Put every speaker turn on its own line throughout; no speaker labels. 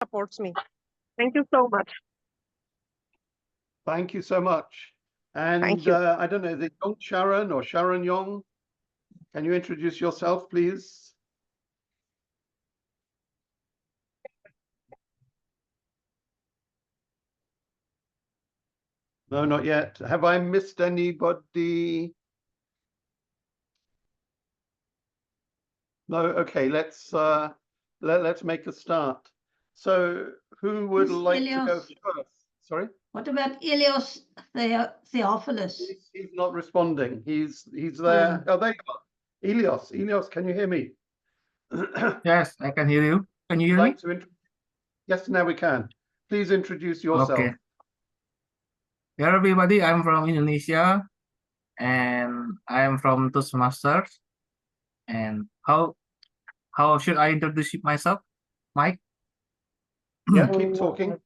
supports me. Thank you so much.
Thank you so much.
Thank
And
you.
I don't know, is it Yong Sharon or Sharon Yong? Can you introduce yourself, please? No, not yet. Have I missed anybody? No, okay, let's make a start. So who would
Miss
like to go
Elios.
first? Sorry?
What about Ilios Theophilus?
He's not responding. He's there. Oh, there you are. Elios, can you hear me?
Yes, I can hear you. Can you hear me?
Like to yes, now we can. Please introduce yourself.
Okay. Hello, everybody. I'm from Indonesia, and I'm from Toastmasters. And how should I introduce myself, Mike?
Yeah, keep talking.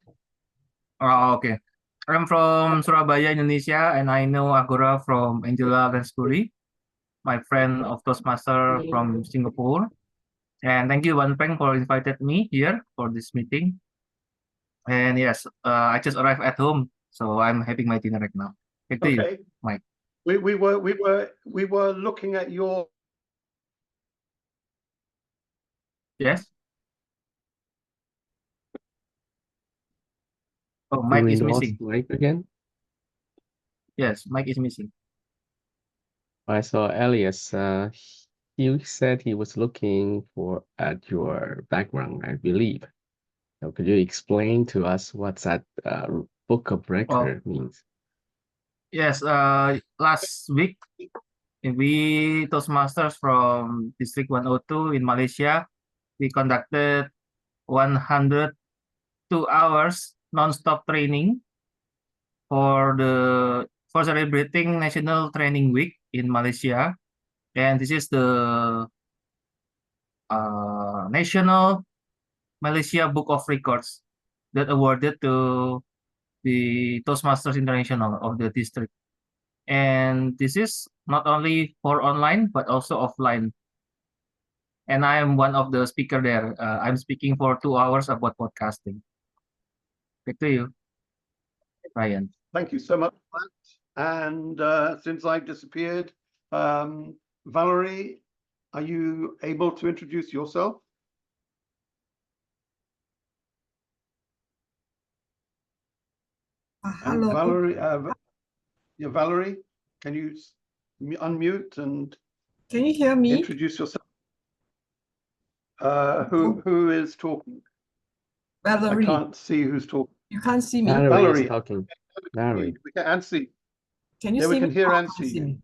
Oh, okay. I'm from Surabaya, Indonesia, and I know Agora from Angela Lansbury, my friend of Toastmaster from Singapore. And thank you, Wan Peng, for invited me here for this meeting. And yes, I just arrived at home, so I'm having my dinner right now. Back to you, Mike.
We were looking at your.
Yes. Oh, Mike is missing.
Mike again.
Yes, Mike is missing.
I saw Elias. He said he was looking at your background, I believe. So could you explain to us what that book of record means?
Yes, last week we Toastmasters from District 102 in Malaysia, we conducted 102 hours non-stop training for celebrating National Training Week in Malaysia, and this is the National Malaysia Book of Records that awarded to the Toastmasters International of the district. And this is not only for online, but also offline. And I am one of the speaker there. I'm speaking for 2 hours about podcasting. Back to you, Ryan.
Thank you so much, Matt. And since I've disappeared, Valerie, are you able to introduce yourself?
Hello.
Valerie, Valerie, can you unmute and
can you hear me?
Introduce yourself. Who is talking?
Valerie.
I can't see who's talking.
You can't see me.
Valerie is talking. Valerie.
We can see.
Can you
yeah,
see
we can
me?
hear
Oh,
and
I can
see.
me.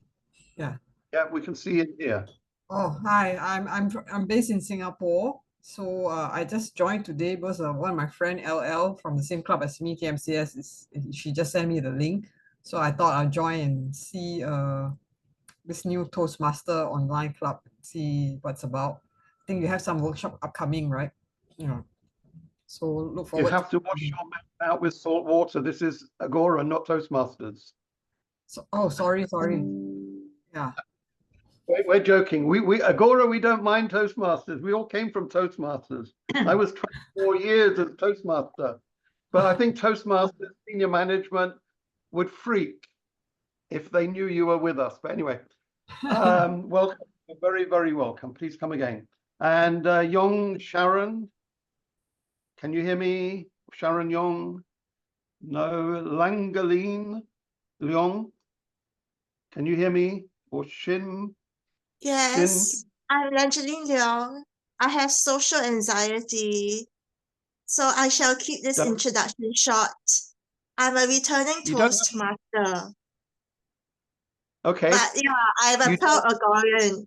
Yeah.
Yeah, we can see it here.
Oh, hi. I'm based in Singapore. So I just joined today because one of my friend LL from the same club as me, TMCS, she just sent me the link. So I thought I'll join and see this new Toastmaster online club, see what's about. I think you have some workshop upcoming, right? Yeah. So look forward.
You have to wash your mouth out with salt water. This is Agora, not Toastmasters.
So, oh, sorry. Yeah.
We're joking. We Agora, we don't mind Toastmasters. We all came from Toastmasters. I was 24 years as Toastmaster. But I think Toastmasters senior management would freak if they knew you were with us. But anyway, welcome. You're very, very welcome. Please come again. And Yong Sharon, can you hear me? Sharon Yong? No. Langaline Leong, can you hear me? Or Shin?
Yes, I'm Angeline Leong. I have social anxiety, so I shall keep this introduction short. I'm a returning Toastmaster.
Okay.
But yeah, I'm a proud Agorian.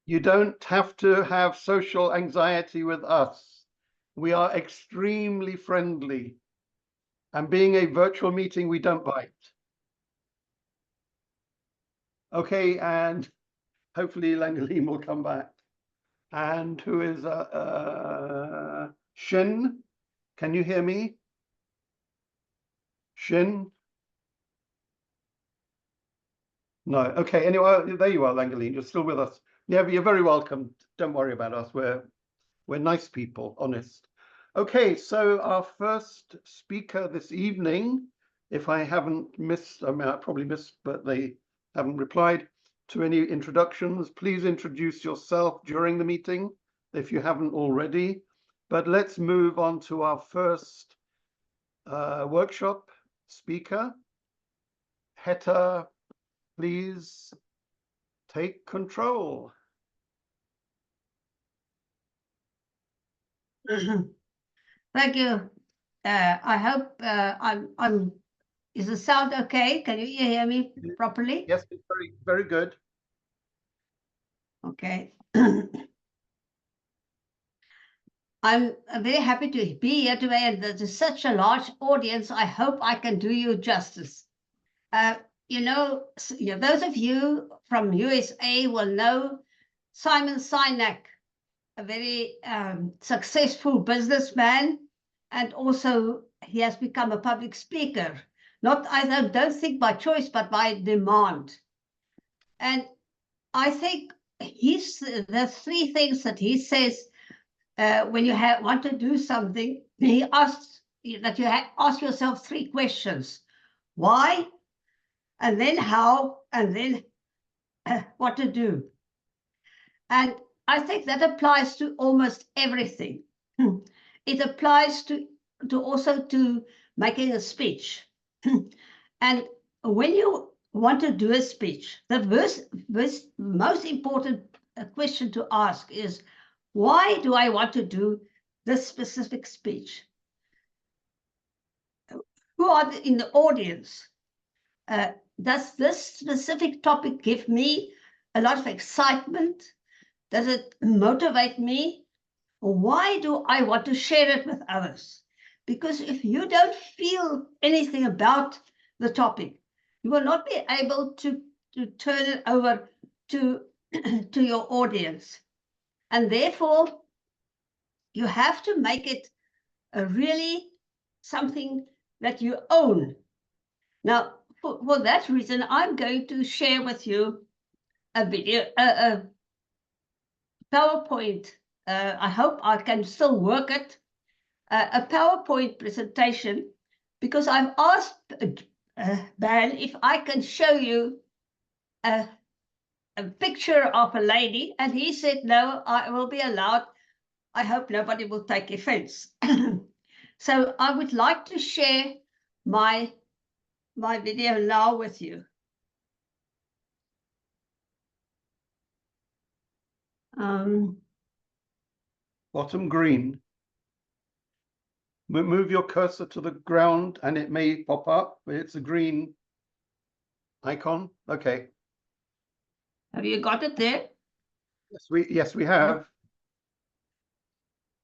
You don't have to have social anxiety with us. We are extremely friendly. And being a virtual meeting, we don't bite. Okay, and hopefully Langaline will come back. And who is Shin? Can you hear me? Shin? No. Okay. Anyway, there you are, Langaline. You're still with us. Yeah, you're very welcome. Don't worry about us. We're nice people, honest. Okay, so our first speaker this evening, if I haven't missed, I mean, I probably missed, but they haven't replied to any introductions. Please introduce yourself during the meeting if you haven't already. But let's move on to our first workshop speaker. Heta, please take control.
Thank you. I hope is the sound okay? Can you hear me properly?
Yes, it's very, very good.
Okay. I'm very happy to be here today, and there's such a large audience. I hope I can do you justice. You know, those of you from USA will know Simon Sinek, a very successful businessman, and also he has become a public speaker. I don't think by choice, but by demand. And I think the three things that he says when you want to do something, he asks that you ask yourself three questions: why, and then how, and then what to do. And I think that applies to almost everything. It applies to also to making a speech. And when you want to do a speech, the most important question to ask is, why do I want to do this specific speech? Who are in the audience? Does this specific topic give me a lot of excitement? Does it motivate me? Or why do I want to share it with others? Because if you don't feel anything about the topic, you will not be able to turn it over to your audience. And therefore, you have to make it really something that you own. Now, for that reason, I'm going to share with you a video, a PowerPoint. I hope I can still work it. A PowerPoint presentation, because I've asked Ben if I can show you a picture of a lady, and he said, no, I will be allowed. I hope nobody will take offense. So I would like to share my video now with you.
Bottom green. Move your cursor to the ground and it may pop up. It's a green icon. Okay.
Have you got it there?
Yes, we have.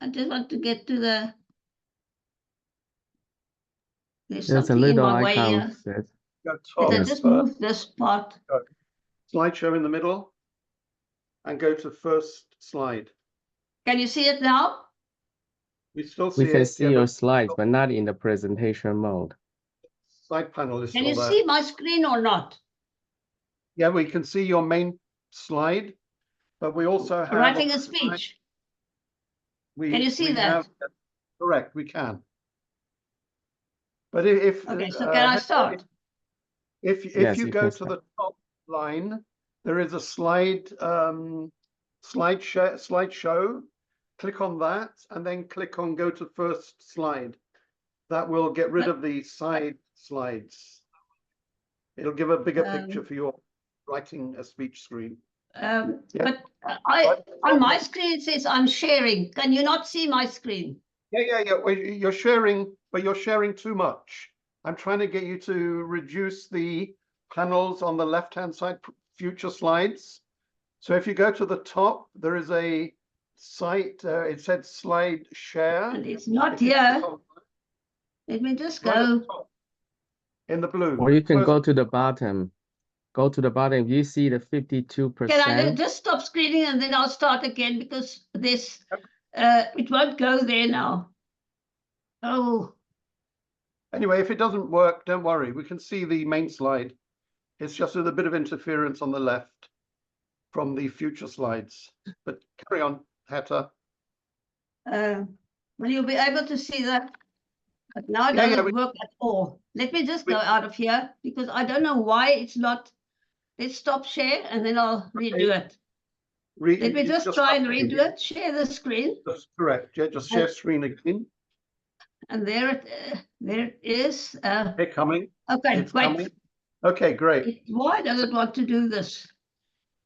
I just want to get to the. There's
There's a
something in
little
my way
icon
here.
that
Did I
Yes.
just move this part?
Slideshow in the middle and go to first slide.
Can you see it now?
We still see
we can
it.
see
Yeah,
your
but
slides, but not in the presentation mode.
side panel is
Can
still
you
there.
see my screen or not?
Yeah, we can see your main slide, but we also have
Writing
on
a
the side-
speech.
We,
Can you see
we
that?
have- correct, we can. But if
Okay, so can I start?
If
Yes,
you
you
go
can
to
start.
the top line, there is a slideshow. Click on that and then click on go to first slide. That will get rid of the side slides. It'll give a bigger picture for your writing a speech screen. Yeah.
But on my screen it says I'm sharing. Can you not see my screen?
Yeah. Well, you're sharing, but you're sharing too much. I'm trying to get you to reduce the panels on the left-hand side, future slides. So if you go to the top, there is a site, it said slide share.
And it's not
If you
here.
click on
Let me just
right at the
go.
top, in the blue.
Or you can
First-
go to the bottom. Go to the bottom. You see the 52%.
Can I just stop screening and then I'll start again, because this it won't go there now. Oh,
Anyway, if it doesn't work, don't worry. We can see the main slide. It's just with a bit of interference on the left from the future slides. But carry on, Heta.
Will you be able to see that? But now it
Yeah, yeah,
doesn't work at all. Let me just go out of here because I don't know why it's not. Let's stop share and then I'll redo it. Let me just try and redo it. Share the screen.
That's correct. Yeah, just share screen again.
And there it is.
They're coming.
Okay,
It's
wait.
coming. Okay, great.
Why does it want to do this?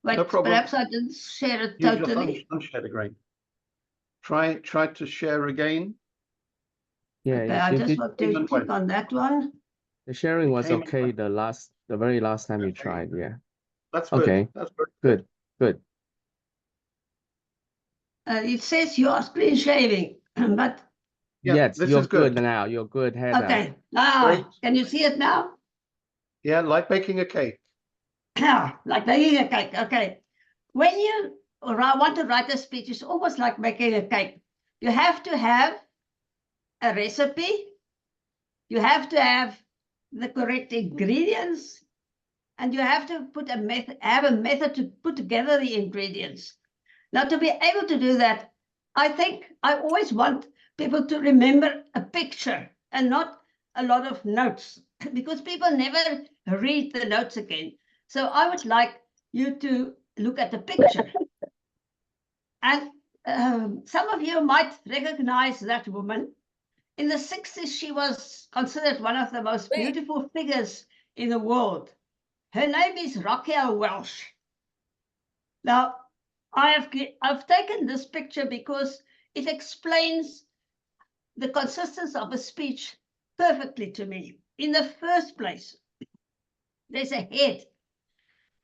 Wait,
No problem.
perhaps I didn't share it
You
totally.
just unshare again. Try to share again.
Yeah,
Okay, I
if
just
it,
want to click on that one.
the sharing was
Came
okay
in.
the very last time you
Okay.
tried. Yeah.
That's good.
Okay.
That's very good.
Good.
It says you are screen sharing, but
Yeah,
Yes,
this
you're
is good.
now. You're good. Head up.
okay.
Great.
Can you see it now?
Yeah, like baking a cake.
Like making a cake. Okay. When you want to write a speech, it's almost like making a cake. You have to have a recipe. You have to have the correct ingredients, and you have to have a method to put together the ingredients. Now, to be able to do that, I think I always want people to remember a picture and not a lot of notes, because people never read the notes again. So I would like you to look at the picture. And some of you might recognize that woman. In the 60s, she was considered one of the most beautiful figures in the world. Her name is Raquel Welch. Now, I've taken this picture because it explains the consistency of a speech perfectly to me. In the first place, there's a head.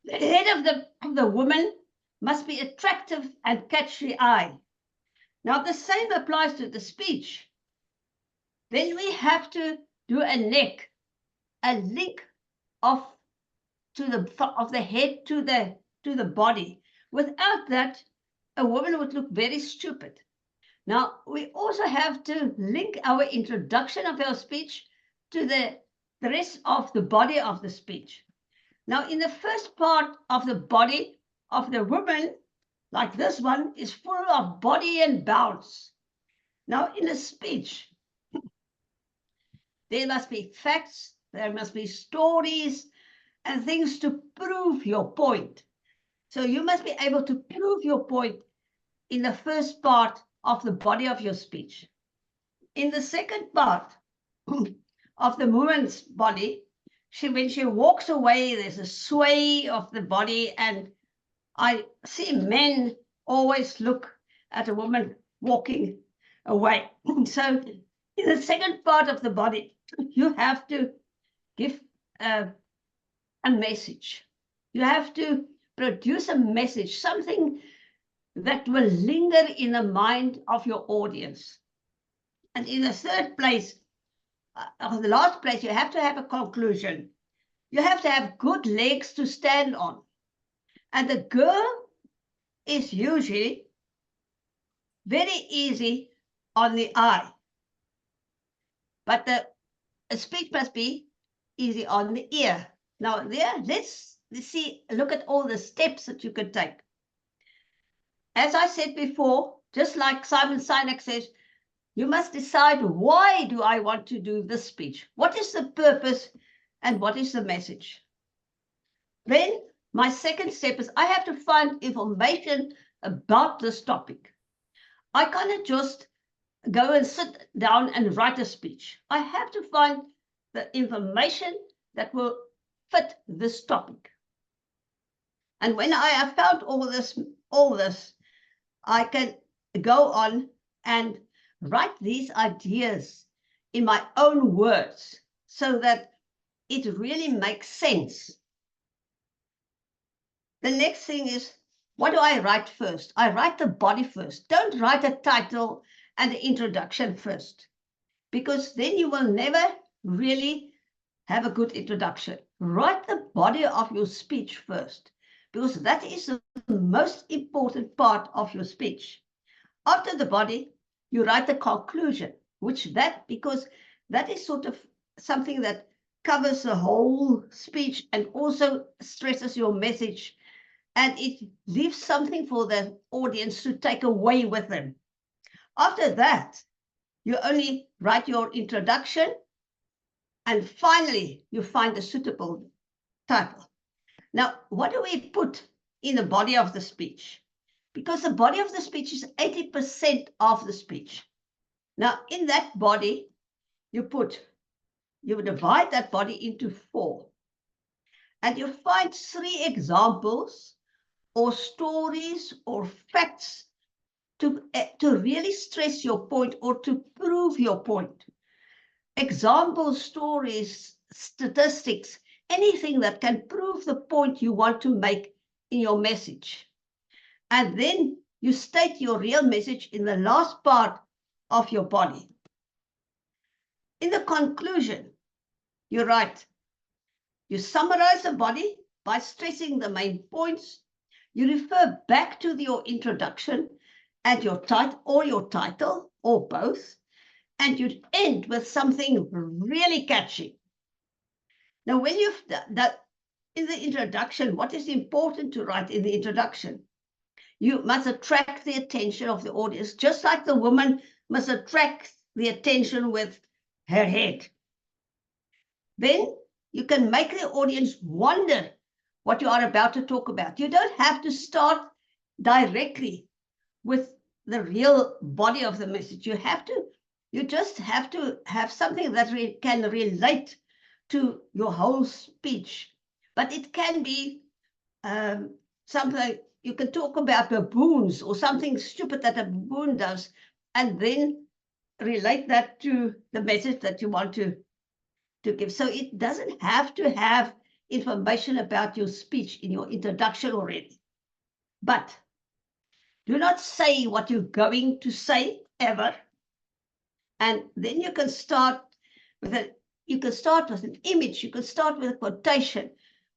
The head of the woman must be attractive and catch the eye. Now, the same applies to the speech. Then we have to do a neck, a link of the head to the body. Without that, a woman would look very stupid. Now, we also have to link our introduction of our speech to the rest of the body of the speech. Now, in the first part of the body of the woman, like this one, is full of body and bounce. Now, in a speech, there must be facts, there must be stories, and things to prove your point. So you must be able to prove your point in the first part of the body of your speech. In the second part of the woman's body, when she walks away, there's a sway of the body, and I see men always look at a woman walking away. So in the second part of the body, you have to give a message. You have to produce a message, something that will linger in the mind of your audience. And in the third place, or the last place, you have to have a conclusion. You have to have good legs to stand on. And the girl is usually very easy on the eye. But the speech must be easy on the ear. Now, let's see, look at all the steps that you can take. As I said before, just like Simon Sinek says, you must decide, why do I want to do this speech? What is the purpose and what is the message? Then my second step is I have to find information about this topic. I cannot just go and sit down and write a speech. I have to find the information that will fit this topic. And when I have found all this, I can go on and write these ideas in my own words so that it really makes sense. The next thing is, what do I write first? I write the body first. Don't write a title and the introduction first, because then you will never really have a good introduction. Write the body of your speech first, because that is the most important part of your speech. After the body, you write the conclusion, because that is sort of something that covers the whole speech and also stresses your message, and it leaves something for the audience to take away with them. After that, You only write your introduction, and finally you find a suitable title. Now, what do we put in the body of the speech? Because the body of the speech is 80% of the speech. Now, in that body, you divide that body into 4. And you find 3 examples or stories or facts to really stress your point or to prove your point. Examples, stories, statistics, anything that can prove the point you want to make in your message. And then you state your real message in the last part of your body. In the conclusion, you write, you summarize the body by stressing the main points. You refer back to your introduction and your title, or both, and you end with something really catchy. Now, when you've done that in the introduction, what is important to write in the introduction? You must attract the attention of the audience, just like the woman must attract the attention with her head. Then you can make the audience wonder what you are about to talk about. You don't have to start directly with the real body of the message. You just have to have something that can relate to your whole speech. But it can be something, you can talk about baboons or something stupid that a baboon does, and then relate that to the message that you want to give. So it doesn't have to have information about your speech in your introduction already. But do not say what you're going to say ever. And then you can start with an image, you can start with a quotation,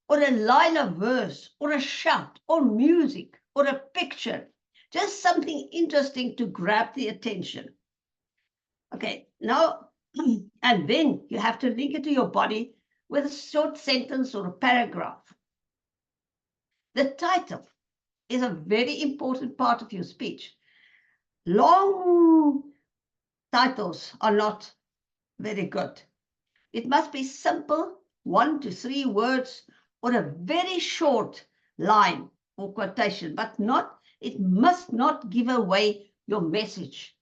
or a line of verse, or a shout, or music, or a picture, just something interesting to grab the attention. Okay, now, and then you have to link it to your body with a short sentence or a paragraph. The title is a very important part of your speech. Long titles are not very good. It must be simple, 1 to 3 words, or a very short line or quotation, but it must not give away your message.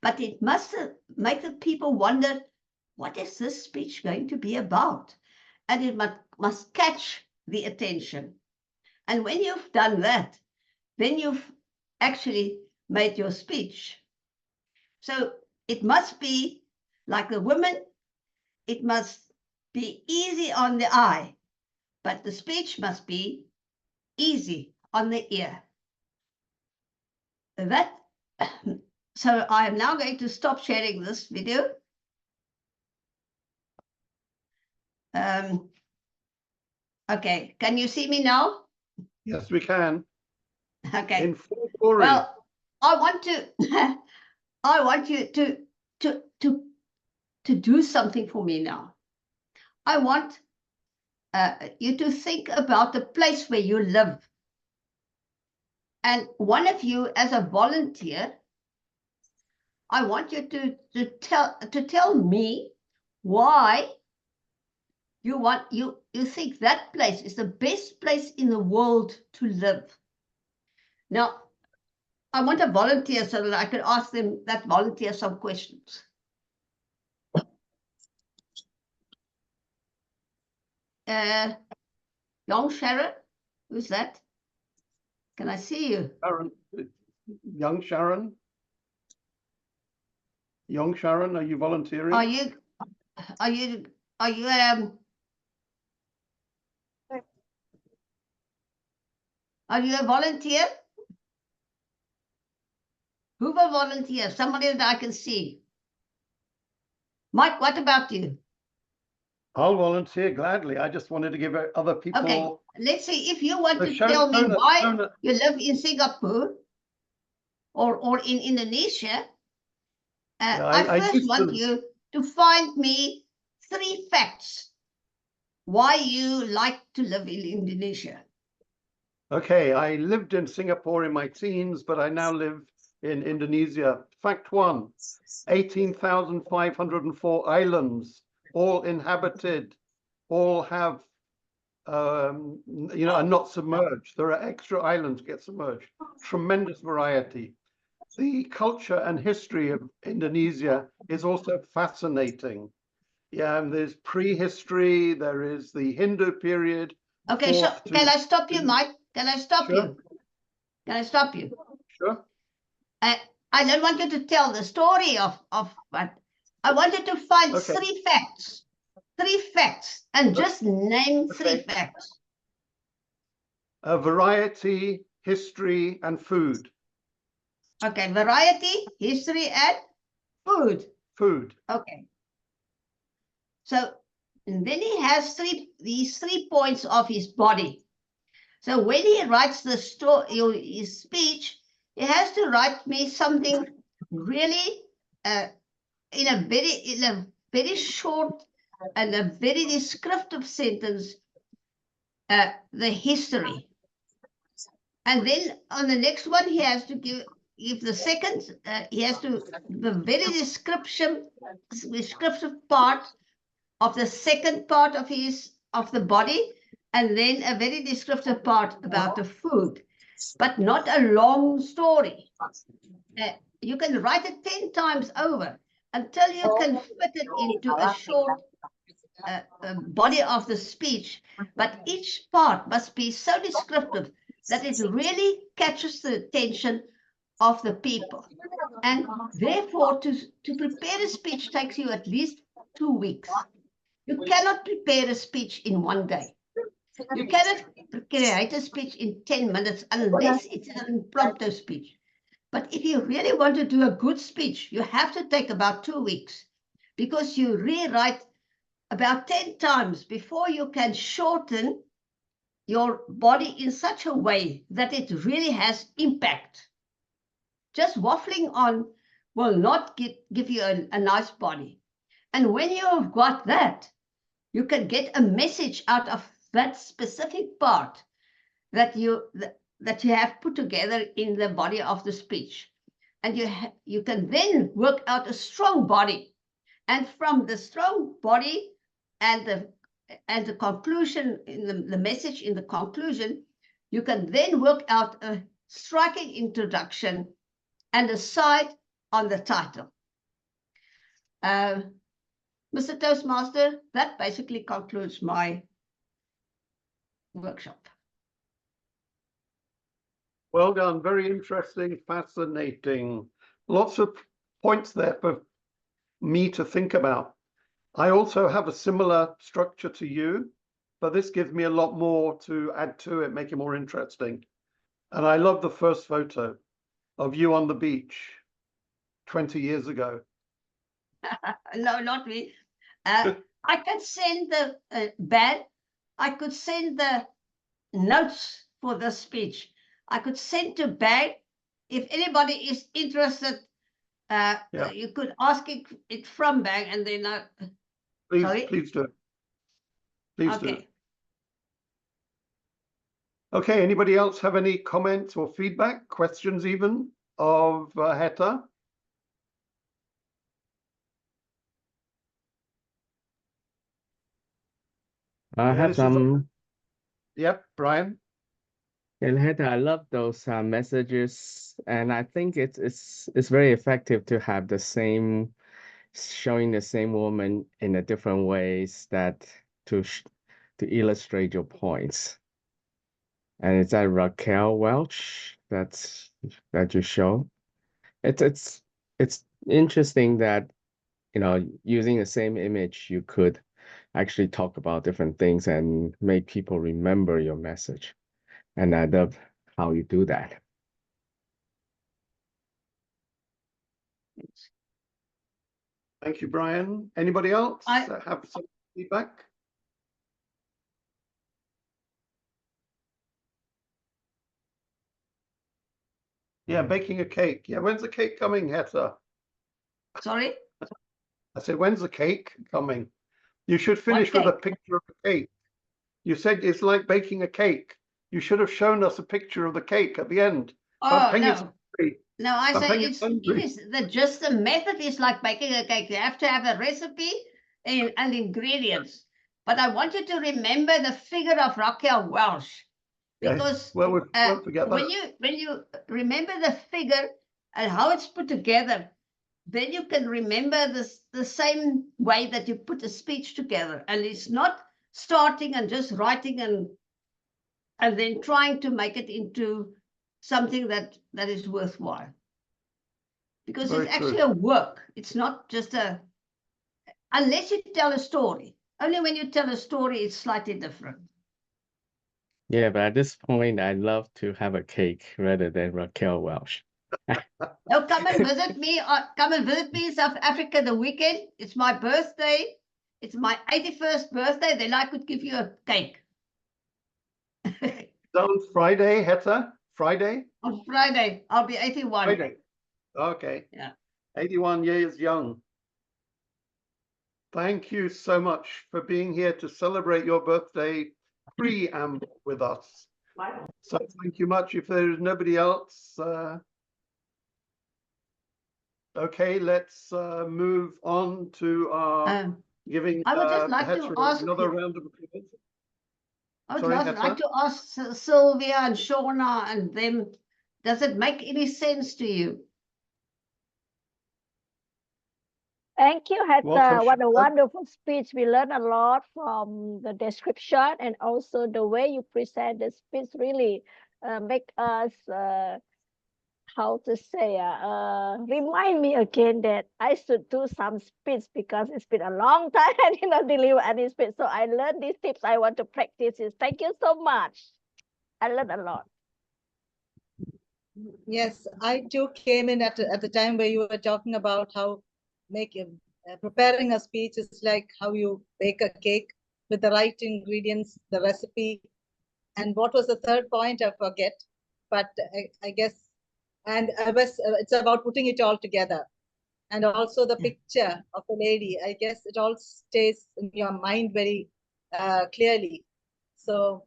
But it must make the people wonder, what is this speech going to be about? And it must catch the attention. And when you've done that, then you've actually made your speech. So it must be like the women, it must be easy on the eye, but the speech must be easy on the ear. So I am now going to stop sharing this video. Okay, can you see me now?
Yes, we can.
Okay.
In full glory.
Well, I want you to do something for me now. I want you to think about the place where you live. And one of you, as a volunteer, I want you to tell me why you think that place is the best place in the world to live. Now, I want a volunteer so that I can ask that volunteer some questions. Young Sharon, who's that? Can I see you?
Sharon, young Sharon? Young Sharon, are you volunteering?
Are you a volunteer? Who will volunteer? Somebody that I can see. Mike, what about you?
I'll volunteer gladly. I just wanted to give other people.
Okay, let's see if you want to
Shona,
tell me
Shona,
why
Shona.
you live in Singapore or in Indonesia. I first want you to find me 3 facts why you like to live in Indonesia.
Okay, I lived in Singapore in my teens, but I now live in Indonesia. Fact one, 18,504 islands, all inhabited, all have, are not submerged. There are extra islands get submerged. Tremendous variety. The culture and history of Indonesia is also fascinating. Yeah, and there's prehistory, there is the Hindu period.
Okay, so can I stop you, Mike? Can I stop you? Can I stop you?
Sure.
I don't want you to tell the story of but I wanted to find three facts. Three facts, and just name three facts.
Variety, history, and food.
Okay, variety, history, and food.
Food.
Okay. So and then he has these 3 points of his body. So when he writes the story, his speech, he has to write me something really in a very short and a very descriptive sentence, the history. And then on the next one, he has to give the second, he has to, the very descriptive part of the second part of the body, and then a very descriptive part about the food, but not a long story. You can write it 10 times over until you can fit it into a short body of the speech, but each part must be so descriptive that it really catches the attention of the people. And therefore, to prepare a speech takes you at least 2 weeks. You cannot prepare a speech in 1 day. You cannot create a speech in 10 minutes unless it's an impromptu speech. But if you really want to do a good speech, you have to take about 2 weeks, because you rewrite about 10 times before you can shorten your body in such a way that it really has impact. Just waffling on will not give you a nice body. And when you have got that, you can get a message out of that specific part that you have put together in the body of the speech. And you can then work out a strong body. And from the strong body and the conclusion, in the message in the conclusion, you can then work out a striking introduction and a side on the title. Mr. Toastmaster, that basically concludes my workshop.
Well done. Very interesting, fascinating. Lots of points there for me to think about. I also have a similar structure to you, but this gives me a lot more to add to it, make it more interesting. And I love the first photo of you on the beach 20 years ago.
No, not me. I can send the band. I could send the notes for the speech. I could send to Bang. If anybody is interested, you could ask it from Bang, and then
Please do. Please do. Okay, anybody else have any comments or feedback, questions even of Heta?
I have some.
Yep, Brian.
And Heta, I love those messages, and I think it's very effective to have the same, showing the same woman in a different ways that to illustrate your points. And it's that Raquel Welch that you show. It's interesting that, you know, using the same image, you could actually talk about different things and make people remember your message. And I love how you do that.
Thank you, Brian. Anybody else have some feedback? Yeah, baking a cake. Yeah, when's the cake coming, Heta?
Sorry?
I said, when's the cake coming? You should finish with a picture of the cake. You said it's like baking a cake. You should have shown us a picture of the cake at the end.
Oh, no. No, I
I'm
say
very
it
hungry.
is just the method is like making a cake. You have to have a recipe and ingredients. But I want you to remember the figure of Raquel Welch,
Yes.
because
Well, we won't forget
when
that.
you remember the figure and how it's put together, then you can remember the same way that you put a speech together. And it's not starting and just writing and then trying to make it into something that is worthwhile. Because
Very
it's actually
true.
a work. It's not just unless you tell a story. Only when you tell a story, it's slightly different.
Yeah, but at this point, I'd love to have a cake rather than Raquel Welch.
Now come and visit me. Come and visit me in South Africa the weekend. It's my birthday. It's my 81st birthday. Then I could give you a cake.
On Friday, Heta? Friday?
On Friday, I'll be 81.
Friday. Okay.
Yeah.
81 years young. Thank you so much for being here to celebrate your birthday preamble with us. So thank you much. If there's nobody else, okay, let's move on to our giving
I would just like to
Heta
ask
another round of applause.
I would
Sorry,
like
Heta?
to ask Sylvia and Shauna and them, does it make any sense to you?
Thank you, Heta.
Welcome,
What a
Shauna.
wonderful speech. We learned a lot from the description, and also the way you present the speech really make us how to say remind me again that I should do some speech, because it's been a long time I did not deliver any speech. So I learned these tips. I want to practice it. Thank you so much. I learned a lot.
Yes, I too came in at the time where you were talking about how preparing a speech is like how you bake a cake with the right ingredients, the recipe, and what was the third point? I forget, but I guess, and it's about putting it all together, and also the picture of the lady. I guess it all stays in your mind very clearly. So,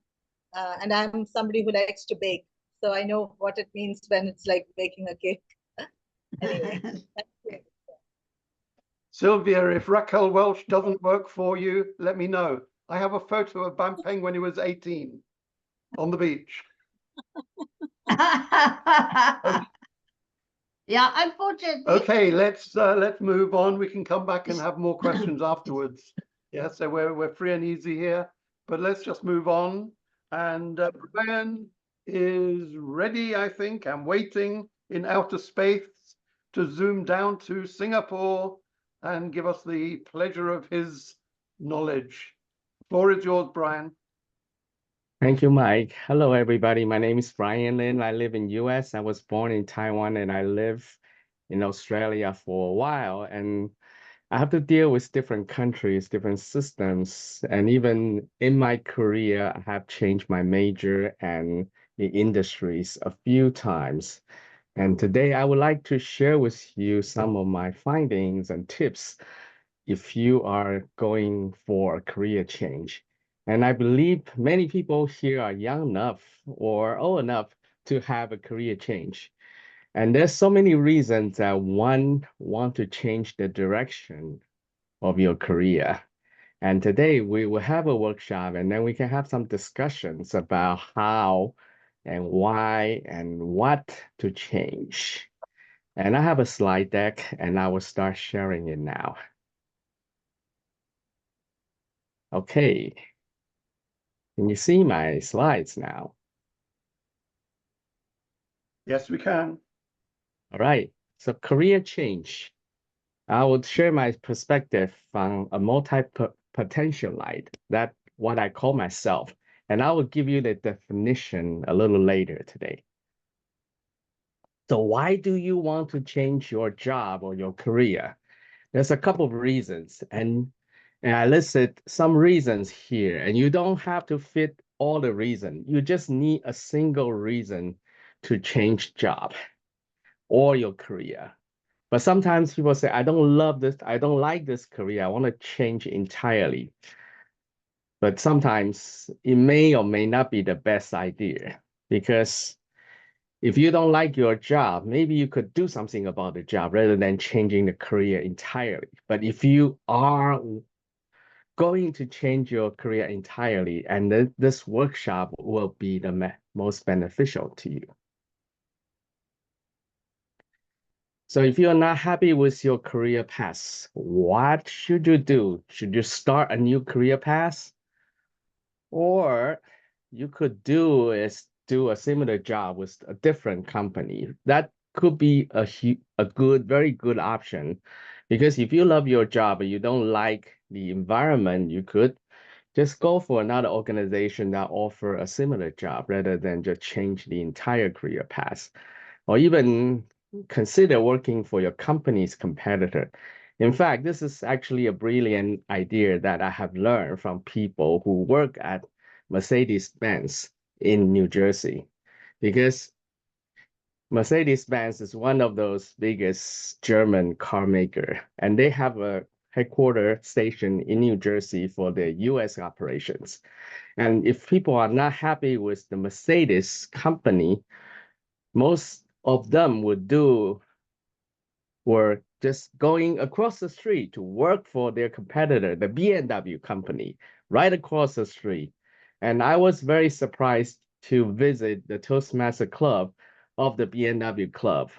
and I'm somebody who likes to bake. So I know what it means when it's like baking a cake. Anyway.
Sylvia, if Raquel Welch doesn't work for you, let me know. I have a photo of Bampeng when he was 18 on the beach.
Yeah, unfortunately.
Okay, let's move on. We can come back and have more questions afterwards. Yeah, so we're free and easy here, but let's just move on. And Brian is ready, I think, and waiting in outer space to zoom down to Singapore and give us the pleasure of his knowledge. Floor is yours, Brian.
Thank you, Mike. Hello, everybody. My name is Brian Lin. I live in US. I was born in Taiwan and I live in Australia for a while. And I have to deal with different countries, different systems. And even in my career, I have changed my major and the industries a few times. And today I would like to share with you some of my findings and tips if you are going for a career change. And I believe many people here are young enough or old enough to have a career change. And there's so many reasons that one want to change the direction of your career. And today we will have a workshop and then we can have some discussions about how and why and what to change. And I have a slide deck and I will start sharing it now. Okay. Can you see my slides now?
Yes, we can.
All right. So career change. I will share my perspective from a multi-potentialite, that's what I call myself. And I will give you the definition a little later today. So why do you want to change your job or your career? There's a couple of reasons. And I listed some reasons here. And you don't have to fit all the reasons. You just need a single reason to change job or your career. But sometimes people say, I don't love this, I don't like this career, I want to change entirely. But sometimes it may or may not be the best idea, because If you don't like your job, maybe you could do something about the job rather than changing the career entirely. But if you are going to change your career entirely, and then this workshop will be the most beneficial to you. So if you're not happy with your career path, what should you do? Should you start a new career path? Or you could do is do a similar job with a different company. That could be a good, very good option. Because if you love your job but you don't like the environment, you could just go for another organization that offer a similar job rather than just change the entire career path. Or even consider working for your company's competitor. In fact, this is actually a brilliant idea that I have learned from people who work at Mercedes-Benz in New Jersey, because Mercedes-Benz is one of those biggest German car maker, and they have a headquarter station in New Jersey for their US operations. And if people are not happy with the Mercedes company, most of them were just going across the street to work for their competitor, the BMW company, right across the street. And I was very surprised to visit the Toastmaster Club of the BMW Club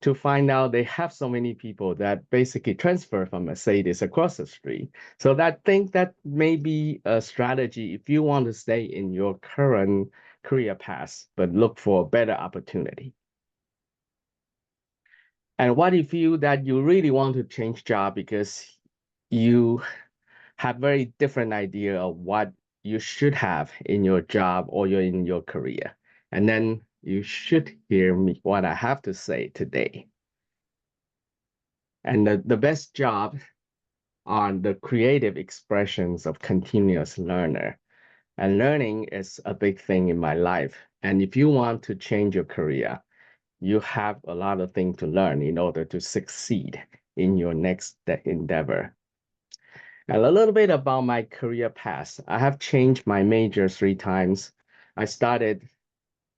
to find out they have so many people that basically transfer from Mercedes across the street. So I think that may be a strategy if you want to stay in your current career path, but look for a better opportunity. And what if you really want to change job because you have very different idea of what you should have in your job or in your career? And then you should hear me what I have to say today. And the best job are the creative expressions of continuous learner. And learning is a big thing in my life. And if you want to change your career, you have a lot of things to learn in order to succeed in your next endeavor. And a little bit about my career path. I have changed my major 3 times. I started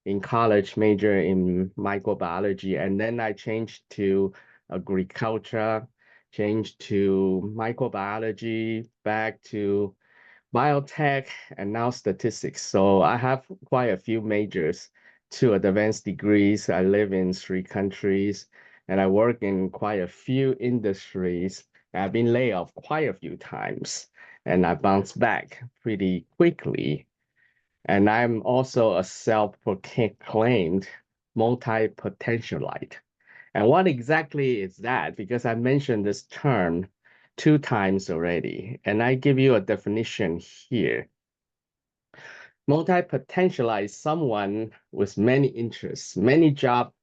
in college major in microbiology, and then I changed to agriculture, changed to microbiology, back to biotech, and now statistics. So I have quite a few majors, 2 advanced degrees. I live in 3 countries, and I work in quite a few industries. I've been laid off quite a few times, and I bounced back pretty quickly. And I'm also a self-proclaimed multi-potentialite. And what exactly is that? Because I mentioned this term 2 times already, and I give you a definition here. Multi-potentialite is someone with many interests, many jobs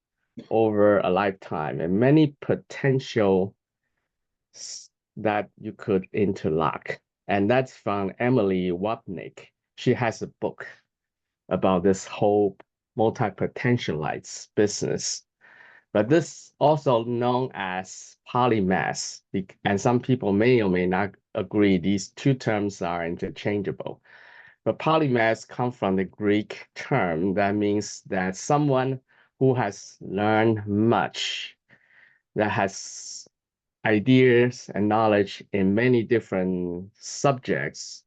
over a lifetime, and many potential that you could interlock. And that's from Emily Wapnick. She has a book about this whole multi-potentialites business. But this also known as polymath, and some people may or may not agree these 2 terms are interchangeable. But polymath comes from the Greek term that means that someone who has learned much, that has ideas and knowledge in many different subjects,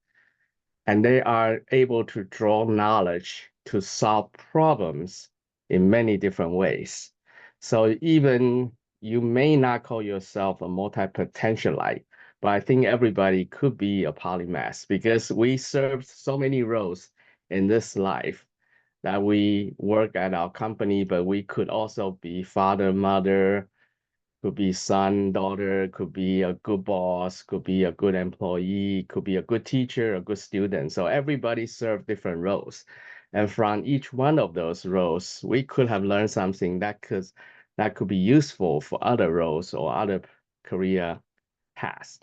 and they are able to draw knowledge to solve problems in many different ways. So even you may not call yourself a multi-potentialite, but I think everybody could be a polymath because we serve so many roles in this life that we work at our company, but we could also be father, mother, could be son, daughter, could be a good boss, could be a good employee, could be a good teacher, a good student. So everybody serves different roles. And from each one of those roles, we could have learned something that could be useful for other roles or other career paths.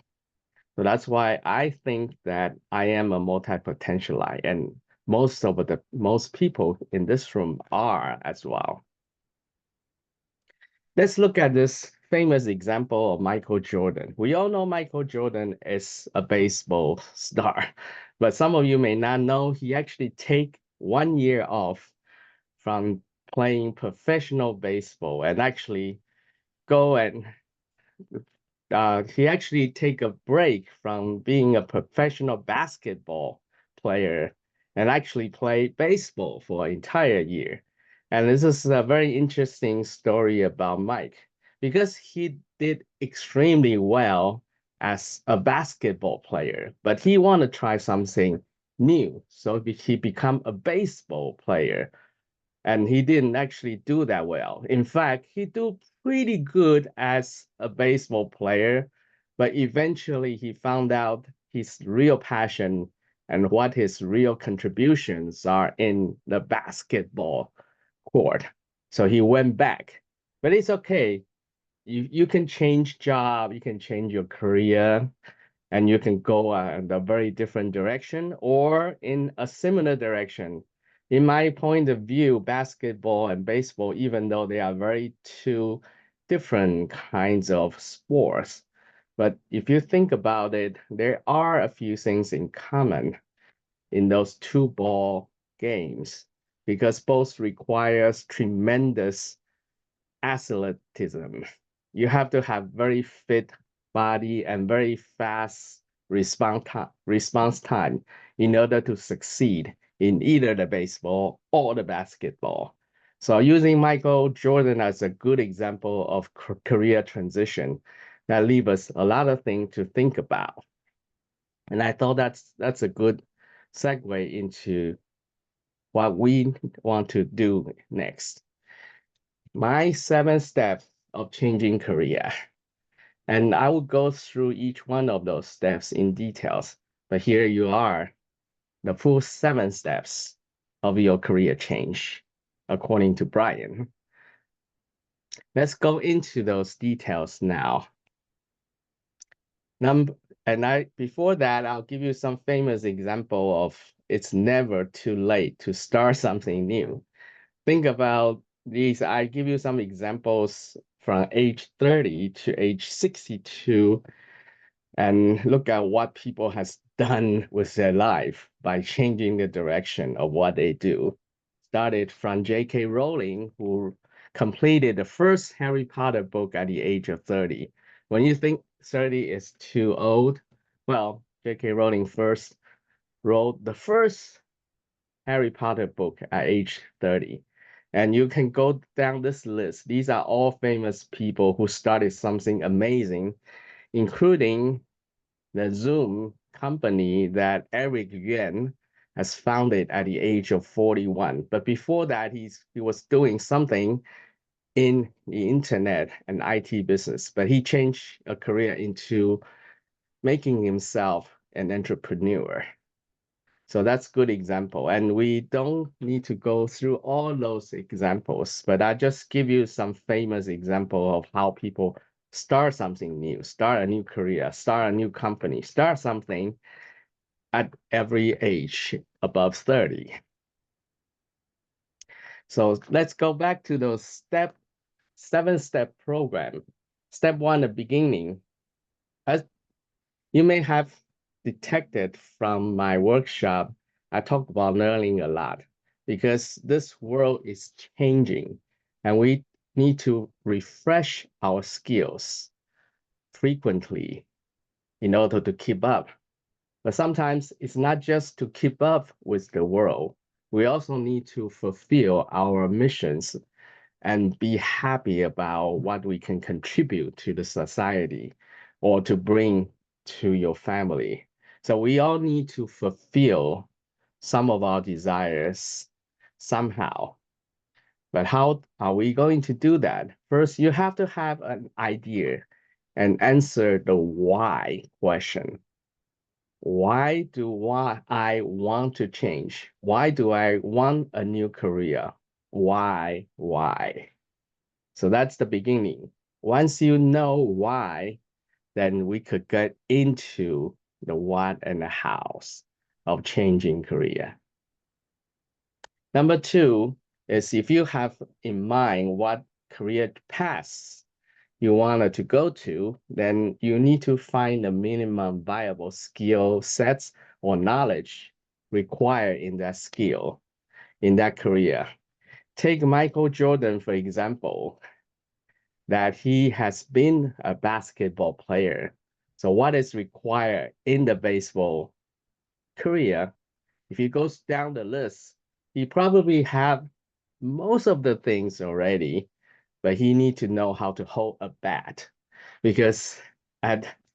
So that's why I think that I am a multi-potentialite, and most people in this room are as well. Let's look at this famous example of Michael Jordan. We all know Michael Jordan is a baseball star, but some of you may not know he actually take 1 year off from playing professional baseball and actually go and he actually take a break from being a professional basketball player and actually play baseball for an entire year. And this is a very interesting story about Mike because he did extremely well as a basketball player, but he wanted to try something new. So he become a baseball player and he didn't actually do that well. In fact, he do pretty good as a baseball player, but eventually he found out his real passion and what his real contributions are in the basketball court. So he went back, but it's okay. You can change job, you can change your career, and you can go in a very different direction or in a similar direction. In my point of view, basketball and baseball, even though they are very two different kinds of sports, but if you think about it, there are a few things in common in those two ball games because both requires tremendous athleticism. You have to have very fit body and very fast response time in order to succeed in either the baseball or the basketball. So using Michael Jordan as a good example of career transition, that leaves us a lot of things to think about. And I thought that's a good segue into what we want to do next. My 7 steps of changing career. And I will go through each one of those steps in details. But here you are, the full 7 steps of your career change, according to Brian. Let's go into those details now. Before that, I'll give you some famous example of it's never too late to start something new. Think about these. I give you some examples from age 30 to age 62 and look at what people has done with their life by changing the direction of what they do. Started from J.K. Rowling, who completed the first Harry Potter book at the age of 30. When you think 30 is too old, well, J.K. Rowling first wrote the first Harry Potter book at age 30. And you can go down this list. These are all famous people who started something amazing, including the Zoom company that Eric Yuan has founded at the age of 41. But before that, he was doing something in the internet and IT business, but he changed a career into making himself an entrepreneur. So that's a good example. And we don't need to go through all those examples, but I just give you some famous example of how people start something new, start a new career, start a new company, start something at every age above 30. So let's go back to those 7-step program. Step 1, the beginning. As you may have detected from my workshop, I talk about learning a lot because this world is changing and we need to refresh our skills frequently in order to keep up. But sometimes it's not just to keep up with the world. We also need to fulfill our missions and be happy about what we can contribute to the society or to bring to your family. So we all need to fulfill some of our desires somehow. But how are we going to do that? First, you have to have an idea and answer the why question. Why do I want to change? Why do I want a new career? Why? So that's the beginning. Once you know why, then we could get into the what and the hows of changing career. Number 2 is if you have in mind what career paths you wanted to go to, then you need to find the minimum viable skill sets or knowledge required in that skill, in that career. take Michael Jordan, for example, that he has been a basketball player. So what is required in the baseball career? If he goes down the list, he probably have most of the things already, but he need to know how to hold a bat, because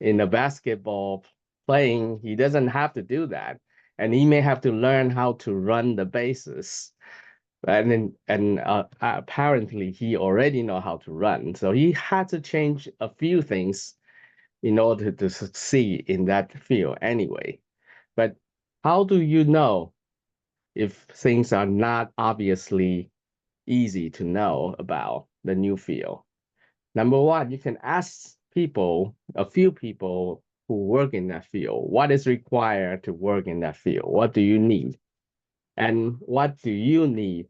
in the basketball playing, he doesn't have to do that, and he may have to learn how to run the bases. And apparently he already know how to run, so he had to change a few things in order to succeed in that field anyway. But how do you know if things are not obviously easy to know about the new field? Number one, you can ask people, a few people who work in that field, what is required to work in that field? What do you need? And what do you need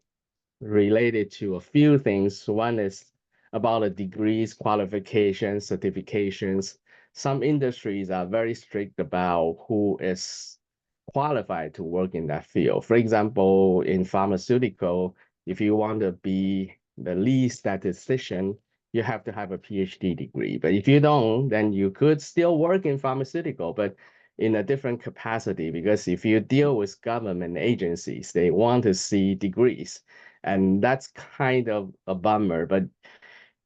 related to a few things. One is about the degrees, qualifications, certifications. Some industries are very strict about who is qualified to work in that field. For example, in pharmaceutical, if you want to be the lead statistician, you have to have a PhD degree. But if you don't, then you could still work in pharmaceutical, but in a different capacity, because if you deal with government agencies, they want to see degrees. And that's kind of a bummer. But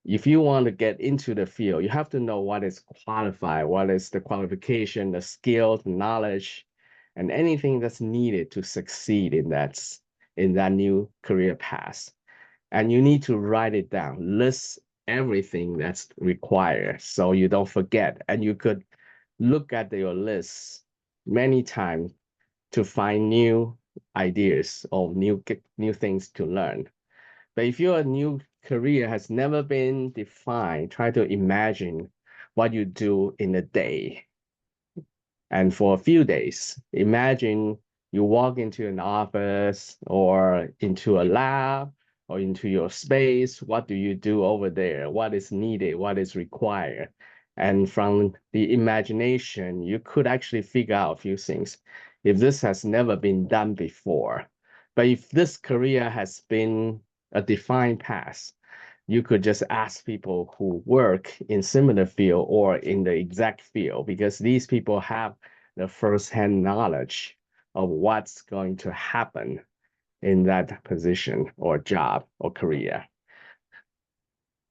if you want to get into the field, you have to know what is qualified, what is the qualification, the skill, the knowledge, and anything that's needed to succeed in that new career path. And you need to write it down, list everything that's required so you don't forget. And you could look at your list many times to find new ideas or new things to learn. But if your new career has never been defined, try to imagine what you do in a day. And for a few days, imagine you walk into an office or into a lab or into your space. What do you do over there? What is needed? What is required? And from the imagination, you could actually figure out a few things. If this has never been done before, but if this career has been a defined path, you could just ask people who work in similar field or in the exact field, because these people have the first-hand knowledge of what's going to happen in that position or job or career.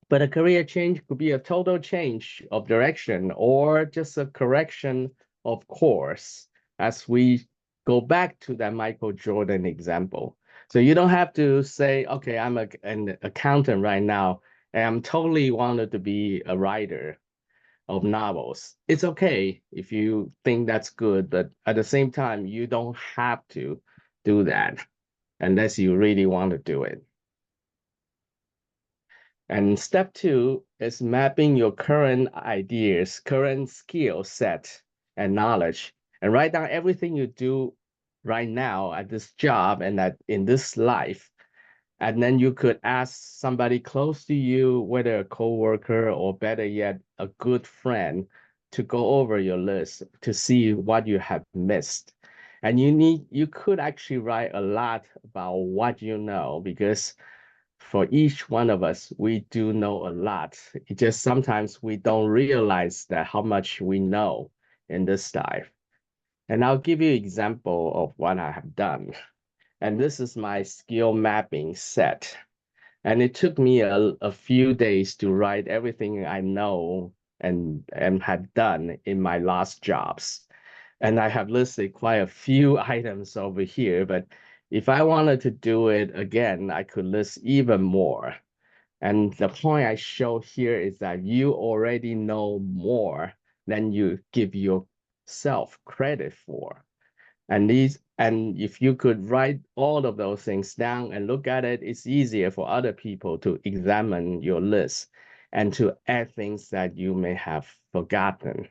But a career change could be a total change of direction or just a correction of course, as we go back to that Michael Jordan example. So you don't have to say, okay, I'm an accountant right now, and I'm totally wanted to be a writer of novels. It's okay if you think that's good, but at the same time, you don't have to do that unless you really want to do it. And step two is mapping your current ideas, current skill set and knowledge, and write down everything you do right now at this job and in this life. And then you could ask somebody close to you, whether a coworker or better yet, a good friend, to go over your list to see what you have missed. And you could actually write a lot about what you know, because for each one of us, we do know a lot. It just sometimes we don't realize that how much we know in this life. And I'll give you an example of what I have done. And this is my skill mapping set. And it took me a few days to write everything I know and had done in my last jobs. And I have listed quite a few items over here, but if I wanted to do it again, I could list even more. And the point I show here is that you already know more than you give yourself credit for. And if you could write all of those things down and look at it, it's easier for other people to examine your list and to add things that you may have forgotten.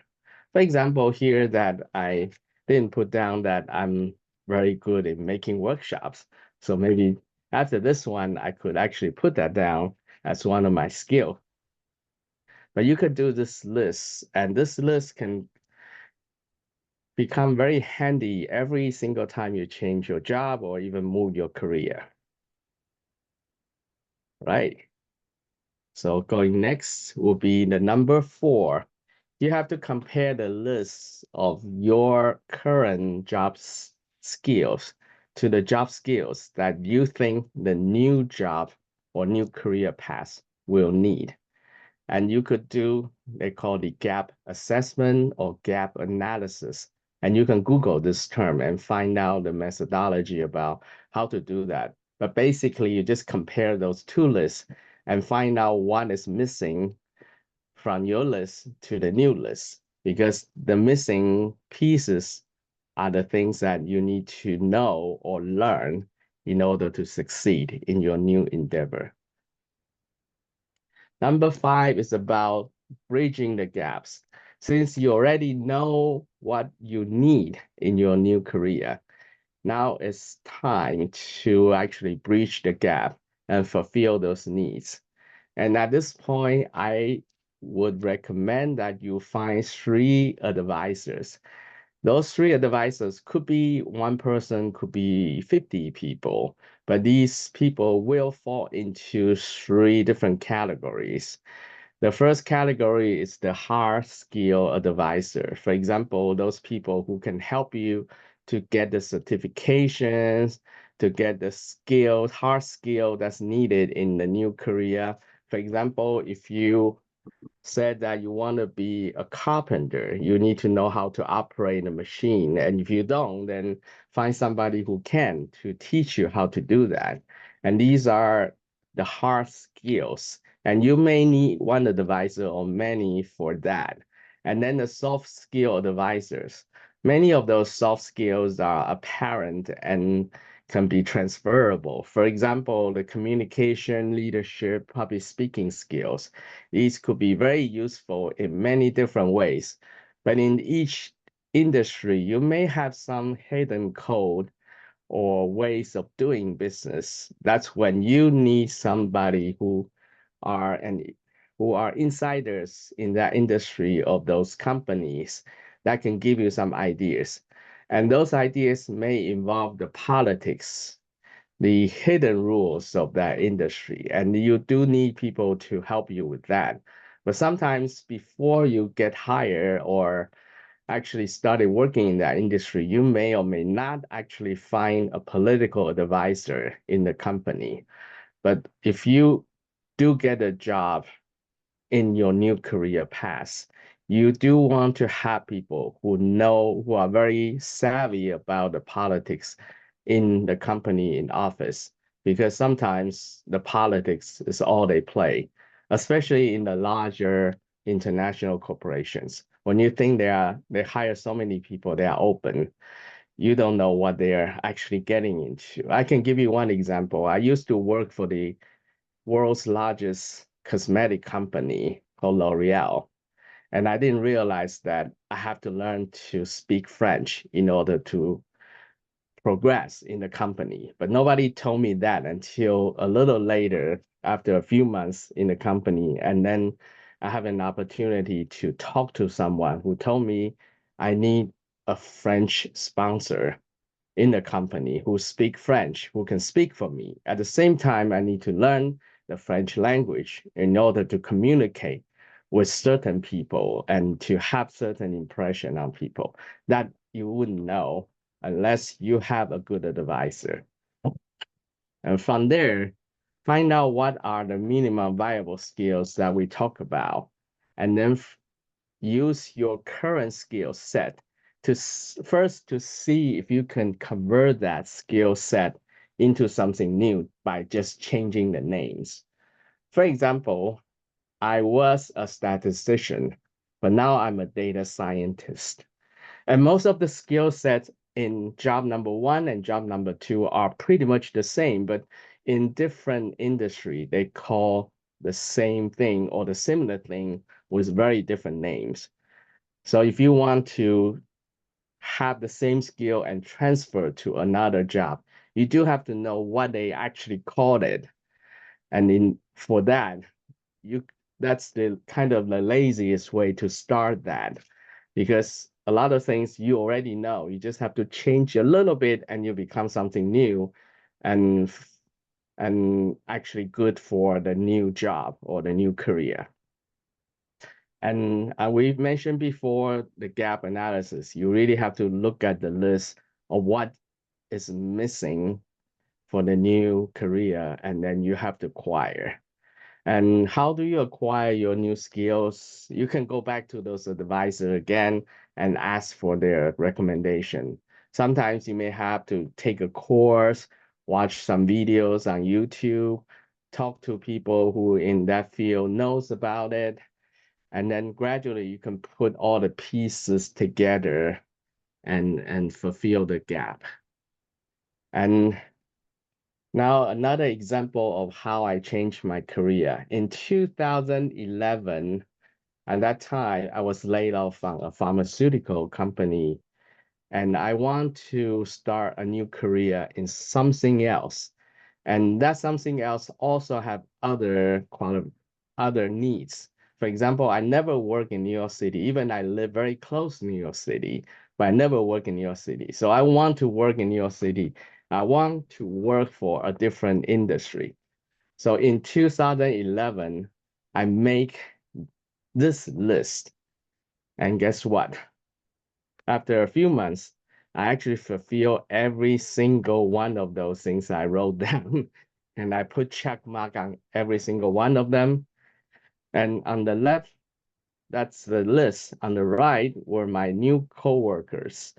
For example, here that I didn't put down that I'm very good in making workshops. So maybe after this one, I could actually put that down as one of my skills. But you could do this list, and this list can become very handy every single time you change your job or even move your career. right? So going next will be the number 4. You have to compare the list of your current skills to the job skills that you think the new job or new career path will need. And you could do, they call the gap assessment or gap analysis. And you can Google this term and find out the methodology about how to do that. But basically, you just compare those two lists and find out what is missing from your list to the new list, because the missing pieces are the things that you need to know or learn in order to succeed in your new endeavor. Number 5 is about bridging the gaps. Since you already know what you need in your new career, now it's time to actually bridge the gap and fulfill those needs. And at this point, I would recommend that you find 3 advisors. Those 3 advisors could be one person, could be 50 people, but these people will fall into 3 different categories. The first category is the hard skill advisor. For example, those people who can help you to get the certifications, to get the skills, hard skill that's needed in the new career. For example, if you said that you want to be a carpenter, you need to know how to operate a machine. And if you don't, then find somebody who can to teach you how to do that. And these are the hard skills. And you may need one advisor or many for that. And then the soft skill advisors. Many of those soft skills are apparent and can be transferable. For example, the communication, leadership, public speaking skills. These could be very useful in many different ways, but in each industry, you may have some hidden code or ways of doing business. That's when you need somebody who are insiders in that industry of those companies that can give you some ideas. And those ideas may involve the politics, the hidden rules of that industry. And you do need people to help you with that. But sometimes before you get hired or actually started working in that industry, you may or may not actually find a political advisor in the company. But if you do get a job in your new career path, you do want to have people who are very savvy about the politics in the company in office, because sometimes the politics is all they play, especially in the larger international corporations. When you think they hire so many people, they are open, you don't know what they're actually getting into. I can give you one example. I used to work for the world's largest cosmetic company called L'Oreal. And I didn't realize that I have to learn to speak French in order to progress in the company. But nobody told me that until a little later, after a few months in the company. And then I have an opportunity to talk to someone who told me I need a French sponsor in the company who speak French, who can speak for me. At the same time, I need to learn the French language in order to communicate with certain people and to have certain impression on people that you wouldn't know unless you have a good advisor. And from there, find out what are the minimum viable skills that we talk about, and then use your current skill set to first to see if you can convert that skill set into something new by just changing the names. For example, I was a statistician, but now I'm a data scientist. And most of the skill sets in job number 1 and job number 2 are pretty much the same, but in different industry, they call the same thing or the similar thing with very different names. So if you want to have the same skill and transfer to another job, you do have to know what they actually called it. And for that, that's the kind of the laziest way to start that, because a lot of things you already know. You just have to change a little bit and you become something new. And and actually good for the new job or the new career. And we've mentioned before the gap analysis. You really have to look at the list of what is missing for the new career, and then you have to acquire. And how do you acquire your new skills? You can go back to those advisors again and ask for their recommendation. Sometimes you may have to take a course, watch some videos on YouTube, talk to people who in that field knows about it, and then gradually you can put all the pieces together and fulfill the gap. And now another example of how I changed my career. In 2011, at that time, I was laid off from a pharmaceutical company, and I want to start a new career in something else. And that something else also have other needs. For example, I never work in New York City, even I live very close to New York City, but I never work in New York City. So I want to work in New York City. I want to work for a different industry. So in 2011, I make this list. And guess what? After a few months, I actually fulfill every single one of those things I wrote down. And I put check mark on every single one of them. And on the left, that's the list. On the right were my new coworkers.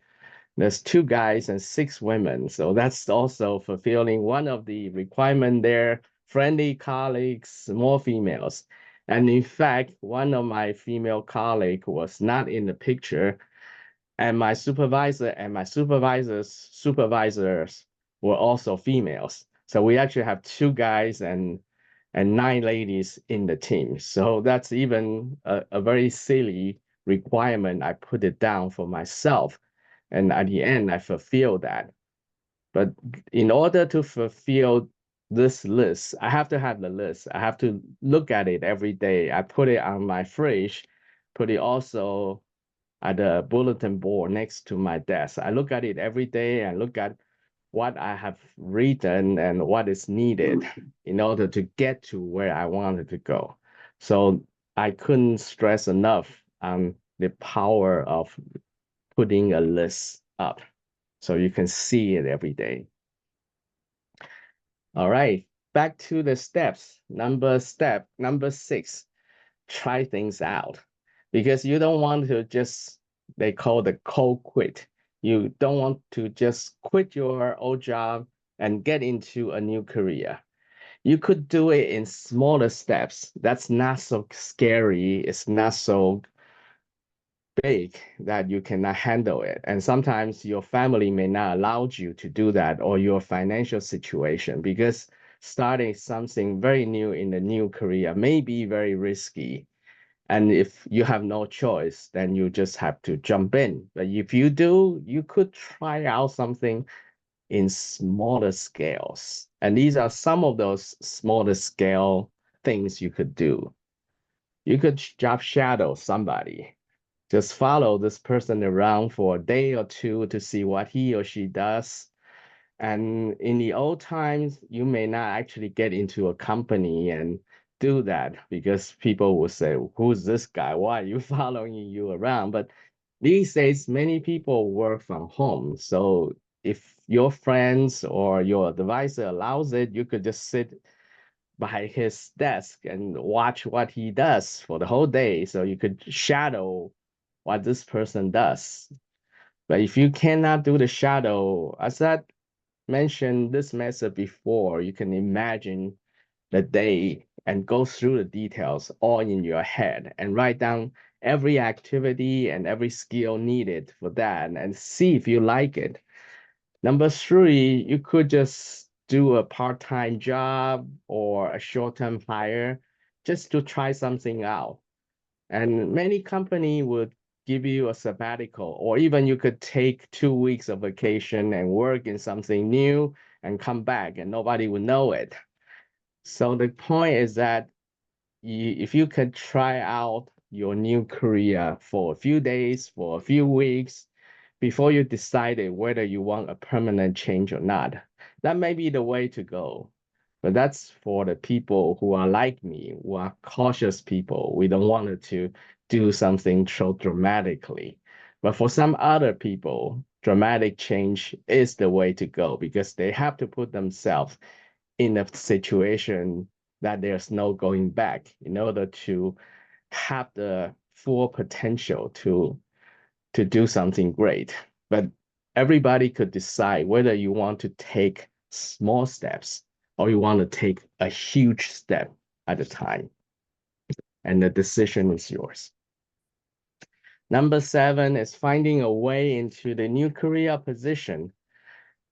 There's 2 guys and 6 women. So that's also fulfilling one of the requirement there. Friendly colleagues, more females. And in fact, one of my female colleague was not in the picture. And my supervisor and my supervisors were also females. So we actually have 2 guys and 9 ladies in the team. So that's even a very silly requirement. I put it down for myself. And at the end, I fulfill that. But in order to fulfill this list, I have to have the list. I have to look at it every day. I put it on my fridge, put it also at the bulletin board next to my desk. I look at it every day and look at what I have written and what is needed in order to get to where I wanted to go. So I couldn't stress enough on the power of putting a list up so you can see it every day. All right, back to the steps. Number 6, try things out, because you don't want to just, they call the cold quit. You don't want to just quit your old job and get into a new career. You could do it in smaller steps. That's not so scary. It's not so big that you cannot handle it. And sometimes your family may not allow you to do that, or your financial situation, because starting something very new in the new career may be very risky. And if you have no choice, then you just have to jump in. But if you do, you could try out something in smaller scales. And these are some of those smaller scale things you could do. You could job shadow somebody. Just follow this person around for a day or 2 to see what he or she does. And in the old times, you may not actually get into a company and do that, because people will say, who's this guy? Why are you following you around? But these days, many people work from home. So if your friends or your advisor allows it, you could just sit by his desk and watch what he does for the whole day. So you could shadow what this person does. But if you cannot do the shadow, as I mentioned this method before, you can imagine the day and go through the details all in your head and write down every activity and every skill needed for that and see if you like it. Number 3, you could just do a part-time job or a short-term hire just to try something out. And many company would give you a sabbatical, or even you could take 2 weeks of vacation and work in something new and come back and nobody would know it. So the point is that if you can try out your new career for a few days, for a few weeks, before you decided whether you want a permanent change or not, that may be the way to go. But that's for the people who are like me, who are cautious people. We don't want to do something so dramatically. But for some other people, dramatic change is the way to go because they have to put themselves in a situation that there's no going back in order to have the full potential to do something great. But everybody could decide whether you want to take small steps or you want to take a huge step at a time. And the decision is yours. Number 7 is finding a way into the new career position.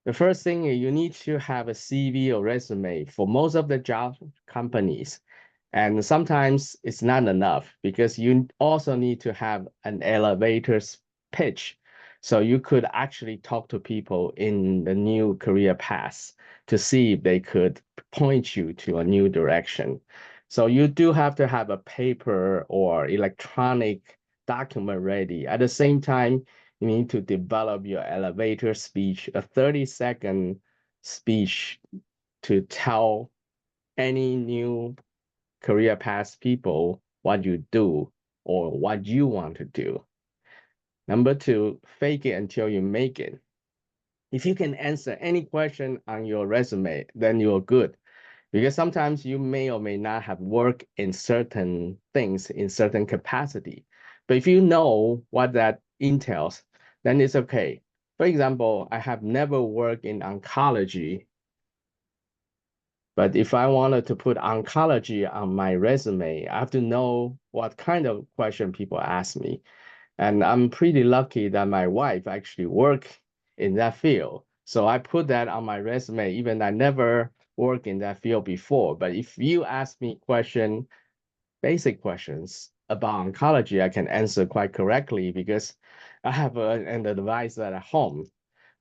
The first thing is you need to have a CV or resume for most of the job companies. And sometimes it's not enough because you also need to have an elevator pitch. So you could actually talk to people in the new career path to see if they could point you to a new direction. So you do have to have a paper or electronic document ready. At the same time, you need to develop your elevator speech, a 30-second speech to tell any new career path people what you do or what you want to do. Number 2, fake it until you make it. If you can answer any question on your resume, then you're good. Because sometimes you may or may not have worked in certain things in certain capacity. But if you know what that entails, then it's okay. For example, I have never worked in oncology. But if I wanted to put oncology on my resume, I have to know what kind of question people ask me. And I'm pretty lucky that my wife actually worked in that field. So I put that on my resume, even I never worked in that field before. But if you ask me basic questions about oncology, I can answer quite correctly because I have an advisor at home.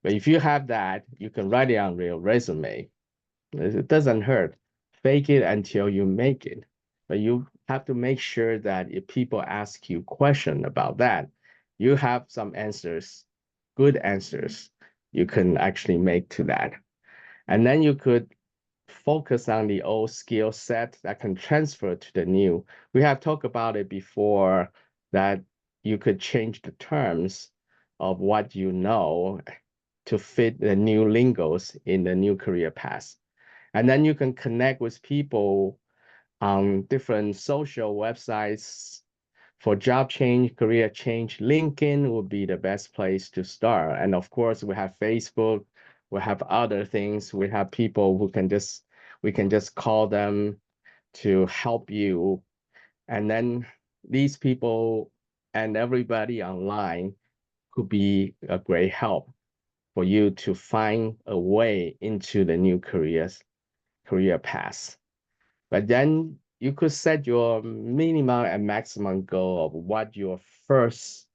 But if you have that, you can write it on your resume. It doesn't hurt. Fake it until you make it. But you have to make sure that if people ask you question about that, you have some answers, good answers you can actually make to that. And then you could focus on the old skill set that can transfer to the new. We have talked about it before that you could change the terms of what you know to fit the new lingos in the new career path. And then you can connect with people on different social websites for job change, career change. LinkedIn would be the best place to start. And of course, we have Facebook, we have other things. We have people who we can just call them to help you. And then these people and everybody online could be a great help for you to find a way into the new career path. But then you could set your minimum and maximum goal of what your first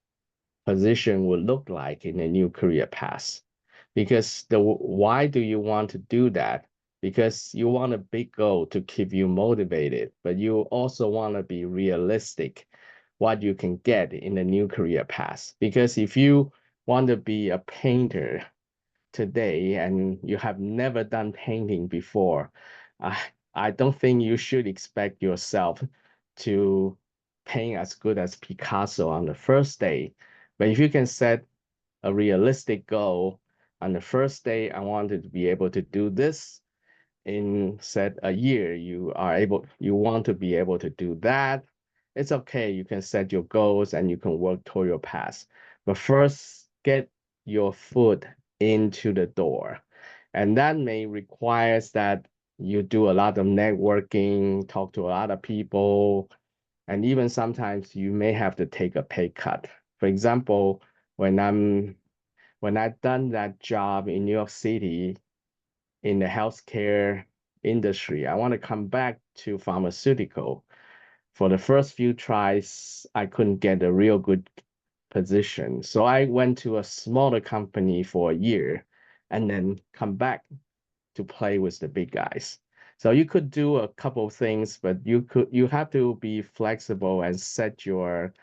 position would look like in a new career path. Because why do you want to do that? Because you want a big goal to keep you motivated, but you also want to be realistic what you can get in a new career path. Because if you want to be a painter today and you have never done painting before, I don't think you should expect yourself to paint as good as Picasso on the first day. But if you can set a realistic goal on the first day, I wanted to be able to do this. In set a year, you want to be able to do that. It's okay. You can set your goals and you can work toward your path. But first, get your foot into the door. And that may requires that you do a lot of networking, talk to a lot of people, and even sometimes you may have to take a pay cut. For example, when I've done that job in New York City in the healthcare industry, I want to come back to pharmaceutical. For the first few tries, I couldn't get a real good position. So I went to a smaller company for a year and then come back to play with the big guys. So you could do a couple of things, but you have to be flexible and set your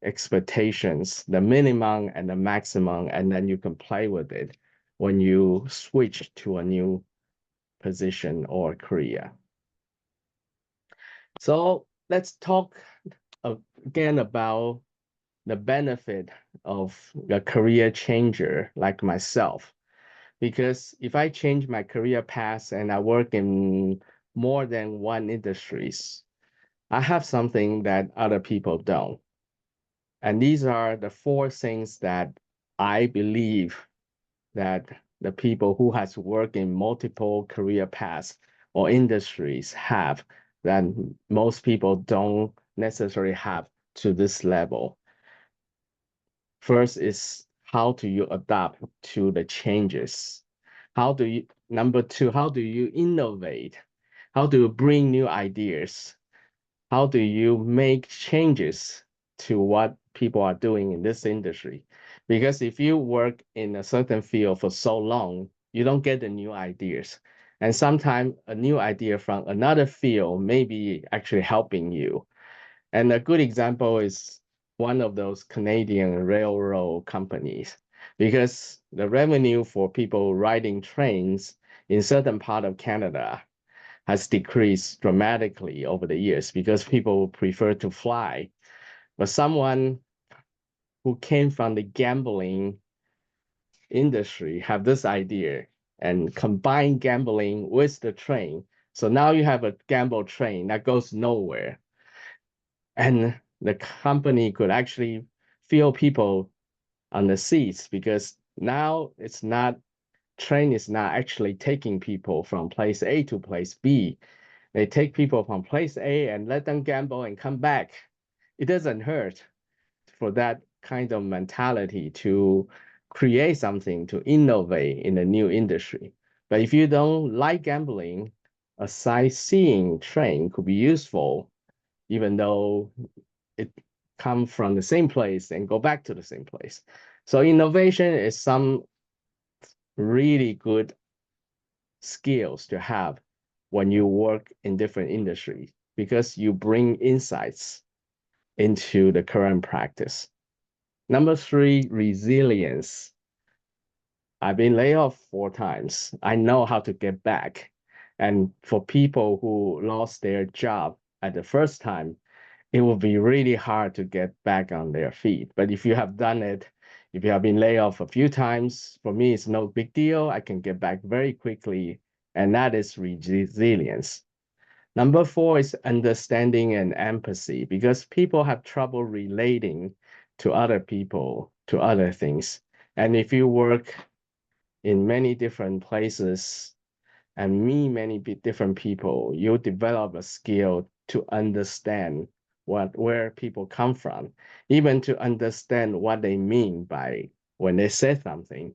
expectations, the minimum and the maximum, and then you can play with it when you switch to a new position or career. So let's talk again about the benefit of a career changer like myself. Because if I change my career path and I work in more than one industries, I have something that other people don't. And these are the 4 things that I believe that the people who has worked in multiple career paths or industries have that most people don't necessarily have to this level. First is how do you adapt to the changes? Number 2, how do you innovate? How do you bring new ideas? How do you make changes to what people are doing in this industry? Because if you work in a certain field for so long, you don't get the new ideas. And sometimes a new idea from another field may be actually helping you. And a good example is one of those Canadian railroad companies, because the revenue for people riding trains in certain part of Canada has decreased dramatically over the years because people prefer to fly. But someone who came from the gambling industry have this idea and combine gambling with the train. So now you have a gamble train that goes nowhere. And the company could actually feel people on the seats because now train is not actually taking people from place A to place B. They take people from place A and let them gamble and come back. It doesn't hurt for that kind of mentality to create something, to innovate in a new industry. But if you don't like gambling, a sightseeing train could be useful, even though it come from the same place and go back to the same place. So innovation is some really good skills to have when you work in different industries because you bring insights into the current practice. Number 3, resilience. I've been laid off 4 times. I know how to get back. And for people who lost their job at the first time, it will be really hard to get back on their feet. But if you have done it, if you have been laid off a few times, for me, it's no big deal. I can get back very quickly, and that is resilience. Number 4 is understanding and empathy, because people have trouble relating to other people, to other things. And if you work in many different places and meet many different people, you develop a skill to understand where people come from, even to understand what they mean by when they say something,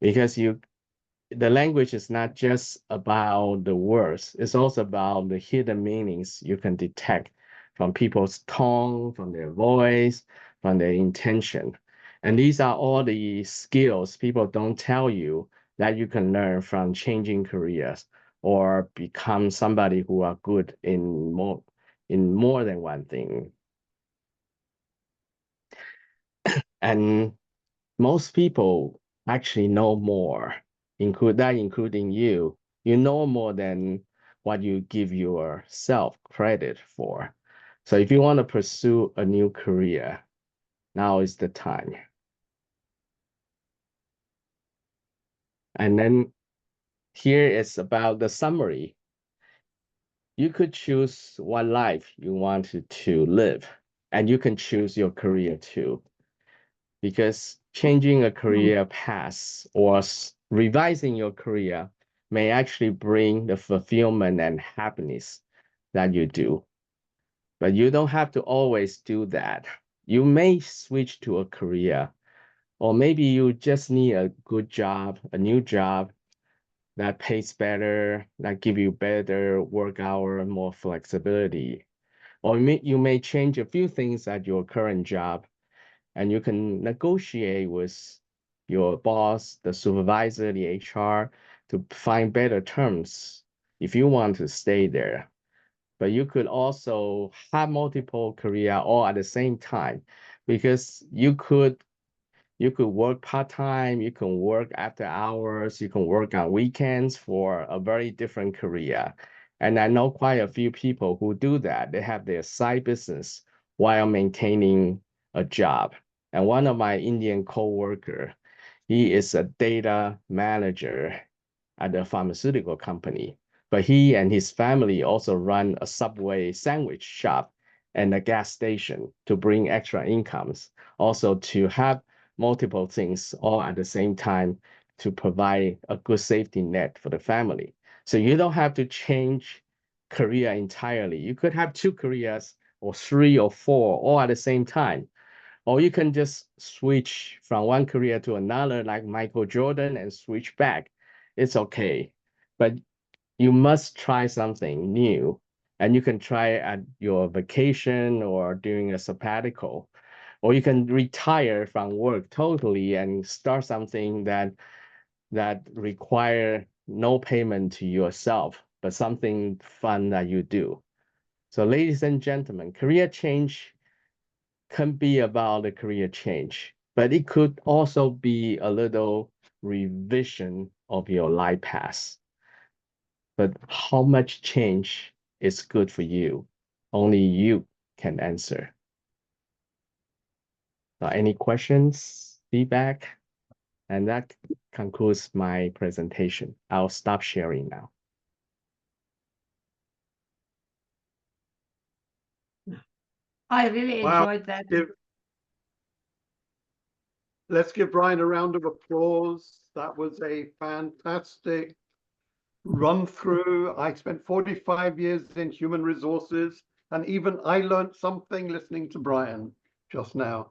because the language is not just about the words, it's also about the hidden meanings you can detect from people's tone, from their voice, from their intention. And these are all the skills people don't tell you that you can learn from changing careers or become somebody who are good in more than one thing. And most people actually know more, including you. You know more than what you give yourself credit for. So if you want to pursue a new career, now is the time. And then here is about the summary. You could choose what life you wanted to live, and you can choose your career too. Because changing a career path or revising your career may actually bring the fulfillment and happiness that you do. But you don't have to always do that. You may switch to a career, or maybe you just need a good job, a new job that pays better, that give you better work hour, more flexibility. Or you may change a few things at your current job, and you can negotiate with your boss, the supervisor, the HR to find better terms if you want to stay there. But you could also have multiple career all at the same time, because you could You could work part-time, you can work after hours, you can work on weekends for a very different career. And I know quite a few people who do that. They have their side business while maintaining a job. And one of my Indian co-worker, he is a data manager at a pharmaceutical company. But he and his family also run a Subway sandwich shop and a gas station to bring extra incomes, also to have multiple things all at the same time to provide a good safety net for the family. So you don't have to change career entirely. You could have 2 careers or 3 or 4 all at the same time. Or you can just switch from one career to another like Michael Jordan and switch back. It's okay. But you must try something new, and you can try at your vacation or during a sabbatical, or you can retire from work totally and start something that require no payment to yourself, but something fun that you do. So ladies and gentlemen, career change can be about a career change, but it could also be a little revision of your life path. But how much change is good for you? Only you can answer. Any questions, feedback? And that concludes my presentation. I'll stop sharing now.
I really
Wow.
enjoyed that.
Let's give Brian a round of applause. That was a fantastic run through. I spent 45 years in human resources, and even I learned something listening to Brian just now.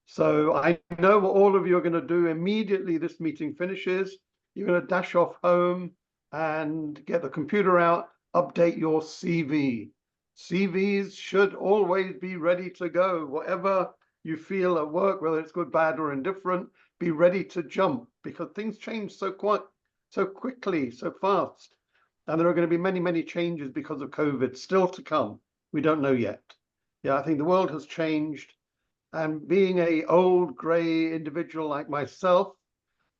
So I know what all of you are going to do immediately this meeting finishes. You're going to dash off home and get the computer out, update your CV. CVs should always be ready to go. Whatever you feel at work, whether it's good, bad, or indifferent, be ready to jump, because things change so quickly, so fast. And there are going to be many, many changes because of COVID still to come. We don't know yet. Yeah, I think the world has changed. And being an old gray individual like myself,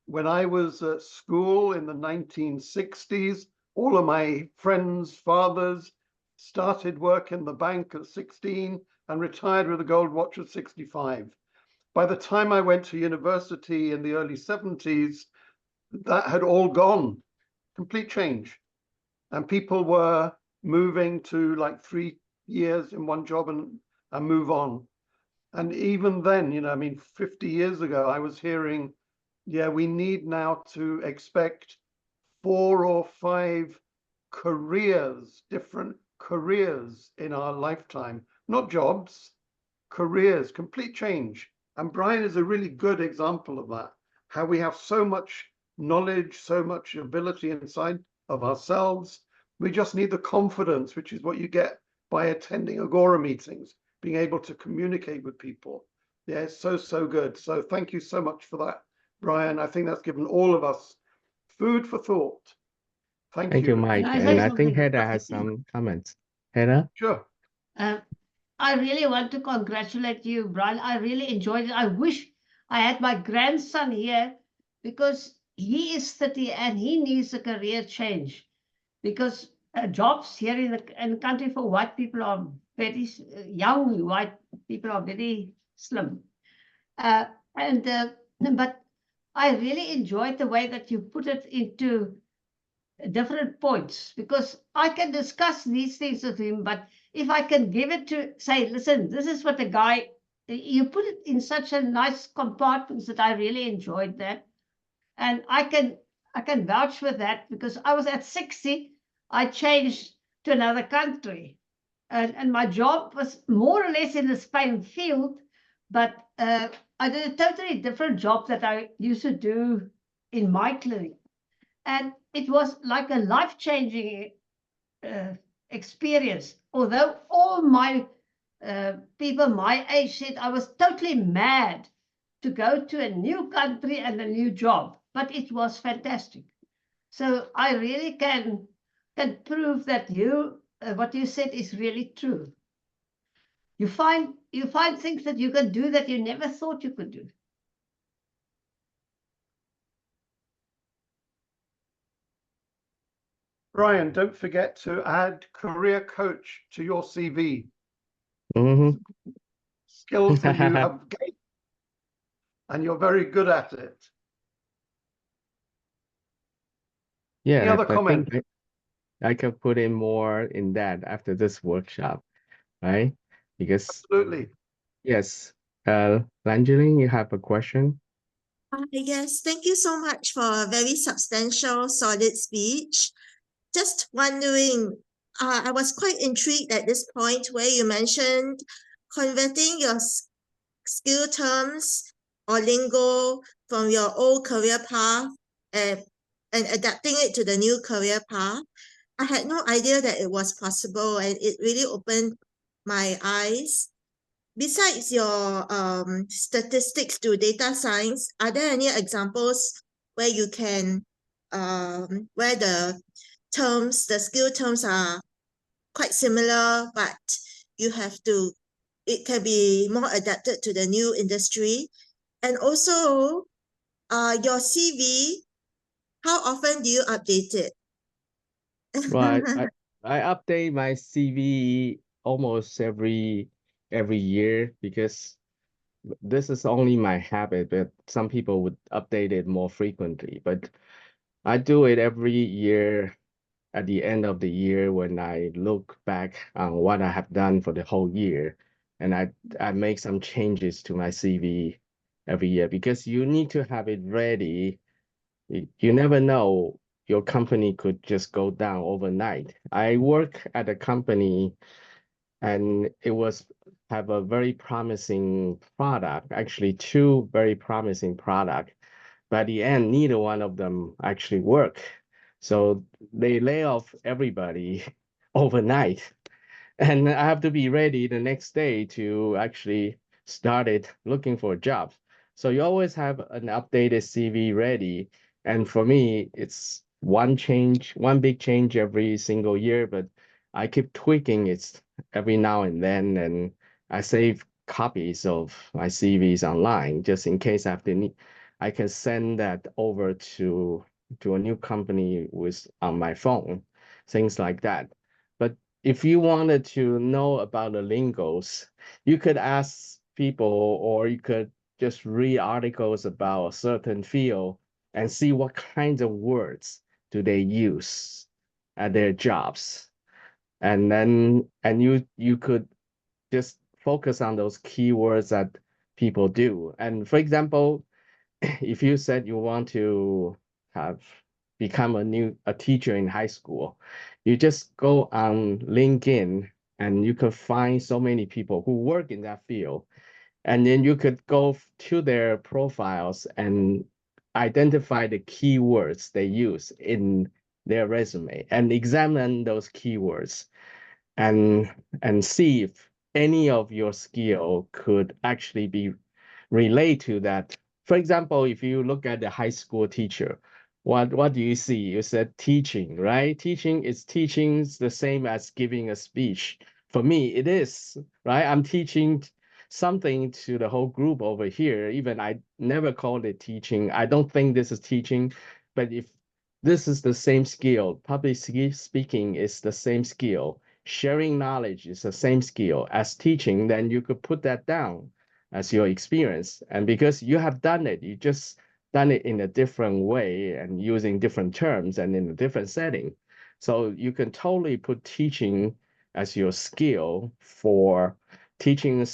when I was at school in the 1960s, all of my friends' fathers started work in the bank at 16 and retired with a gold watch at 65. By the time I went to university in the early 70s, that had all gone, complete change. And people were moving to like 3 years in one job and move on. And even then, you know, I mean, 50 years ago, I was hearing, yeah, we need now to expect 4 or 5 careers, different careers in our lifetime, not jobs, careers, complete change. And Brian is a really good example of that, how we have so much knowledge, so much ability inside of ourselves. We just need the confidence, which is what you get by attending Agora meetings, being able to communicate with people. Yeah, it's so good. So thank you so much for that, Brian. I think that's given all of us food for thought. Thank
Thank you, Mike.
Can I
And
say
I think
something?
Hedda has some comments. Hedda?
Sure.
I really want to congratulate you, Brian. I really enjoyed it. I wish I had my grandson here, because he is 30 and he needs a career change, because jobs here in the country for white people are very young. White people are very slim. But I really enjoyed the way that you put it into different points, because I can discuss these things with him, but if I can give it to say, listen, this is what the guy, you put it in such a nice compartments that I really enjoyed that. And I can vouch for that, because I was at 60, I changed to another country. And my job was more or less in the same field, but I did a totally different job that I used to do in my clinic. And it was like a life-changing experience. Although all my people my age said I was totally mad to go to a new country and a new job, but it was fantastic. So I really can prove that you what you said is really true. You find things that you can do that you never thought you could do.
Brian, don't forget to add career coach to your CV.
Mhm.
Skills that you have gained, and you're very good at it. Any
Yeah,
other
I think
comment?
I can put in more in that after this workshop, right? Because
Absolutely.
yes, Langeline, you have a question?
Yes, thank you so much for a very substantial, solid speech. Just wondering, I was quite intrigued at this point where you mentioned converting your skill terms or lingo from your old career path and adapting it to the new career path. I had no idea that it was possible, and it really opened my eyes. Besides your statistics to data science, are there any examples where you can where the skill terms are quite similar, but it can be more adapted to the new industry? And also, your CV, how often do you update it?
Right. I update my CV almost every year because this is only my habit, but some people would update it more frequently. But I do it every year at the end of the year when I look back on what I have done for the whole year, and I make some changes to my CV every year because you need to have it ready. You never know, your company could just go down overnight. I work at a company and it was have a very promising product, actually two very promising product. By the end, neither one of them actually work. So they lay off everybody overnight. And I have to be ready the next day to actually start it looking for a job. So you always have an updated CV ready. And for me, it's one big change every single year, but I keep tweaking it every now and then. And I save copies of my CVs online just in case I have to need, I can send that over to a new company with on my phone, things like that. But if you wanted to know about the lingos, you could ask people or you could just read articles about a certain field and see what kinds of words do they use at their jobs. And then you could just focus on those keywords that people do. And for example, if you said you want to have become a teacher in high school, you just go on LinkedIn and you could find so many people who work in that field. And then you could go to their profiles and identify the keywords they use in their resume and examine those keywords and see if any of your skill could actually be relate to that. For example, if you look at the high school teacher, what do you see? You said teaching, right? Teaching is the same as giving a speech. For me, it is, right? I'm teaching something to the whole group over here. Even I never called it teaching. I don't think this is teaching, but if this is the same skill, speaking is the same skill, sharing knowledge is the same skill as teaching, then you could put that down as your experience. And because you have done it, you just done it in a different way and using different terms and in a different setting. So you can totally put teaching as your skill for teaching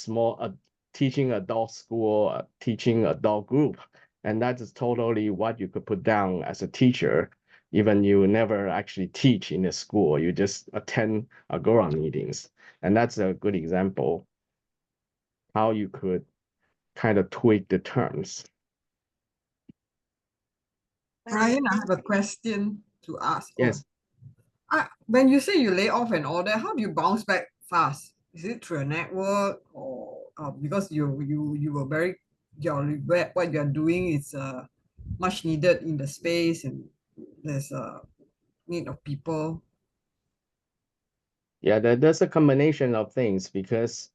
teaching adult school, teaching adult group. And that is totally what you could put down as a teacher, even you never actually teach in a school, you just attend Agora meetings. And that's a good example how you could kind of tweak the terms.
Brian, I have a question to ask.
Yes.
When you say you lay off and all that, how do you bounce back fast? Is it through a network or because you were very what you're doing is much needed in the space and there's a need of people.
Yeah, there's a combination of things because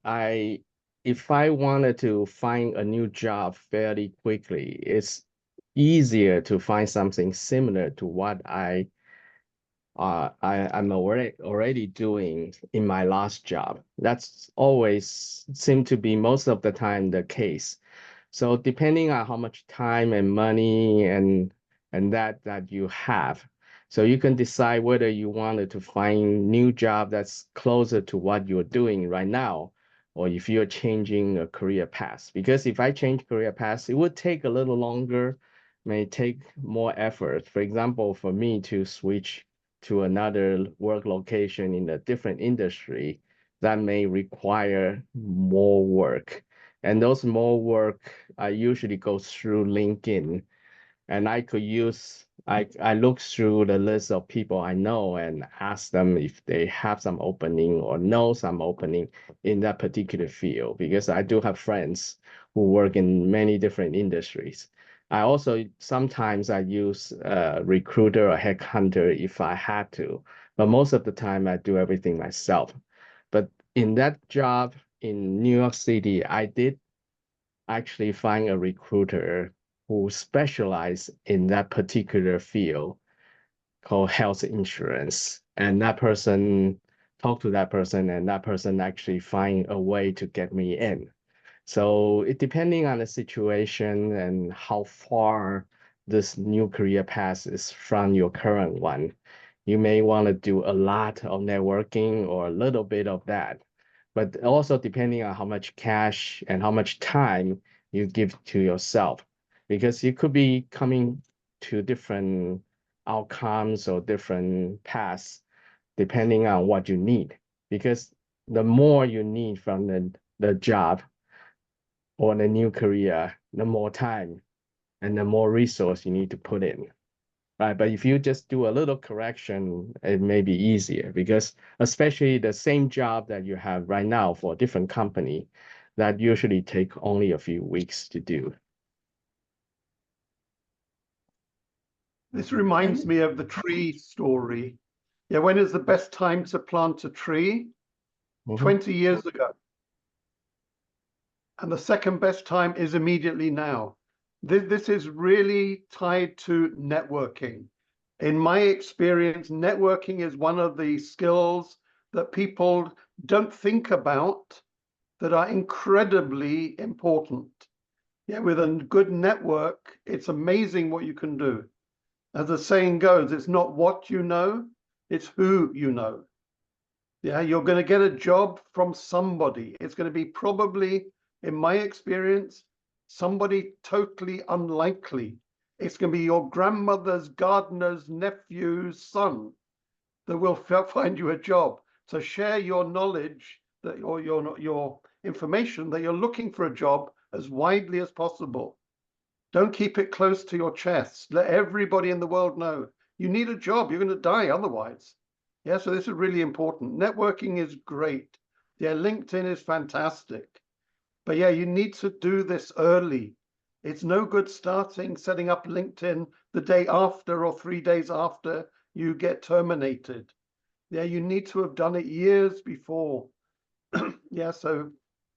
I if I wanted to find a new job fairly quickly, it's easier to find something similar to what I I'm already doing in my last job. That's always seemed to be most of the time the case. So depending on how much time and money and that you have, so you can decide whether you wanted to find new job that's closer to what you're doing right now, or if you're changing a career path. Because if I change career path, it would take a little longer, may take more effort. For example, for me to switch to another work location in a different industry, that may require more work. And those more work, I usually go through LinkedIn, and I look through the list of people I know and ask them if they have some opening or know some opening in that particular field, because I do have friends who work in many different industries. I also sometimes I use a recruiter or headhunter if I had to, but most of the time I do everything myself. But in that job in New York City, I did actually find a recruiter who specialized in that particular field called health insurance. And that person talked to that person, and that person actually find a way to get me in. So it depending on the situation and how far this new career path is from your current one, you may want to do a lot of networking or a little bit of that. But also depending on how much cash and how much time you give to yourself, because you could be coming to different outcomes or different paths depending on what you need. Because the more you need from the job or the new career, the more time and the more resource you need to put in. Right. But if you just do a little correction, it may be easier, because especially the same job that you have right now for a different company, that usually take only a few weeks to do.
This reminds me of the tree story. Yeah, when is the best time to plant a tree? 20 years ago. And the second best time is immediately now. This is really tied to networking. In my experience, networking is one of the skills that people don't think about that are incredibly important. Yeah, with a good network, it's amazing what you can do. As the saying goes, it's not what you know, it's who you know. Yeah, you're going to get a job from somebody. It's going to be probably, in my experience, somebody totally unlikely. It's going to be your grandmother's gardener's nephew's son that will find you a job. So share your knowledge that or your information that you're looking for a job as widely as possible. Don't keep it close to your chest. Let everybody in the world know you need a job. You're going to die otherwise. Yeah, so this is really important. Networking is great. Yeah, LinkedIn is fantastic. But yeah, you need to do this early. It's no good setting up LinkedIn the day after or 3 days after you get terminated. Yeah, you need to have done it years before. Yeah, so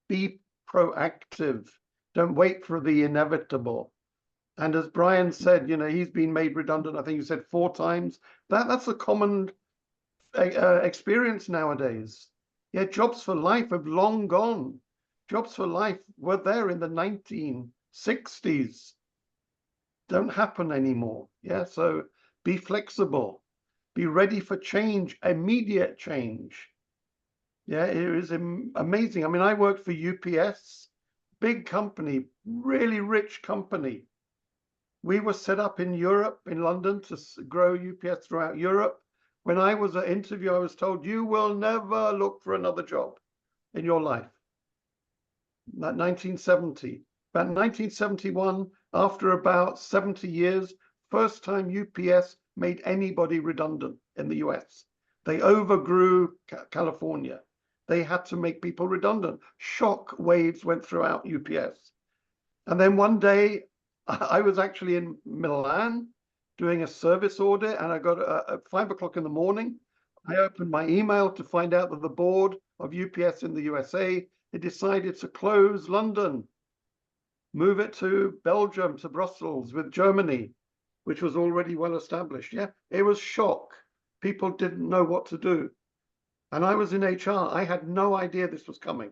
be proactive. Don't wait for the inevitable. And as Brian said, he's been made redundant, I think you said 4 times. That's a common experience nowadays. Yeah, jobs for life have long gone. Jobs for life were there in the 1960s. Don't happen anymore. Yeah, so be flexible. Be ready for change, immediate change. Yeah, it is amazing. I mean, I worked for UPS, big company, really rich company. We were set up in Europe, in London, to grow UPS throughout Europe. When I was at interview, I was told, you will never look for another job in your life. That 1970. About 1971, after about 70 years, first time UPS made anybody redundant in the US. They overgrew California. They had to make people redundant. Shock waves went throughout UPS. And then one day, I was actually in Milan doing a service audit, and I got at 5 o'clock in the morning. I opened my email to find out that the board of UPS in the USA had decided to close London, move it to Belgium, to Brussels with Germany, which was already well established. Yeah, it was shock. people didn't know what to do. And I was in HR. I had no idea this was coming.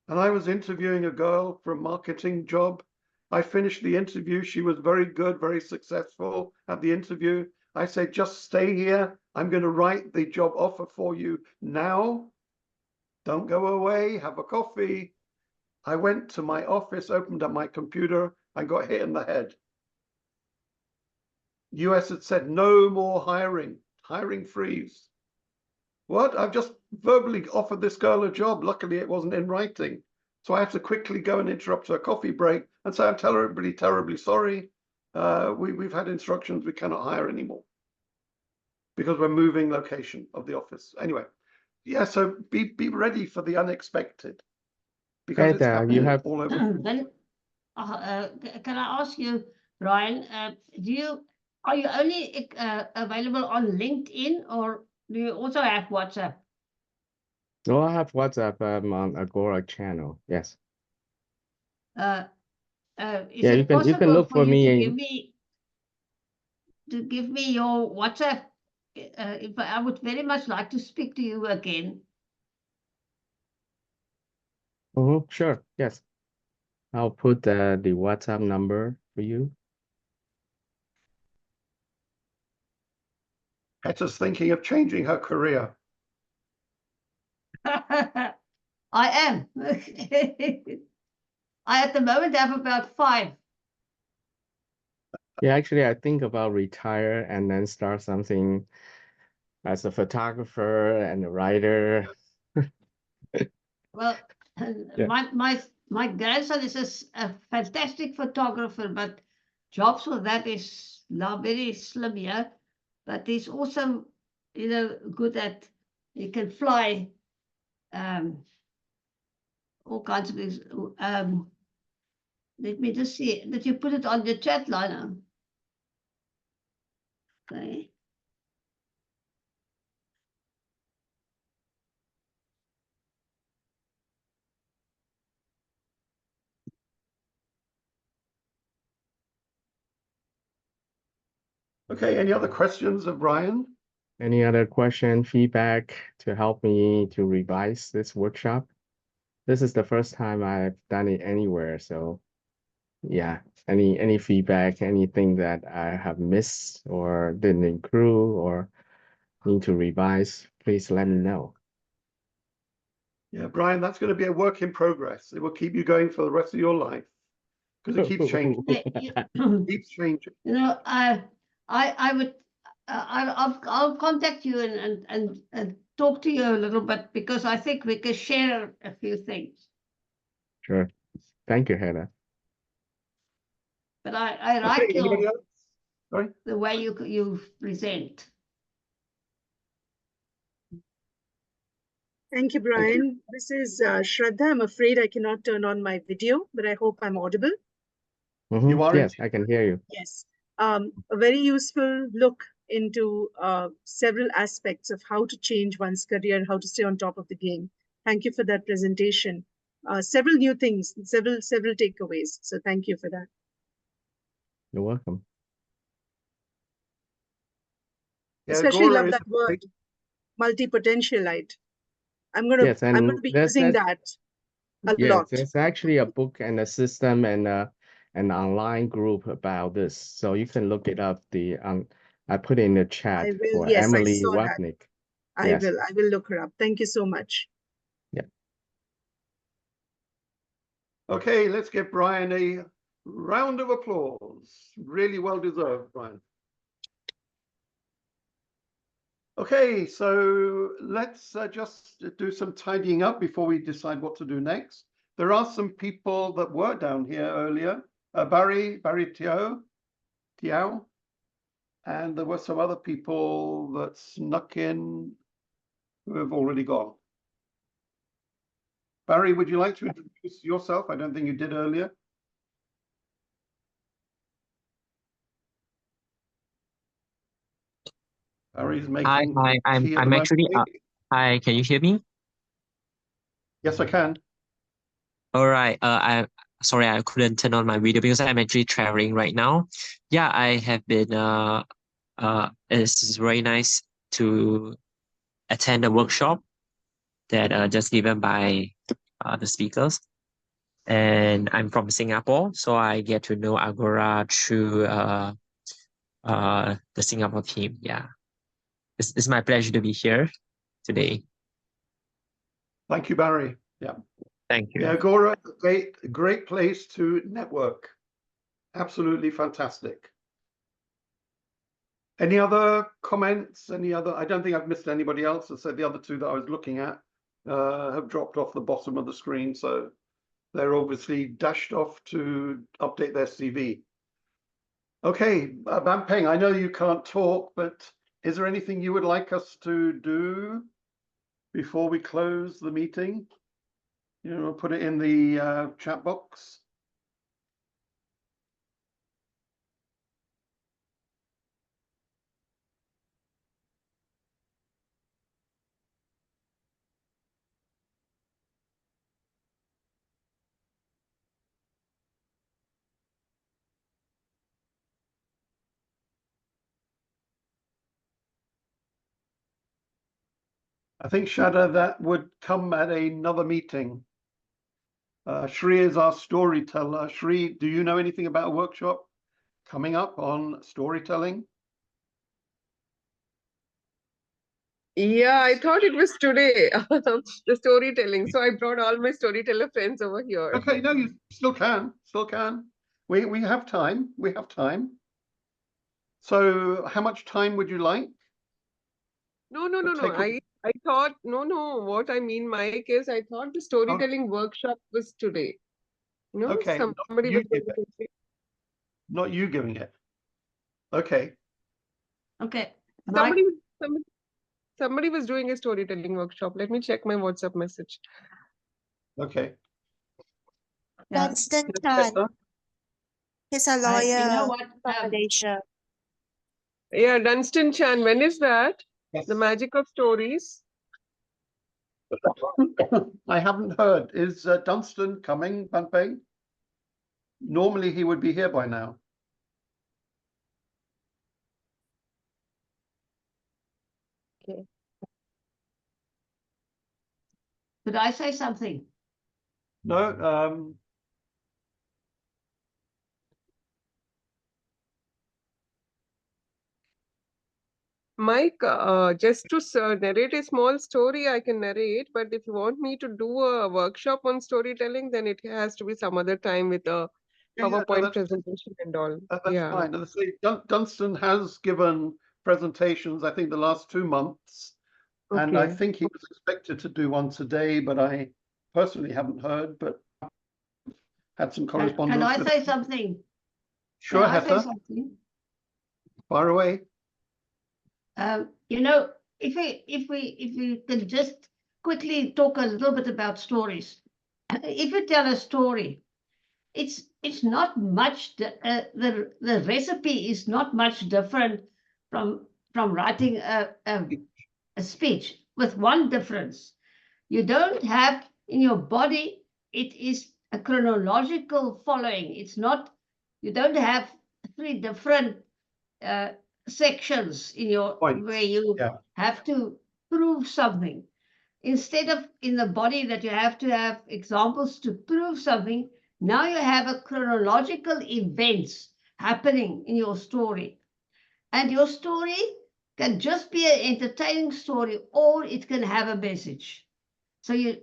And I was interviewing a girl for a marketing job. I finished the interview. She was very good, very successful at the interview. I said, just stay here. I'm going to write the job offer for you now. Don't go away. Have a coffee. I went to my office, opened up my computer, and got hit in the head. US had said no more hiring freeze. What? I've just verbally offered this girl a job. Luckily, it wasn't in writing. So I had to quickly go and interrupt her coffee break and say, I'm terribly, terribly sorry. We've had instructions, we cannot hire anymore because we're moving location of the office. Anyway, yeah, so be ready for the unexpected because it's
And you
happening
have
all over.
Then, can I ask you, Brian, are you only available on LinkedIn, or do you also have WhatsApp?
no, I have WhatsApp on Agora channel. Yes.
Is
Yeah,
it
you
possible
can look for
you
me
to give me your WhatsApp? If I would very much like to speak to you again.
Sure. Yes. I'll put the WhatsApp number for you.
Heta's thinking of changing her career.
I am. I at the moment have about 5.
Yeah, actually, I think about retire and then start something as a photographer and a writer.
Well,
Yeah.
my grandson is a fantastic photographer, but jobs for that is now very slim here. But he's also, good at, he can fly all kinds of things. Let me just see that you put it on the chat line. Okay.
Okay, any other questions of Brian?
Any other question, feedback to help me to revise this workshop? This is the first time I've done it anywhere, so yeah. Any feedback, anything that I have missed or didn't include or need to revise, please let me know.
Yeah, Brian, that's going to be a work in progress. It will keep you going for the rest of your life because it keeps changing. It keeps changing.
I would, I'll contact you and talk to you a little bit because I think we can share a few things.
Sure. Thank you, Hannah.
But I like
Okay, anybody else? Sorry?
the way you present.
Thank you, Brian. This is Shraddha. I'm afraid I cannot turn on my video, but I hope I'm audible.
You are
Yes, I can hear you.
Yes. A very useful look into several aspects of how to change one's career, how to stay on top of the game. Thank you for that presentation. Several new things, several takeaways. So thank you for that.
You're welcome.
Yeah,
Especially
Agora
love
is
that word, multi-potentialite. I'm going
Yes,
to
and
be using that a
yes,
lot.
there's actually a book and a system and an online group about this, so you can look it up. I put in the chat
I will.
for
Yes, I
Emily
saw that.
Wapnick.
I
Yes.
will look her up. Thank you so much.
Yeah.
Okay, let's give Brian a round of applause. Really well deserved, Brian. Okay, so let's just do some tidying up before we decide what to do next. There are some people that were down here earlier. Barry Tiao, and there were some other people that snuck in who have already gone. Barry, would you like to introduce yourself? I don't think you did earlier. Barry's making
Hi,
tea at the
I'm
moment.
actually hi, can you hear me?
Yes, I can.
All right. I sorry I couldn't turn on my video because I'm actually traveling right now. Yeah, I have been It's very nice to attend a workshop that just given by the speakers. And I'm from Singapore, so I get to know Agora through the Singapore team. Yeah, it's my pleasure to be here today.
Thank you, Barry. Yeah.
Thank you.
Yeah, Agora, great place to network. Absolutely fantastic. Any other comments? Any other? I don't think I've missed anybody else. I said the other two that I was looking at have dropped off the bottom of the screen, so they're obviously dashed off to update their CV. Okay, Ban Peng, I know you can't talk, but is there anything you would like us to do before we close the meeting? You know, put it in the chat box. I think, Shada, that would come at another meeting. Shri is our storyteller. Shri, do you know anything about a workshop coming up on storytelling?
Yeah, I thought it was today, the storytelling. So I brought all my storyteller friends over here.
Okay, no, you still can. We have time. We have time. So how much time would you like?
No. I thought, no. What I mean, Mike, is I thought the storytelling workshop was today. No,
Okay,
somebody was going to say.
Not you giving it. Okay.
Okay.
Somebody was doing a storytelling workshop. Let me check my WhatsApp message.
Okay.
Dunstan Chan. He's a lawyer
You know what?
from Malaysia.
Yeah, Dunstan Chan. When is that?
Yes.
The Magic of Stories.
I haven't heard. Is Dunstan coming, Ban Peng? Normally he would be here by now.
Okay.
Could I say something?
No.
Mike, just to narrate a small story, I can narrate. But if you want me to do a workshop on storytelling, then it has to be some other time with a PowerPoint presentation and all.
That's
Yeah.
fine. Dunstan has given presentations, I think, the last 2 months. And I
Okay.
think he was expected to do one today, but I personally haven't heard, but had some correspondence.
Can I
with
say something?
Sure,
Can I say
Heta.
something?
Fire away.
You know, if we can just quickly talk a little bit about stories. If you tell a story, it's not much. The recipe is not much different from writing a speech, with one difference. You don't have in your body. It is a chronological following. It's not. You don't have 3 different sections in your where you have to prove something. Instead of in the body that you have to have examples to prove something, now you have a chronological events happening in your story. And your story can just be an entertaining story, or it can have a message. So you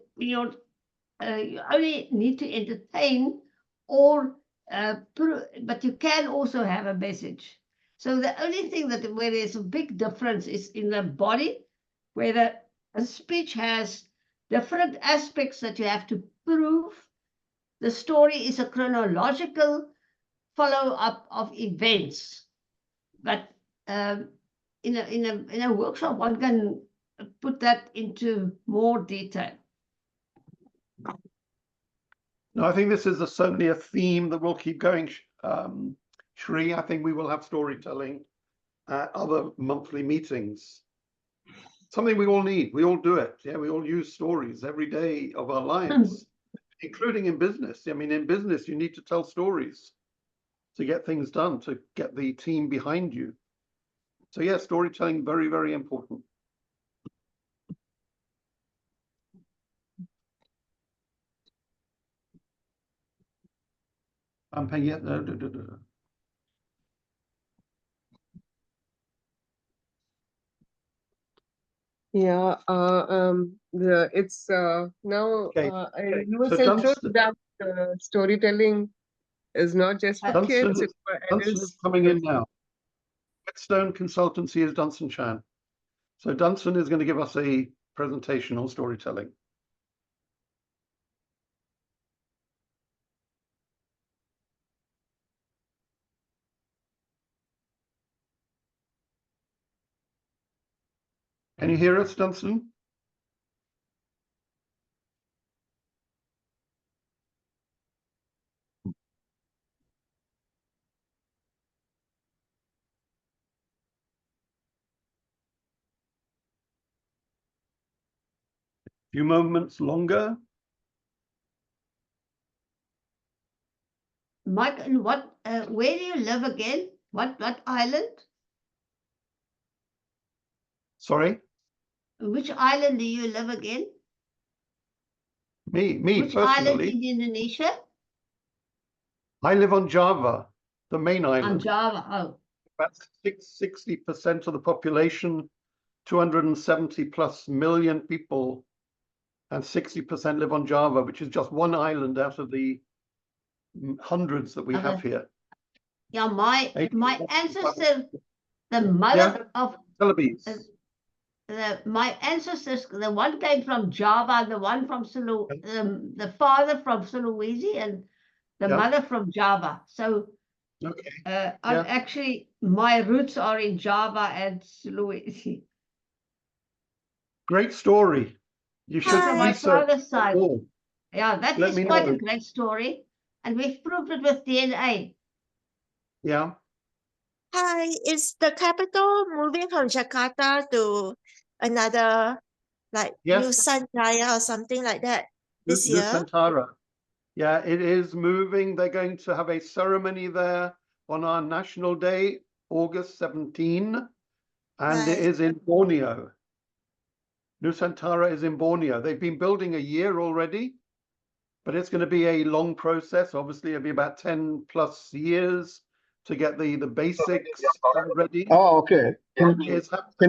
only need to entertain, or but you can also have a message. So the only thing where there's a big difference is in the body, where a speech has different aspects that you have to prove. The story is a chronological follow-up of events. But in a workshop, one can put that into more detail.
No, I think this is certainly a theme that will keep going. Shri, I think we will have storytelling at other monthly meetings. Something we all need. We all do it. Yeah, we all use stories every day of our lives, including in business. I mean, in business, you need to tell stories to get things done, to get the team behind you. So yeah, storytelling, very, very important. I'm paying it.
Yeah, it's now
Okay.
a
So
universal truth
Dunstan,
that storytelling is not just for
Dunstan,
kids, it's for
Dunstan is
adults.
coming in now. Whetstone Consultancy is Dunstan Chan. So Dunstan is going to give us a presentation on storytelling. Can you hear us, Dunstan? Few moments longer.
Mike, and where do you live again? What island?
Sorry,
Which island do you live again?
me
Which island
personally,
in Indonesia?
I live on Java, the main
On
island.
Java. Oh,
About 60% of the population, 270 plus million people, and 60% live on Java, which is just one island out of the hundreds that we have
okay.
here.
Yeah, my
80%
ancestor, the
Yeah,
mother of
Celebes.
my ancestors, the one came from Java, the one from the father from Sulawesi, and the
Yeah.
mother from Java. So
Okay.
I'm actually, my roots are in Java and Sulawesi.
Great story. You should
From my
research
father's side.
more.
Yeah, that
Let
is
me
quite
know.
a great story. And we've proved it with DNA.
Yeah.
Hi, is the capital moving from Jakarta to another, like
Yes.
Nusantara or something like that this year?
Nusantara. Yeah, it is moving. They're going to have a ceremony there on our National Day, August 17, and it
Right.
is in Borneo. Nusantara is in Borneo. They've been building a year already, but it's going to be a long process. Obviously, it'll be about 10 plus years to get the basics ready.
Oh, okay. Can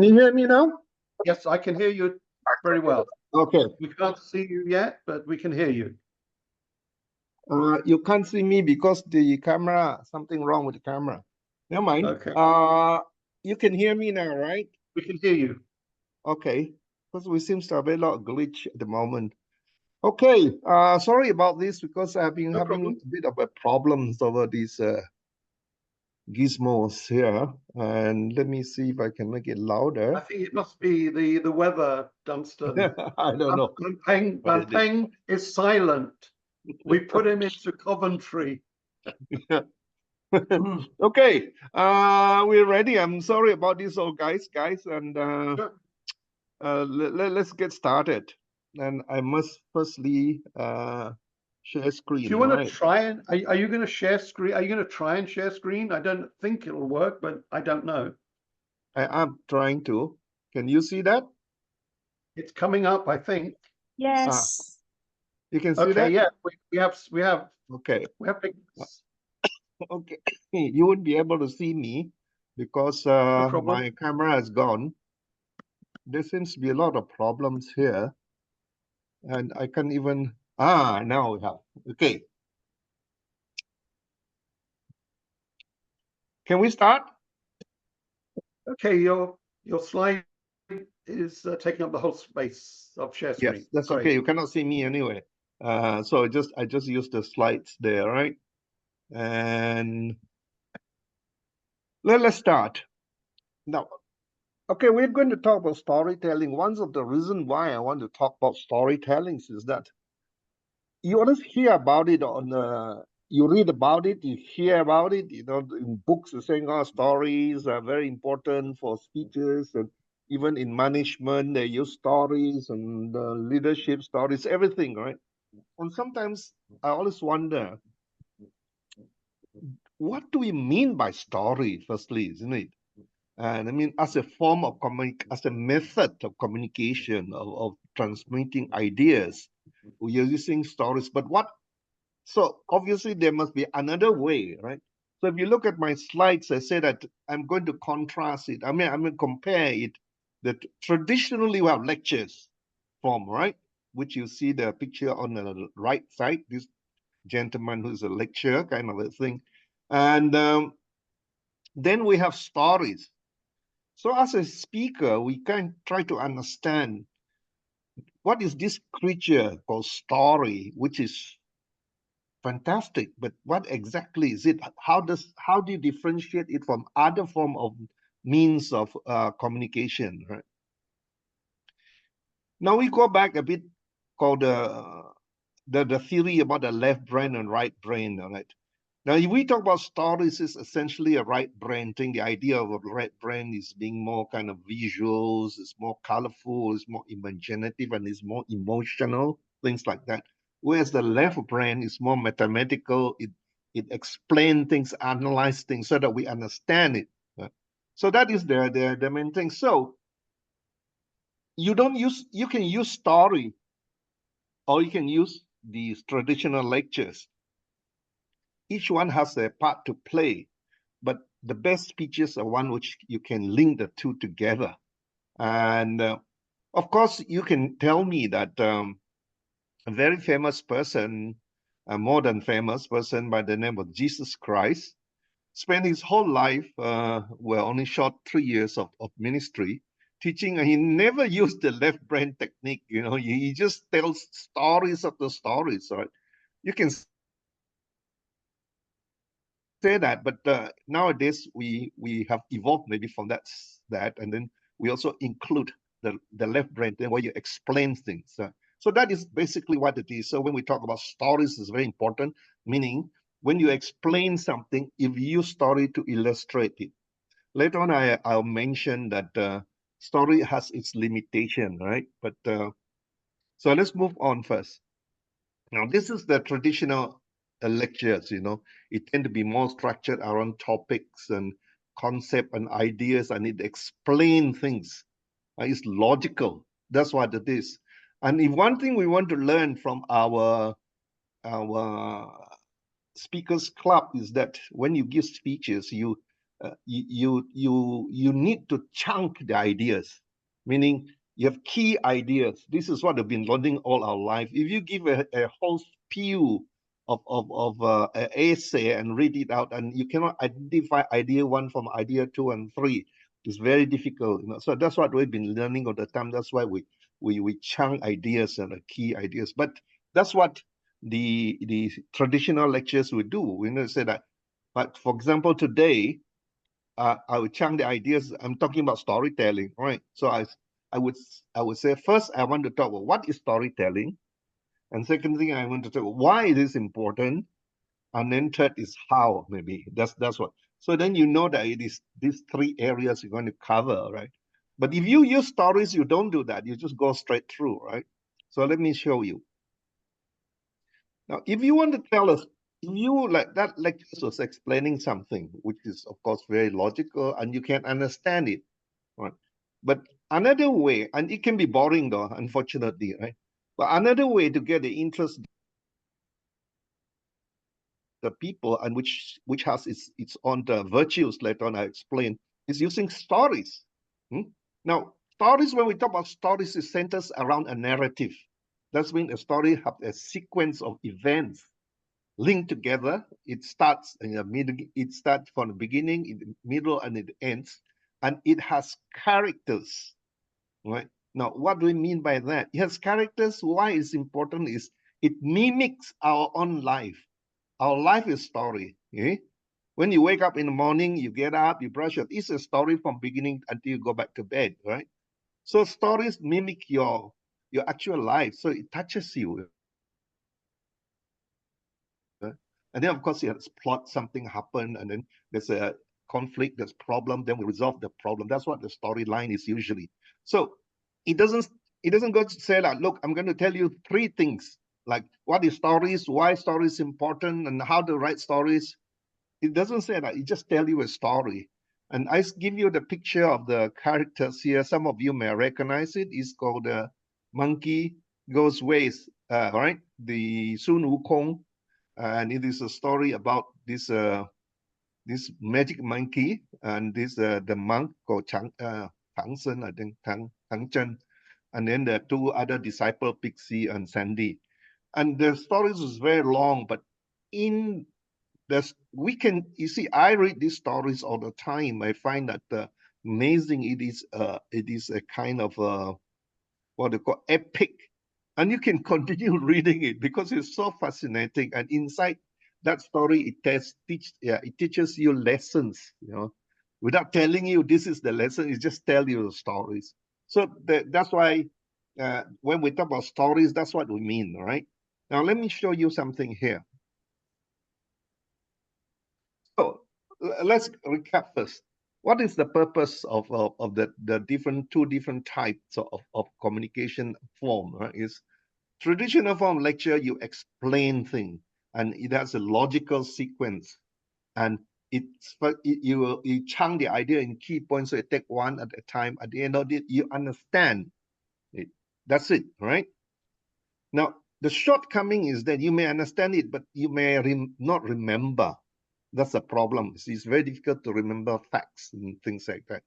you hear me now?
Yes, I can hear you very well.
Okay.
We can't see you yet, but we can hear you.
You can't see me because the camera, something wrong with the camera. Never mind.
Okay.
You can hear me now, right?
We can hear you.
Okay. Because we seem to have a lot of glitch at the moment. Okay. Sorry about this because I've been
No
having
problem.
a bit of a problems over these gizmos here. And let me see if I can make it
I
louder.
think it must be the weather, Dunstan.
I don't know.
Van Peng is silent. We put him into Coventry.
Okay, we're ready. I'm sorry about this, all guys, and let's get started. And I must firstly share screen.
Do you want
right?
to try and are you going to share screen? Are you going to try and share screen? I don't think it'll work, but I don't know.
I am trying to. Can you see that?
It's coming up, I think.
Yes.
You can see
Okay,
that?
yeah, we have
Okay.
we have pictures.
Okay. You wouldn't be able to see me because
problem.
my camera is gone. There seems to be a lot of problems here. And I can't even now we have. Okay. Can we start?
Okay, your slide is taking up the whole space of share screen.
Yes, that's
Great.
okay. You cannot see me anyway. So I just use the slides there, right? And let's start. Now, okay, we're going to talk about storytelling. One of the reasons why I want to talk about storytelling is that you always hear about it on you read about it, you hear about it, in books saying stories are very important for speeches, and even in management they use stories and leadership stories, everything, right? And sometimes I always wonder, what do we mean by story, firstly, isn't it? And I mean, as a form of as a method of communication, of transmitting ideas, we are using stories. But so obviously there must be another way, right? So if you look at my slides, I say that I'm going to contrast it. I mean, I'm going to compare it that traditionally we have lectures form, right? Which you see the picture on the right side, this gentleman who's a lecturer kind of a thing. And then we have stories. So as a speaker, we can try to understand what is this creature called story, which is fantastic, but what exactly is it? How do you differentiate it from other form of means of communication, right? Now we go back a bit called the theory about the left brain and right brain, all right? Now, if we talk about stories, it's essentially a right brain thing. The idea of a right brain is being more kind of visuals, it's more colorful, it's more imaginative, and it's more emotional, things like that. Whereas the left brain is more mathematical. It explains things, analyze things so that we understand it. Right? So that is the main thing. So you can use story, or you can use these traditional lectures. Each one has a part to play, but the best speeches are one which you can link the two together. And of course, you can tell me that a very famous person, a modern famous person by the name of Jesus Christ, spent his whole life, only short 3 years of ministry, teaching, and he never used the left brain technique. You know, he just tells stories after stories. Right? You can say that, but nowadays we have evolved maybe from that, and then we also include the left brain then where you explain things. So that is basically what it is. So when we talk about stories, it's very important, meaning when you explain something, if you use story to illustrate it. Later on, I'll mention that story has its limitation, right? But so let's move on first. Now, this is the traditional lectures, you know, it tend to be more structured around topics and concept and ideas, and it explain things. It's logical. That's what it is. And if one thing we want to learn from our speakers club is that when you give speeches, you need to chunk the ideas, meaning you have key ideas. This is what we've been learning all our life. If you give a whole spew of an essay and read it out, and you cannot identify idea one from idea two and three, it's very difficult. You know? So that's what we've been learning all the time. That's why we chunk ideas and key ideas. But that's what the traditional lectures would do. We know say that. But for example, today, I would chunk the ideas. I'm talking about storytelling, right? So I would say first I want to talk about what is storytelling, and second thing I want to talk about why it is important, and then third is how. Maybe that's what. So then you know that it is these three areas you're going to cover, right? But if you use stories, you don't do that. You just go straight through, right? So let me show you. Now, if you want to tell us, if you like that lecture was explaining something, which is of course very logical and you can understand it, right? But another way, and it can be boring though, unfortunately, right? But another way to get the interest the people and which has its own virtues later on I explain is using stories. Now, stories, when we talk about stories, it centers around a narrative. That's when a story has a sequence of events linked together. It starts in the middle, it starts from the beginning, in the middle, and it ends, and it has characters. Right? Now, what do we mean by that? It has characters. Why it's important is it mimics our own life. Our life is story. Okay? When you wake up in the morning, you get up, you brush your teeth. It's a story from beginning until you go back to bed, right? So stories mimic your actual life. So it touches you. And then, of course, you have this plot, something happened, and then there's a conflict, there's problem, then we resolve the problem. That's what the storyline is usually. So it doesn't go to say like, look, I'm going to tell you three things, like what is stories, why stories important, and how to write stories. It doesn't say that. It just tell you a story. And I give you the picture of the characters here. Some of you may recognize it. It's called the Monkey Goes Ways, right? The Sun Wukong. And it is a story about this this magic monkey and this the monk called Tang Sen, I think, Tang Chen. And then the two other disciples, Pixie and Sandy. And the stories is very long, but in this we can, you see, I read these stories all the time. I find that amazing. It is a kind of what they call epic, and you can continue reading it because it's so fascinating. And inside that story, it teaches you lessons, you know, without telling you this is the lesson. It just tell you the stories. So that's why when we talk about stories, that's what we mean, right? Now let me show you something here. So let's recap first. What is the purpose of the two different types of communication form? Right? Is traditional form lecture, you explain things, and it has a logical sequence, and you chunk the idea in key points, so you take one at a time. At the end of it, you understand it. That's it, right? Now, the shortcoming is that you may understand it, but you may not remember. That's a problem. It's very difficult to remember facts and things like that.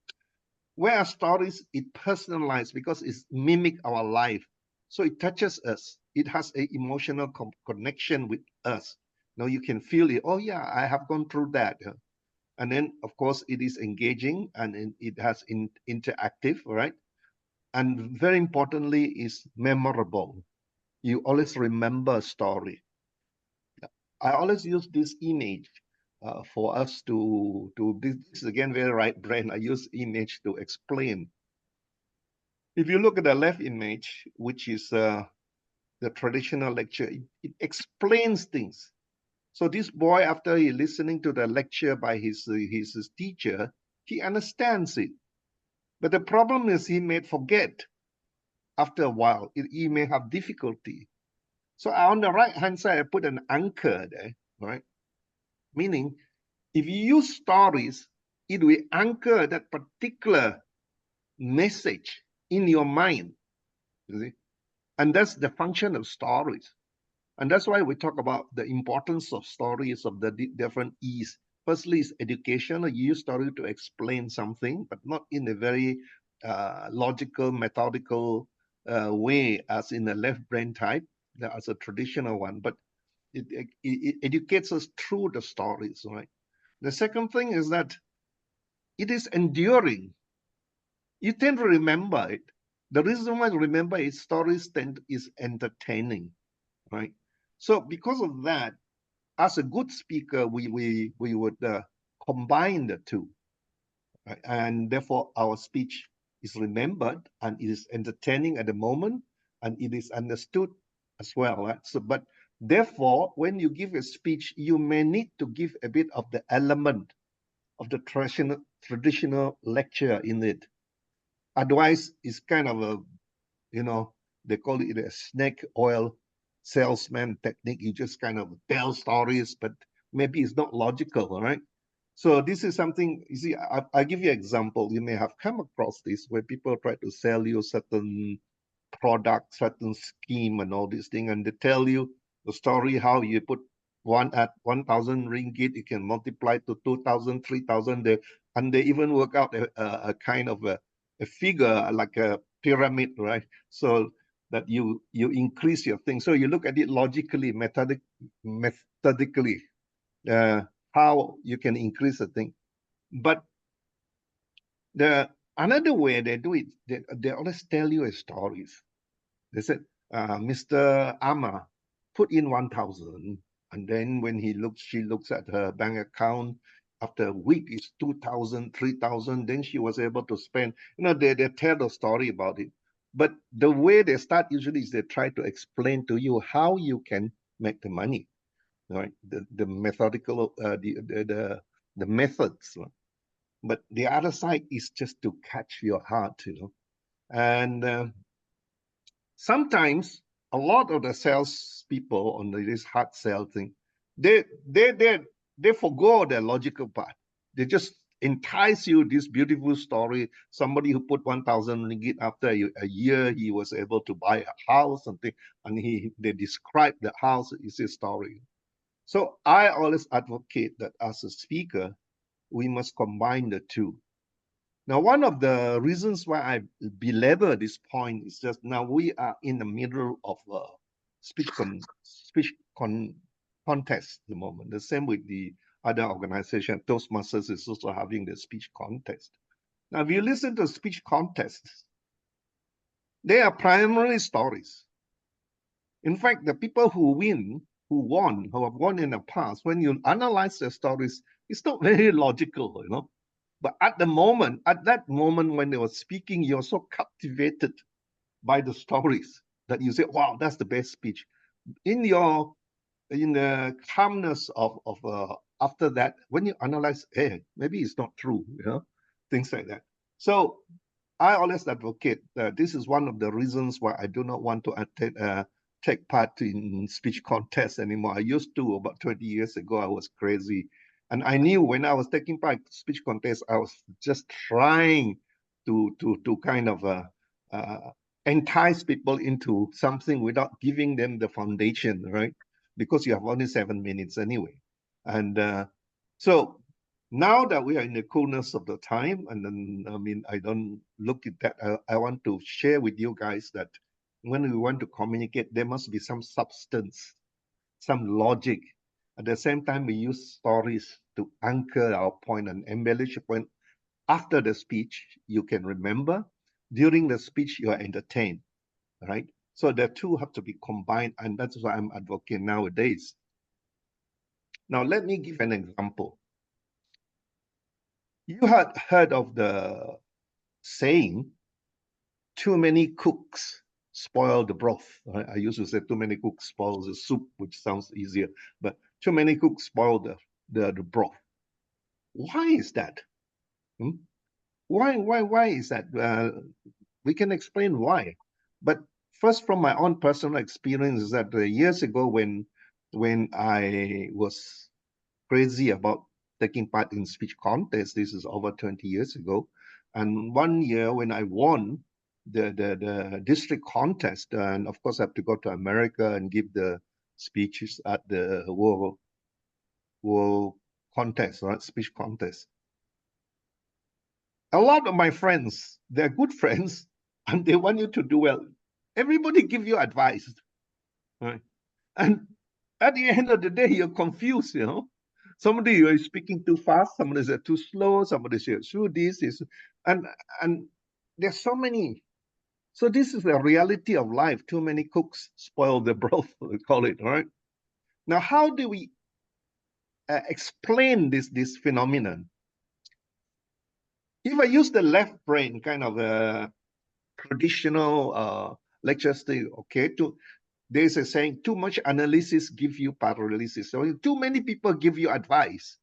Whereas stories, it personalized because it's mimic our life. So it touches us. It has an emotional connection with us. Now you can feel it. Oh yeah, I have gone through that. And then of course it is engaging and it has interactive, right? And very importantly is memorable. You always remember a story. I always use this image for us this is again very right brain. I use image to explain. If you look at the left image, which is the traditional lecture, it explains things. So this boy, after he listening to the lecture by his teacher, he understands it. But the problem is he may forget after a while. He may have difficulty. So on the right hand side, I put an anchor there, right? Meaning, if you use stories, it will anchor that particular message in your mind. You see? And that's the function of stories. And that's why we talk about the importance of stories of the different E's. Firstly, is education. You use story to explain something, but not in a very logical, methodical way as in the left brain type, as a traditional one. But it educates us through the stories, right? The second thing is that it is enduring. You tend to remember it. The reason why I remember is stories is entertaining, right? So because of that, as a good speaker, we would combine the two, right? And therefore our speech is remembered and it is entertaining at the moment and it is understood as well, right? So, but therefore, when you give a speech, you may need to give a bit of the element of the traditional lecture in it. Otherwise, it's kind of a, you know, they call it a snake oil salesman technique. You just kind of tell stories, but maybe it's not logical, right? So this is something, you see, I'll give you an example. You may have come across this where people try to sell you certain product, certain scheme and all these things, and they tell you the story how you put one at 1,000 ringgit, you can multiply to 2,000, 3,000, and they even work out a kind of a figure like a pyramid, right? So that you increase your thing. So you look at it logically, methodically, how you can increase a thing. But the another way they do it, they always tell you a stories. They said, Mr. Amma put in 1,000, and then when she looks at her bank account, after a week it's 2,000, 3,000. Then she was able to spend. You know, they tell the story about it. But the way they start usually is they try to explain to you how you can make the money, right? The methodical, the methods. But the other side is just to catch your heart, you know, and sometimes a lot of the sales people on this hard sell thing, they forgo the logical part. They just entice you this beautiful story. Somebody who put 1,000 ringgit after a year, he was able to buy a house and they describe the house is his story. So I always advocate that as a speaker, we must combine the two. Now, one of the reasons why I belabor this point is just now we are in the middle of a speech contest at the moment. The same with the other organization. Toastmasters is also having the speech contest. Now, if you listen to speech contests, they are primarily stories. In fact, the people who have won in the past, when you analyze their stories, it's not very logical, you know. But at that moment when they were speaking, you're so captivated by the stories that you say, wow, that's the best speech. In the calmness of after that, when you analyze, hey, maybe it's not true, you know, things like that. So I always advocate that this is one of the reasons why I do not want to take part in speech contests anymore. I used to about 20 years ago. I was crazy. And I knew when I was taking part in speech contests, I was just trying to kind of entice people into something without giving them the foundation, right? Because you have only 7 minutes anyway. And so now that we are in the coolness of the time, and then, I mean, I don't look at that. I want to share with you guys that when we want to communicate, there must be some substance, some logic. At the same time, we use stories to anchor our point and embellish a point. After the speech, you can remember. During the speech, you are entertained, right? So the two have to be combined, and that's what I'm advocating nowadays. Now, let me give an example. You had heard of the saying, too many cooks spoil the broth. I used to say too many cooks spoil the soup, which sounds easier, but too many cooks spoil the broth. Why is that? Why is that? We can explain why. But first, from my own personal experience, is that years ago when I was crazy about taking part in speech contests, this is over 20 years ago, and one year when I won the district contest, and of course I have to go to America and give the speeches at the world contest, right? Speech contest. A lot of my friends, they're good friends, and they want you to do well. Everybody give you advice, right? And at the end of the day, you're confused, you know. Somebody is speaking too fast, somebody says too slow, somebody says through this is, and there's so many. So this is the reality of life. Too many cooks spoil the broth, we call it, right? Now, how do we explain this phenomenon? If I use the left brain, kind of a traditional lecture style, okay, there's a saying, too much analysis give you paralysis. So too many people give you advice,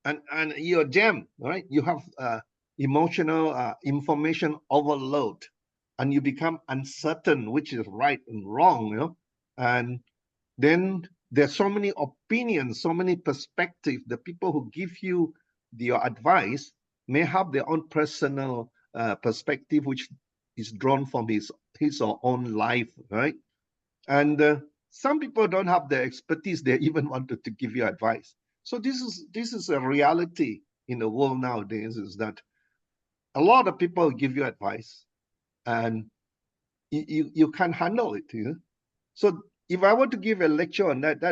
and you're jammed, right? You have emotional information overload, and you become uncertain which is right and wrong, you know. And then there's so many opinions, so many perspectives. The people who give you your advice may have their own personal perspective, which is drawn from his or own life, right? And some people don't have the expertise. They even wanted to give you advice. So this is a reality in the world nowadays, is that a lot of people give you advice, and you can't handle it. You know? So if I were to give a lecture on that,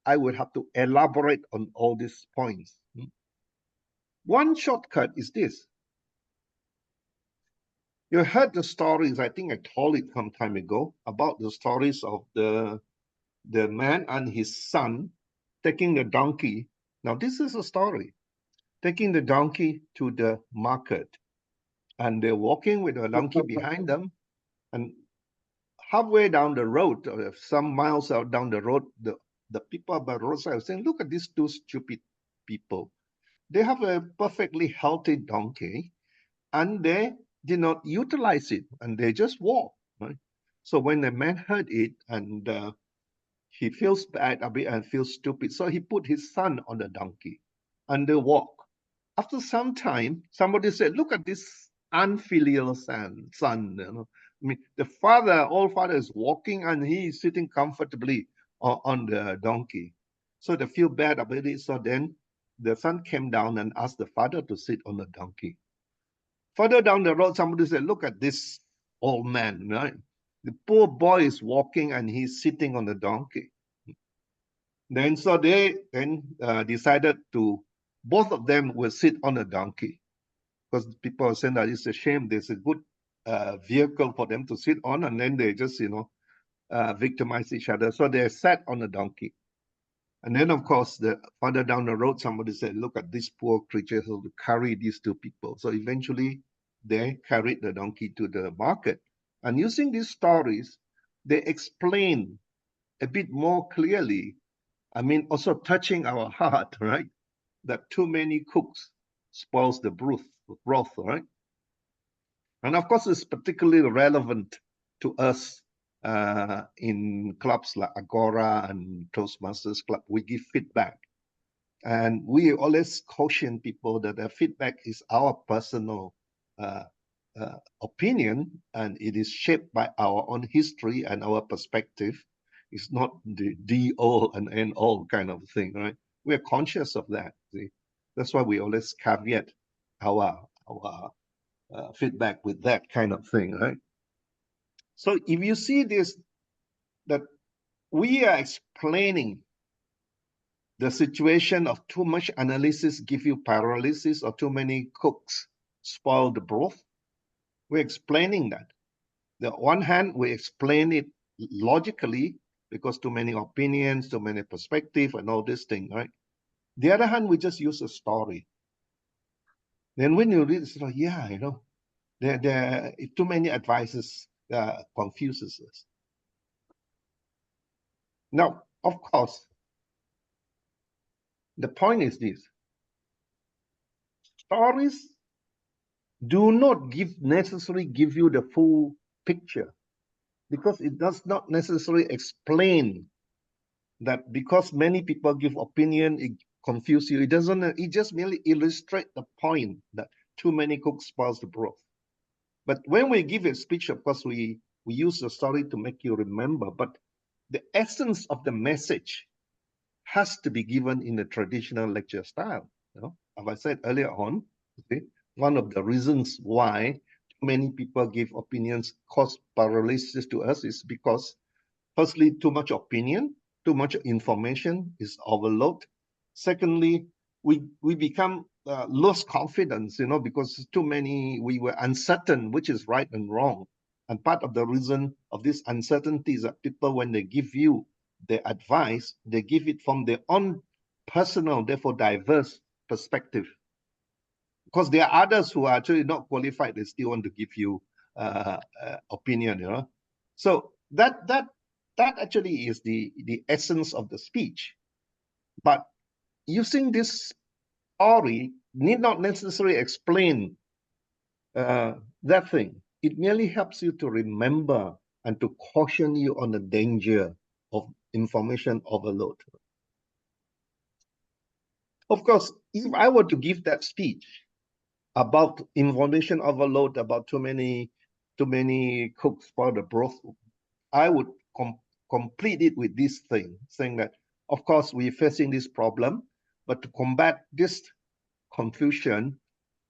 I would have to elaborate on all these points. One shortcut is this. You heard the stories, I think I told it some time ago, about the stories of the man and his son taking the donkey. Now, this is a story. Taking the donkey to the market. And they're walking with a donkey behind them. And halfway down the road, or some miles out down the road, the people by the roadside are saying, look at these two stupid people. They have a perfectly healthy donkey, and they did not utilize it, and they just walk. Right? So when the man heard it, and he feels bad a bit and feels stupid. So he put his son on the donkey and they walk. after some time, somebody said, look at this unfilial son. You know? I mean, the father, old father is walking and he is sitting comfortably on the donkey. So they feel bad about it. So then the son came down and asked the father to sit on the donkey. Further down the road, somebody said, look at this old man, right? The poor boy is walking and he's sitting on the donkey. Then so they decided to, both of them will sit on a donkey, because people are saying that it's a shame there's a good vehicle for them to sit on, and then they just, victimize each other. So they sat on a donkey. And then, of course, the further down the road, somebody said, look at these poor creatures who carry these two people. So eventually they carried the donkey to the market. And using these stories, they explain a bit more clearly, I mean, also touching our heart, right? That too many cooks spoils the broth, right? And of course, it's particularly relevant to us in clubs like Agora and Toastmasters Club. We give feedback. And we always caution people that the feedback is our personal opinion, and it is shaped by our own history and our perspective. It's not the all and end all kind of thing, right? We're conscious of that. See? That's why we always caveat our feedback with that kind of thing, right? So if you see this, that we are explaining the situation of too much analysis give you paralysis, or too many cooks spoil the broth. We're explaining that. The one hand, we explain it logically because too many opinions, too many perspectives, and all this thing, right? The other hand, we just use a story. Then when you read, it's like, yeah, there too many advices confuses us. Now, of course, the point is this: stories do not necessarily give you the full picture, because it does not necessarily explain that because many people give opinion, it confuses you. It doesn't, it just merely illustrate the point that too many cooks spoils the broth. But when we give a speech, of course, we use the story to make you remember, but the essence of the message has to be given in the traditional lecture style. As I said earlier on, okay, one of the reasons why many people give opinions cause paralysis to us is because, firstly, too much opinion, too much information is overload. Secondly, we become lose confidence, because too many, we were uncertain which is right and wrong. And part of the reason of this uncertainty is that people, when they give you their advice, they give it from their own personal, therefore diverse perspective. Because there are others who are actually not qualified, they still want to give you opinion, So that actually is the essence of the speech. But using this story need not necessarily explain that thing. It merely helps you to remember and to caution you on the danger of information overload. Of course, if I were to give that speech about information overload, about too many cooks for the broth, I would complete it with this thing, saying that, of course, we're facing this problem, but to combat this confusion,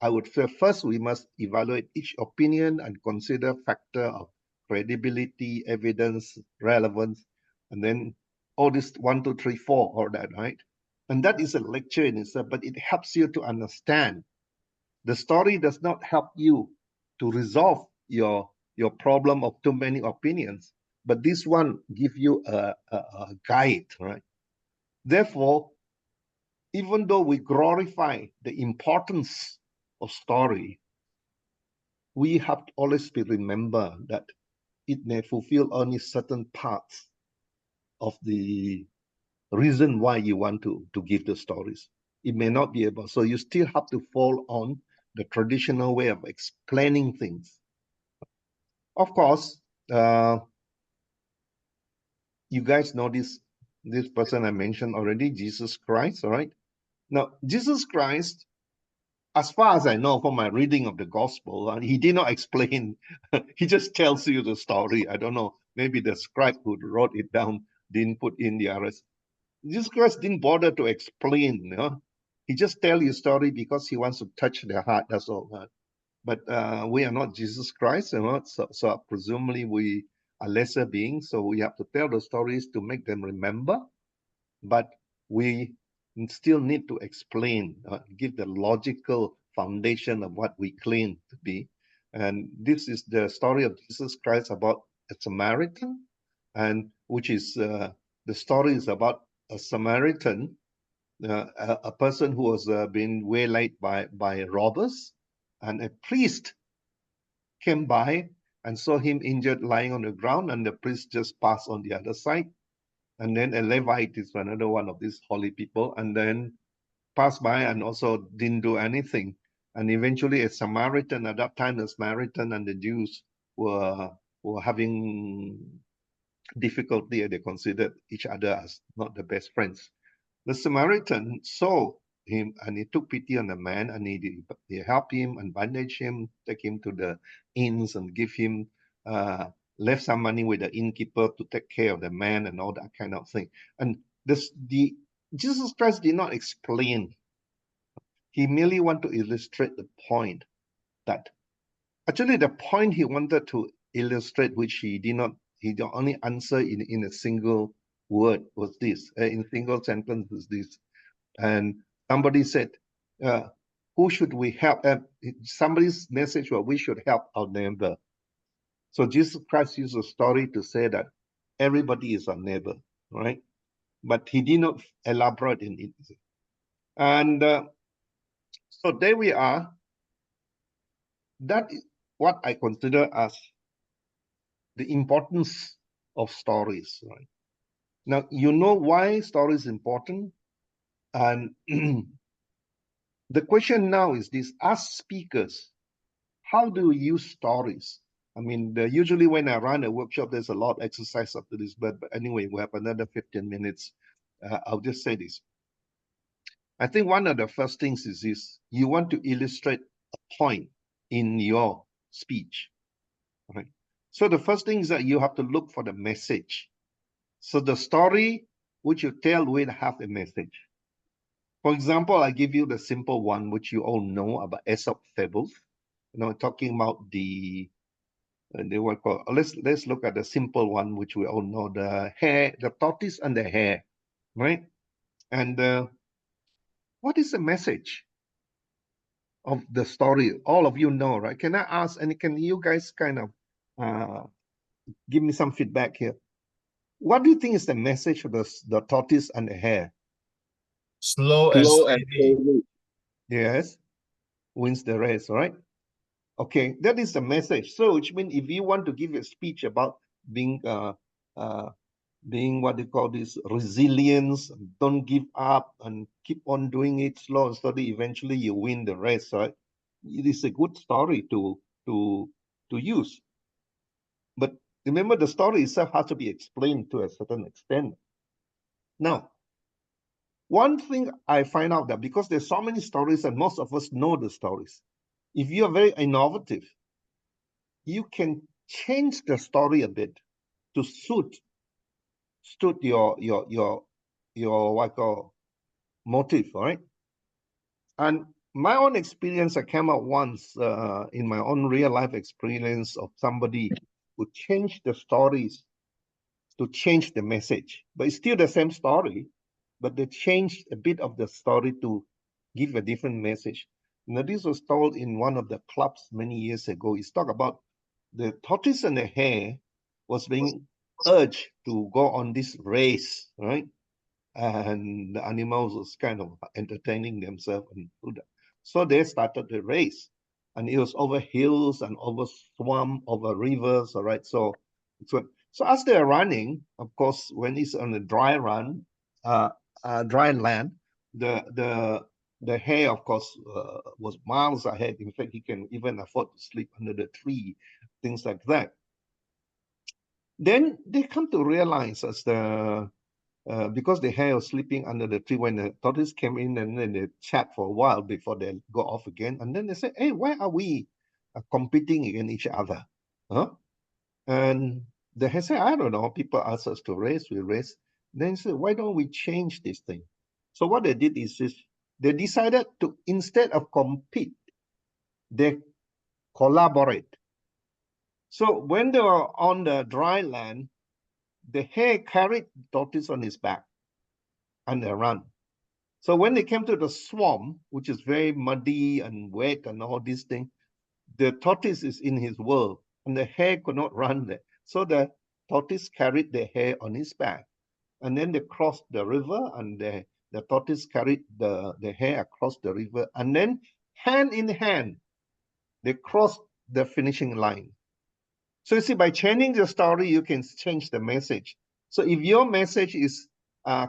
I would say first we must evaluate each opinion and consider factor of credibility, evidence, relevance, and then all this 1, 2, 3, 4, all that, right? And that is a lecture in itself, but it helps you to understand. The story does not help you to resolve your problem of too many opinions, but this one gives you a guide, right? Therefore, even though we glorify the importance of story, we have to always be remember that it may fulfill only certain parts of the reason why you want to give the stories. It may not be able, so you still have to fall on the traditional way of explaining things. Of course, you guys know this person I mentioned already, Jesus Christ, all right? Now, Jesus Christ as far as I know from my reading of the gospel, he did not explain. He just tells you the story. I don't know. Maybe the scribe who wrote it down didn't put in the others. Jesus Christ didn't bother to explain. You know? He just tell you story because he wants to touch their heart. That's all. But we are not Jesus Christ. You know? So presumably we are lesser beings. So we have to tell the stories to make them remember. But we still need to explain, give the logical foundation of what we claim to be. And this is the story of Jesus Christ about a Samaritan, and which is the story is about a Samaritan, a person who was being waylaid by robbers, and a priest came by and saw him injured lying on the ground, and the priest just passed on the other side. And then a Levite is another one of these holy people, and then passed by and also didn't do anything. And eventually a Samaritan, at that time the Samaritan and the Jews were having difficulty, and they considered each other as not the best friends. The Samaritan saw him and he took pity on the man, and he helped him and bandaged him, take him to the inns and give him left some money with the innkeeper to take care of the man and all that kind of thing. And Jesus Christ did not explain. He merely wanted to illustrate the point that actually the point he wanted to illustrate, which he did not, he only answer in a single word was this, in single sentence was this. And somebody said, who should we help? Somebody's message was, we should help our neighbor. So Jesus Christ used a story to say that everybody is our neighbor, right? But he did not elaborate in it. And so there we are. That is what I consider as the importance of stories, right? Now, you know why story is important? And the question now is this, as speakers, how do we use stories? I mean, usually when I run a workshop, there's a lot of exercise after this, but anyway, we have another 15 minutes. I'll just say this. I think one of the first things is this, you want to illustrate a point in your speech, right? So the first thing is that you have to look for the message. So the story which you tell will have a message. For example, I give you the simple one, which you all know about Aesop fables. You know, talking about the what called, let's look at the simple one, which we all know, the hare, the tortoise and the hare, right? And what is the message of the story? All of you know, right? Can I ask, and can you guys kind of give me some feedback here? What do you think is the message of the tortoise and the hare?
Slow and steady.
Yes, wins the race, right? Okay, that is the message. So, which means if you want to give a speech about being what they call this resilience, don't give up and keep on doing it slow and steady, eventually you win the race, right? It is a good story to use. But remember, the story itself has to be explained to a certain extent. Now, one thing I find out that because there's so many stories and most of us know the stories, if you're very innovative, you can change the story a bit to suit your what I call motive, right? And my own experience, I came out once in my own real life experience of somebody who changed the stories to change the message, but it's still the same story, but they changed a bit of the story to give a different message. Now, this was told in one of the clubs many years ago. It's talk about the tortoise and the hare was being urged to go on this race, right? And the animals was kind of entertaining themselves and do that. So they started the race, and it was over hills and over swamp, over rivers, all right? So as they're running, of course, when it's on a dry run, dry land, the hare, of course, was miles ahead. In fact, he can even afford to sleep under the tree, things like that. Then they come to realize as the because the hare was sleeping under the tree when the tortoise came in, and then they chat for a while before they go off again. And then they say, hey, why are we competing against each other? Huh? And the hare said, I don't know. People ask us to race, we race. Then he said, why don't we change this thing? So what they did is this, they decided to, instead of compete, they collaborate. So when they were on the dry land, the hare carried the tortoise on his back and they ran. So when they came to the swamp, which is very muddy and wet and all these things, the tortoise is in his world and the hare could not run there. So the tortoise carried the hare on his back. And then they crossed the river, and the tortoise carried the hare across the river. And then hand in hand, they crossed the finishing line. So you see, by changing the story, you can change the message. So if your message is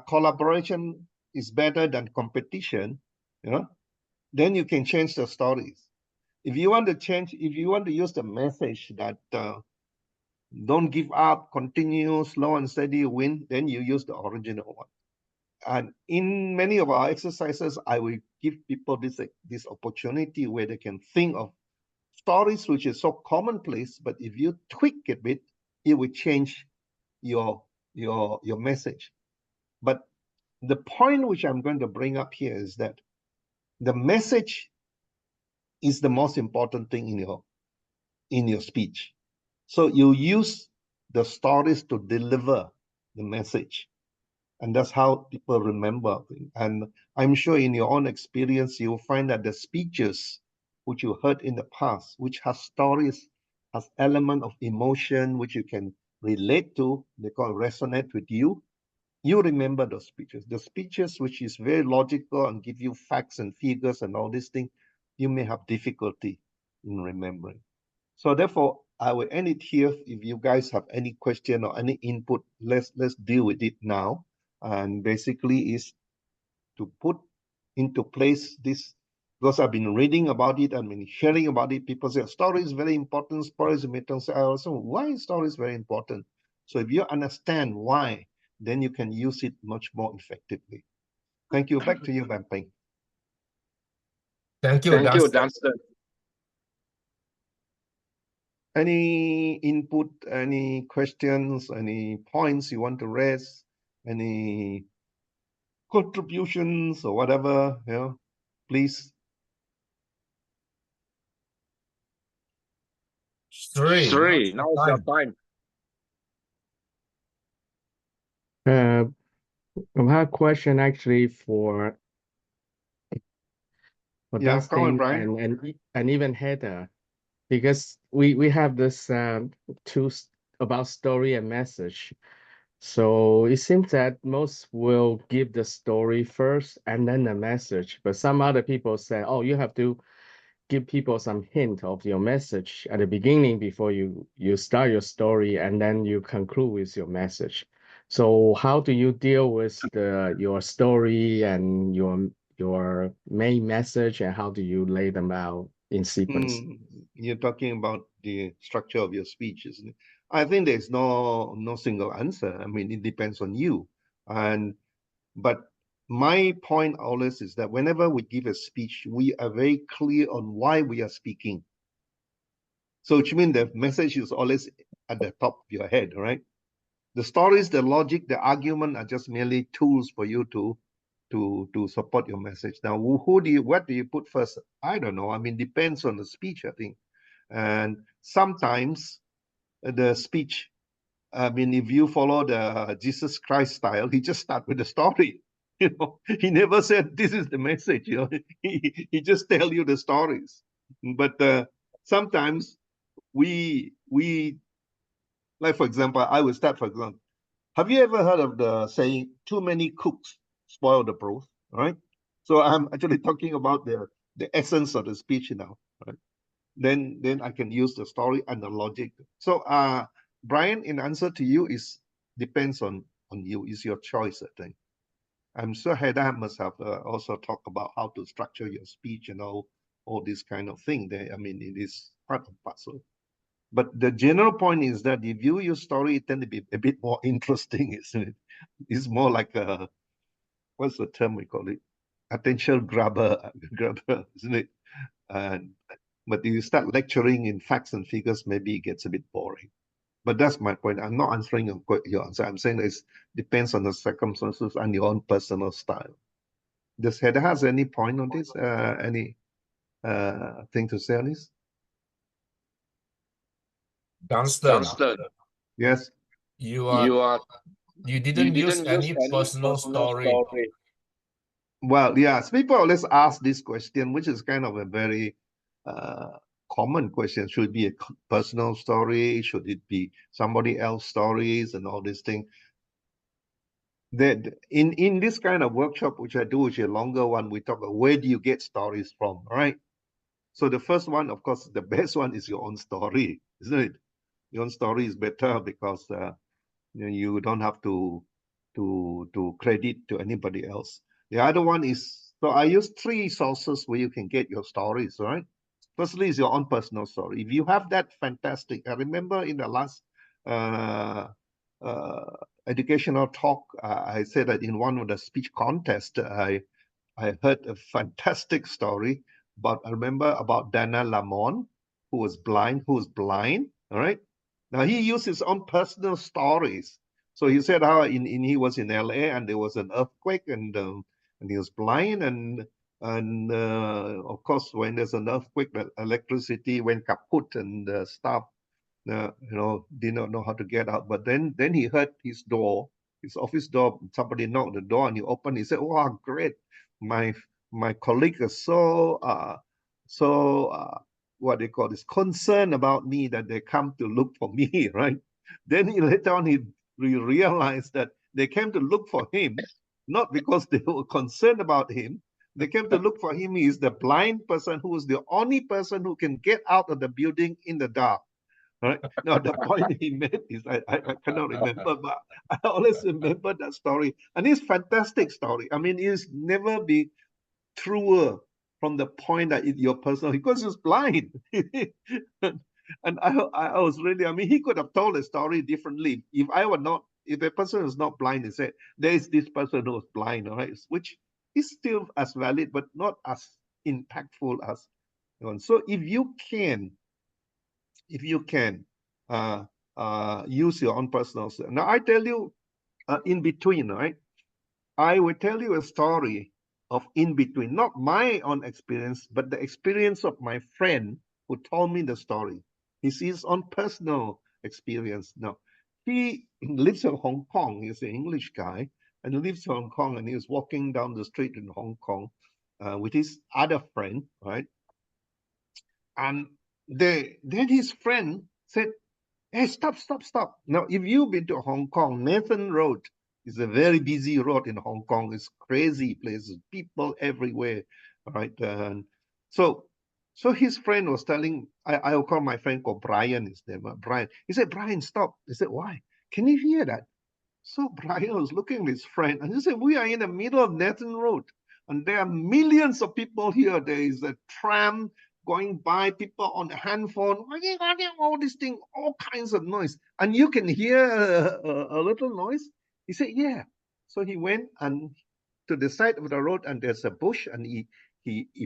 collaboration is better than competition, you know, then you can change the stories. If you want to change, if you want to use the message that don't give up, continue, slow and steady, win, then you use the original one. And in many of our exercises, I will give people this opportunity where they can think of stories which is so commonplace, but if you tweak it a bit, it will change your message. But the point which I'm going to bring up here is that the message is the most important thing in your speech. So you use the stories to deliver the message. And that's how people remember. And I'm sure in your own experience, you'll find that the speeches which you heard in the past, which has stories, has element of emotion, which you can relate to, they call resonate with you. You remember those speeches. The speeches which is very logical and give you facts and figures and all these things, you may have difficulty in remembering. So therefore, I will end it here. If you guys have any question or any input, let's deal with it now. And basically is to put into place this, because I've been reading about it, I've been sharing about it. People say story is very important, story is important. I also, why is story is very important? So if you understand why, then you can use it much more effectively. Thank you. Back to you, Van Peng.
Thank you, Dunstan.
Any input, any questions, any points you want to raise, any contributions or whatever, you know, please.
Three. Now it's your time.
I have a question actually for
Yeah,
Dustin
go on, Brian.
and even Heather, because we have this two about story and message. So it seems that most will give the story first and then the message, but some other people say, oh, you have to give people some hint of your message at the beginning before you start your story, and then you conclude with your message. So how do you deal with your story and your main message, and how do you lay them out in sequence?
You're talking about the structure of your speech, isn't it? I think there's no single answer. I mean, it depends on you. But my point always is that whenever we give a speech, we are very clear on why we are speaking. So which means the message is always at the top of your head, right? The stories, the logic, the argument are just merely tools for you to support your message. Now, what do you put first? I don't know. I mean, depends on the speech, I think. And sometimes the speech, I mean, if you follow the Jesus Christ style, he just start with the story. You know, he never said this is the message. You know, he just tell you the stories. But sometimes we like, for example, I will start. For example, have you ever heard of the saying, "Too many cooks spoil the broth"? Right. So I'm actually talking about the essence of the speech now. Right. Then I can use the story and the logic. So Brian, in answer to you, is depends on you. Is your choice, I think. I'm sure Heather must have also talked about how to structure your speech and all this kind of thing. I mean, it is part and parcel. But the general point is that if you use story, it tends to be a bit more interesting, isn't it? It's more like a, what's the term we call it? Attention grabber, isn't it? And but if you start lecturing in facts and figures, maybe it gets a bit boring. But that's my point. I'm not answering your answer. I'm saying it depends on the circumstances and your own personal style. Does Heather has any point on this? Any thing to say on this?
Dunstan,
Yes.
you didn't use any personal story.
Well, yes, people always ask this question, which is kind of a very common question. Should it be a personal story? Should it be somebody else's stories and all these things? That in this kind of workshop, which I do, which is a longer one, we talk about where do you get stories from, right? So the first one, of course, the best one is your own story, isn't it? Your own story is better because you don't have to credit to anybody else. The other one is, so I use 3 sources where you can get your stories, right? Firstly is your own personal story. If you have that, fantastic. I remember in the last educational talk, I said that in one of the speech contests, I heard a fantastic story I remember about Dana Lamont, who was blind, all right? Now he used his own personal stories. So he said how he was in LA and there was an earthquake and he was blind and of course when there's an earthquake, the electricity went kaput and stuff. Did not know how to get out. But then he heard his office door, somebody knocked the door and he opened. He said, "Wow, great! My colleague is so what they call this, concerned about me that they come to look for me," right? Then later on he realized that they came to look for him, not because they were concerned about him. They came to look for him. He is the blind person who is the only person who can get out of the building in the dark. Right? Now, the point he made is, I cannot remember, but I always remember that story. And it's a fantastic story. I mean, it's never be truer from the point that your personal, because he's blind. And I was really, I mean, he could have told the story differently. If a person is not blind, he said, there is this person who is blind, all right? Which is still as valid, but not as impactful as one. So if you can use your own personal story. Now I tell you, in between, right? I will tell you a story of in between, not my own experience, but the experience of my friend who told me the story. It's his own personal experience. Now, he lives in Hong Kong. He's an English guy and lives in Hong Kong, and he was walking down the street in Hong Kong with his other friend, right? And then his friend said, "Hey, stop. Now, if you've been to Hong Kong, Nathan Road is a very busy road in Hong Kong. It's crazy places, people everywhere, right? So his friend was telling, I will call my friend called Brian, his name, Brian. He said, "Brian, stop." He said, "Why? Can you hear that?" So Brian was looking at his friend and he said, "We are in the middle of Nathan Road and there are millions of people here. There is a tram going by, people on the handphone, all this thing, all kinds of noise. And you can hear a little noise." He said, "Yeah." So he went and to the side of the road and there's a bush and he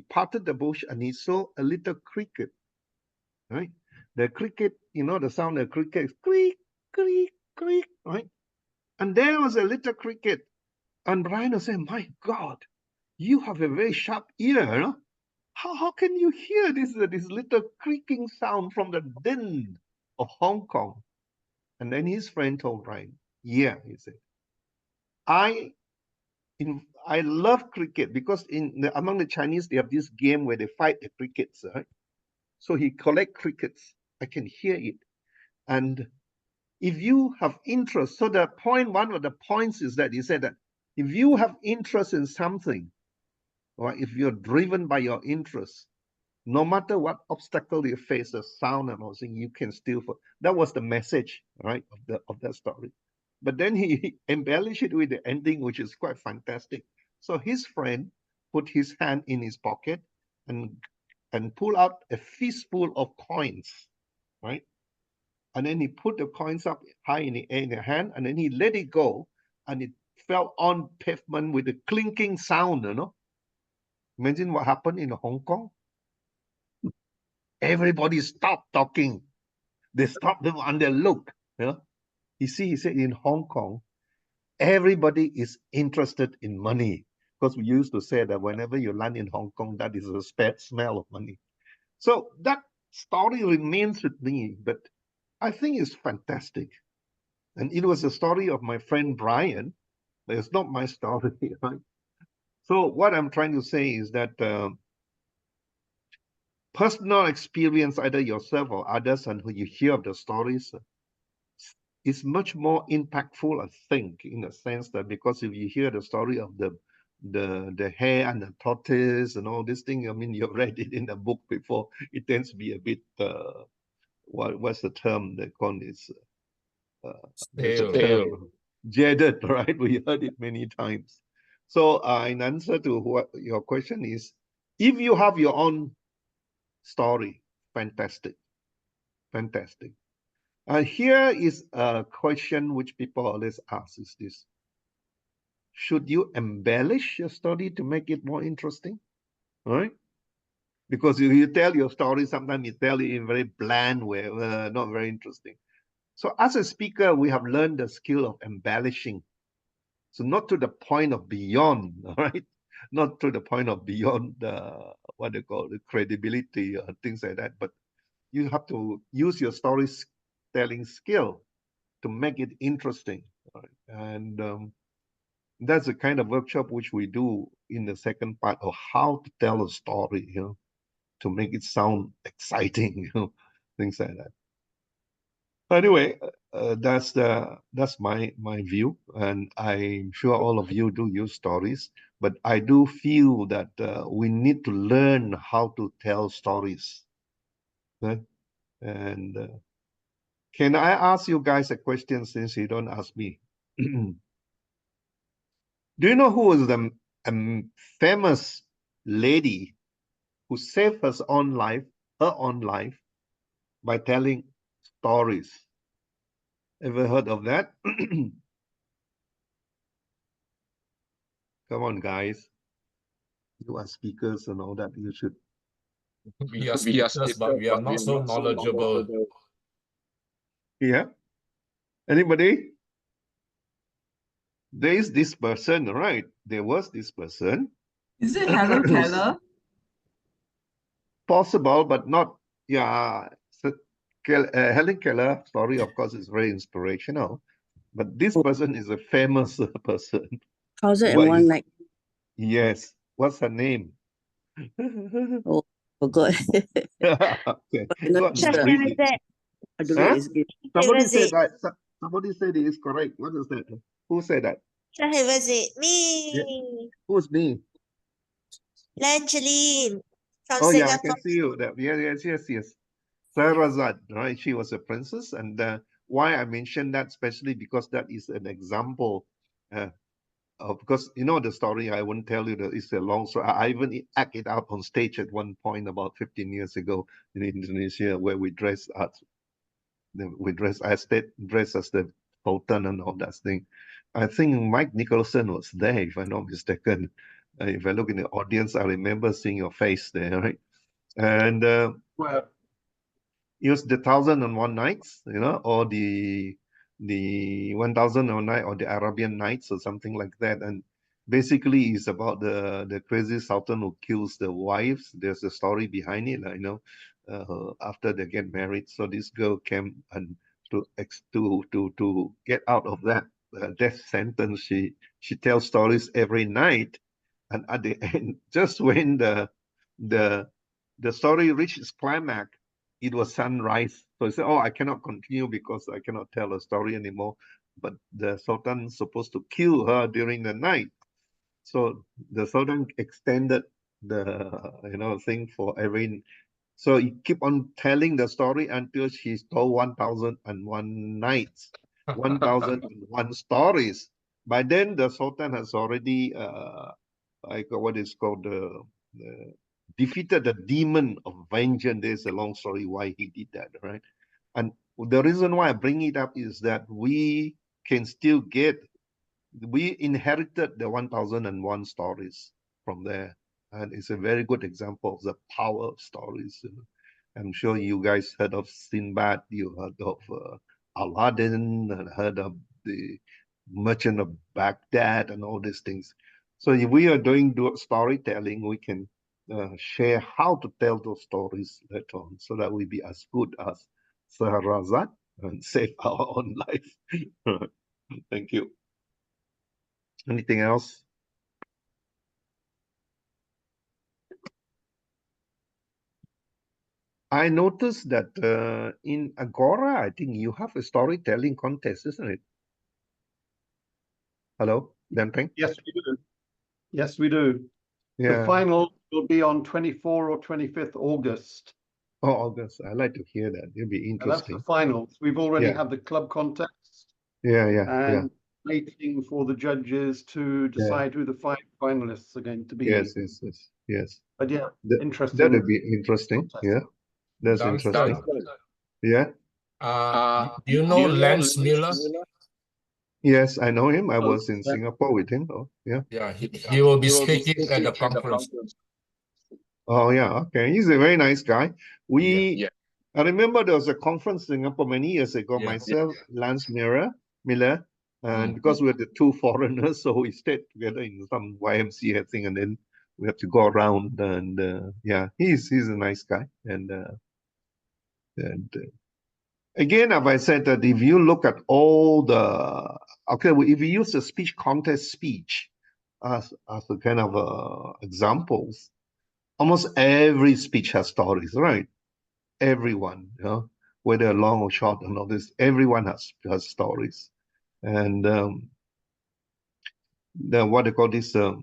parted the bush and he saw a little cricket, right? The cricket, the sound of cricket is creak, creak, creak, right? And there was a little cricket. And Brian was saying, "My God, you have a very sharp ear. No? How can you hear this little creaking sound from the din of Hong Kong?" And then his friend told Brian, "Yeah," he said, I love cricket because among the Chinese, they have this game where they fight the crickets, right? So he collect crickets. I can hear it. And if you have interest, so one of the points is that he said that if you have interest in something, or if you're driven by your interest, no matter what obstacle you face, the sound and all thing, you can still. That was the message, right, of that story. But then he embellished it with the ending, which is quite fantastic. So his friend put his hand in his pocket and pull out a fistful of coins, right? and then he put the coins up high in the hand, and then he let it go, and it fell on pavement with a clinking sound, you know. Imagine what happened in Hong Kong. Everybody stopped talking. They stopped them on their look. You know? You see, he said in Hong Kong, everybody is interested in money. Because we used to say that whenever you land in Hong Kong, that is a bad smell of money. So that story remains with me, but I think it's fantastic. And it was a story of my friend Brian, but it's not my story, right? So what I'm trying to say is that personal experience, either yourself or others, and when you hear of the stories, is much more impactful, I think, in a sense that because if you hear the story of the hare and the tortoise and all this thing, I mean, you've read it in the book before, it tends to be a bit, what's the term they call this?
Stale.
Jaded, right? We heard it many times. So in answer to what your question is, if you have your own story, fantastic, fantastic. Here is a question which people always ask is this: should you embellish your story to make it more interesting? Right? Because if you tell your story, sometimes you tell it in a very bland way, not very interesting. So as a speaker, we have learned the skill of embellishing. So not to the point of beyond, right? Not to the point of beyond what they call the credibility or things like that, but you have to use your storytelling skill to make it interesting. Right? And that's the kind of workshop which we do in the second part of how to tell a story, you know, to make it sound exciting, you know, things like that. Anyway, that's my view, and I'm sure all of you do use stories, but I do feel that we need to learn how to tell stories. Right? And can I ask you guys a question since you don't ask me? Do you know who was the famous lady who saved her own life by telling stories? Ever heard of that? Come on, guys. You are speakers and all that. You should.
We are speakers, but we are not so knowledgeable.
Yeah. Anybody? There is this person, right? There was this person.
Is it Helen Keller?
Possible, but not. Yeah. So, Helen Keller story, of course, is very inspirational. But this person is a famous person.
1001 Night.
Yes. What's her name?
Oh, forgot.
Okay. Go on,
Chef,
read
who is
it.
it?
I don't know.
Huh?
It's good.
Somebody
was
said
it?
that. Somebody said it is correct. What is that? Who said that?
Chef, who was it?
Yeah.
Me,
Who's me?
Langeline from
Oh yeah, I
Singapore.
can see you. That yes. Sarazad, right? She was a princess, and why I mentioned that especially because that is an example. Because you know the story, I won't tell you that it's a long story. I even act it out on stage at one point about 15 years ago in Indonesia, where we dressed as dressed as the Sultan and all that thing. I think Mike Nicholson was there, if I'm not mistaken. If I look in the audience, I remember seeing your face there, right? And well, it was the 1001 Nights, you know, or the 1001 Night or the Arabian Nights or something like that. And basically, it's about the crazy sultan who kills the wives. There's a story behind it, you know, after they get married. So this girl came and to get out of that death sentence, she tells stories every night, and at the end, just when the story reached its climax, it was sunrise. So he said, "Oh, I cannot continue because I cannot tell a story anymore." But the Sultan supposed to kill her during the night, so the Sultan extended the thing for every. So he keep on telling the story until she told 1001 nights, 1001 stories. By then, the Sultan has already like what is called defeated the demon of vengeance. There's a long story why he did that, right? And the reason why I bring it up is that we can still we inherited the 1001 stories from there. And it's a very good example of the power of stories. I'm sure you guys heard of Sinbad, you heard of Aladdin, and heard of the Merchant of Baghdad and all these things. So if we are doing storytelling, we can share how to tell those stories later on so that we be as good as Saharazad and save our own life. Thank you. Anything else? I noticed that in Agora, I think you have a storytelling contest, isn't it? Hello, Dampeng?
Yes, we do. Yes, we do.
Yeah.
The final will be on 24 or 25th August.
Oh, August. I like to hear that. It'll be
And that's the
interesting.
finals. We've already
Yeah.
had the club contest.
Yeah, yeah, yeah.
And waiting for the judges to decide who the 5 finalists are going to be.
Yes, yes, yes, yes.
But yeah, interesting.
That'll be interesting.
contest.
Yeah, that's
Dunstan.
interesting. Yeah.
Do you know Lance Miller?
Yes, I know him. I was in Singapore with him. Oh, yeah.
Yeah, he will be speaking at the conference.
Oh, yeah. Okay. He's a very nice guy. I remember there was a conference in Singapore many years ago. Myself, Lance Miller, and because we were the 2 foreigners, so we stayed together in some YMCA thing, and then we have to go around. And yeah, he's a nice guy. And again, as I said, that if you look at all if you use the speech contest speech as a kind of examples, almost every speech has stories, right? Everyone, whether long or short and all this, everyone has stories. And what they call this, the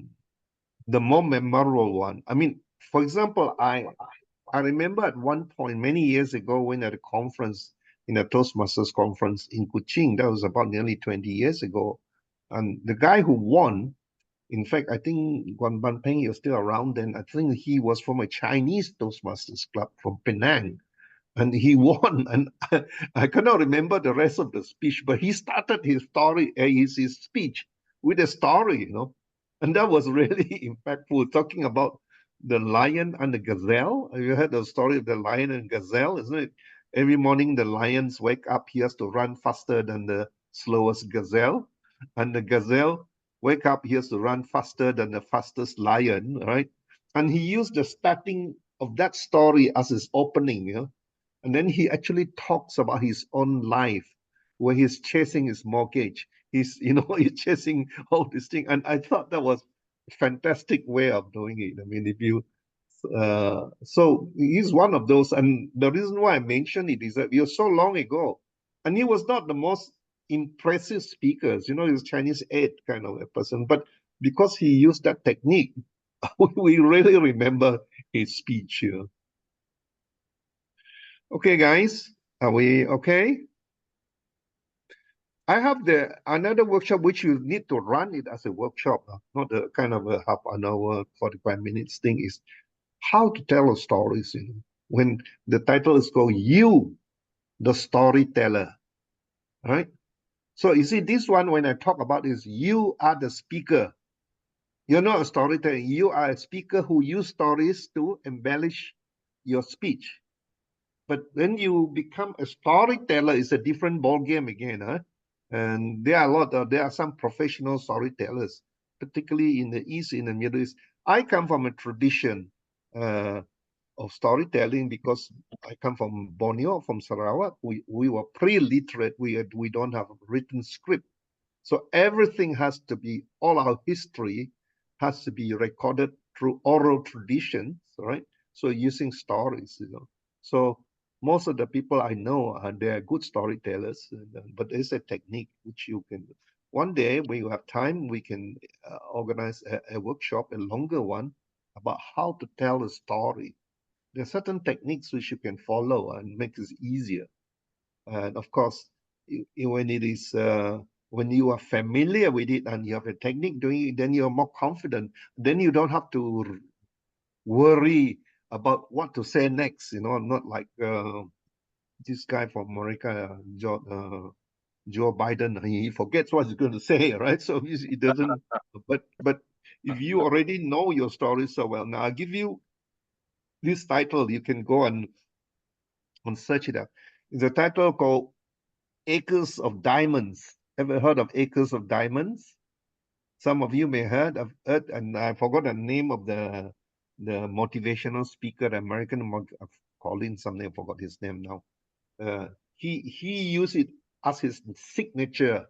more memorable one. I mean, for example, I remember at one point many years ago when at a conference, in a Toastmasters conference in Kuching, that was about nearly 20 years ago. And the guy who won, in fact, I think Guan Ban Peng, he was still around then. I think he was from a Chinese Toastmasters club from Penang. And he won. And I cannot remember the rest of the speech, but he started his story, his speech with a story, And that was really impactful, talking about the lion and the gazelle. Have you heard the story of the lion and gazelle, isn't it? Every morning the lions wake up, he has to run faster than the slowest gazelle. And the gazelle wake up, he has to run faster than the fastest lion, right? And he used the starting of that story as his opening, And then he actually talks about his own life, where he's chasing his mortgage. He's, he's chasing all these things. And I thought that was a fantastic way of doing it. I mean, if you, so he's one of those. And the reason why I mentioned it is that it was so long ago. And he was not the most impressive speaker. He was Chinese 8 kind of a person. But because he used that technique, we really remember his speech. Okay, guys, are we okay? I have another workshop which you need to run it as a workshop, not a kind of a half an hour, 45 minutes thing, is how to tell a story. When the title is called You, the Storyteller, right? So you see, this one, when I talk about is you are the speaker. You're not a storyteller. You are a speaker who use stories to embellish your speech. But when you become a storyteller, it's a different ball game again, huh? And there are some professional storytellers, particularly in the East, in the Middle East. I come from a tradition of storytelling because I come from Borneo, from Sarawak. We were pre-literate. We don't have a written script. So everything has to be, all our history has to be recorded through oral traditions, right? So using stories, So most of the people I know, they're good storytellers, but there's a technique which you can, one day when you have time, we can organize a workshop, a longer one, about how to tell a story. There are certain techniques which you can follow and make it easier. And of course, when it is, when you are familiar with it and you have a technique doing it, then you're more confident. Then you don't have to worry about what to say next, not like this guy from America, Joe Biden, he forgets what he's going to say, right? So he doesn't. But if you already know your story so well, now I'll give you this title. You can go and search it up. It's a title called Acres of Diamonds. Ever heard of Acres of Diamonds? Some of you may heard of it, and I forgot the name of the motivational speaker, the American Colin something. I forgot his name now. He used it as his signature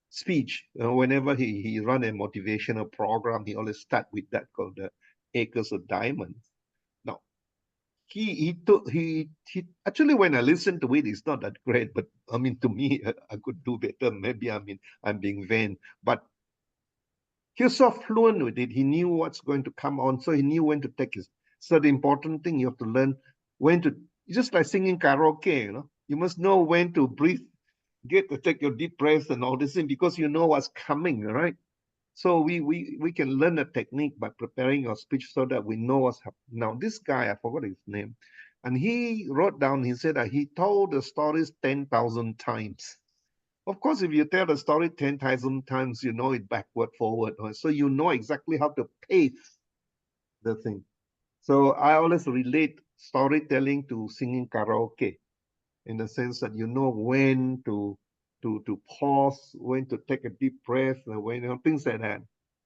speech. Whenever he run a motivational program, he always start with that called the Acres of Diamonds. Now, he actually, when I listen to it, it's not that great, but I mean, to me, I could do better. Maybe I'm being vain, but he was so fluent with it. He knew what's going to come on, so he knew when to take his. So the important thing, you have to learn when to, just like singing karaoke, you know, you must know when to breathe, get to take your deep breaths and all this thing, because you know what's coming, right? So we can learn a technique by preparing your speech so that we know what's happening. Now, this guy, I forgot his name, and he wrote down, he said that he told the stories 10,000 times. Of course, if you tell the story 10,000 times, you know it backward, forward. Right? So you know exactly how to pace the thing. So I always relate storytelling to singing karaoke, in the sense that you know when to pause, when to take a deep breath, when, you know, things like that.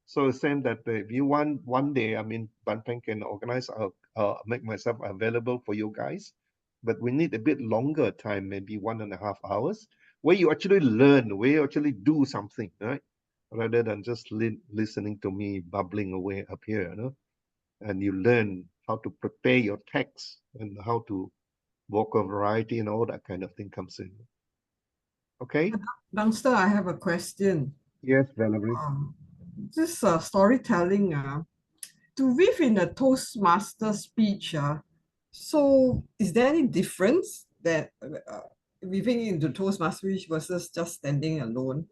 So it's saying that if you want one day, I mean, Banpeng can organize, I'll make myself available for you guys, but we need a bit longer time, maybe 1.5 hours, where you actually learn, where you actually do something, right? Rather than just listening to me bubbling away up here, you know? And you learn how to prepare your text and how to vocal variety and all that kind of thing comes in. Okay?
Youngster, I have a question.
Yes, Valerie.
This storytelling, to weave in a Toastmaster speech, so is there any difference that weaving into Toastmaster speech versus just standing alone?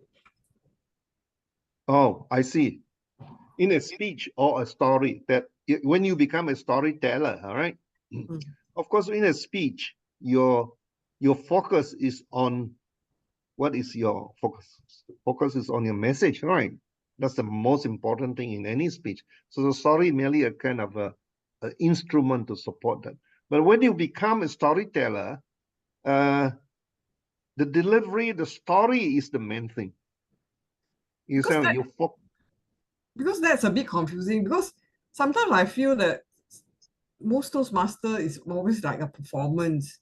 Oh, I see. In a speech or a story, that when you become a storyteller, all right? Of course, in a speech, your focus is on, what is your focus? Focus is on your message, right? That's the most important thing in any speech. So the story merely a kind of a instrument to support that. But when you become a storyteller, the delivery, the story is the main thing. You say you focus.
Because that's a bit confusing, because sometimes I feel that most Toastmaster is always like a performance,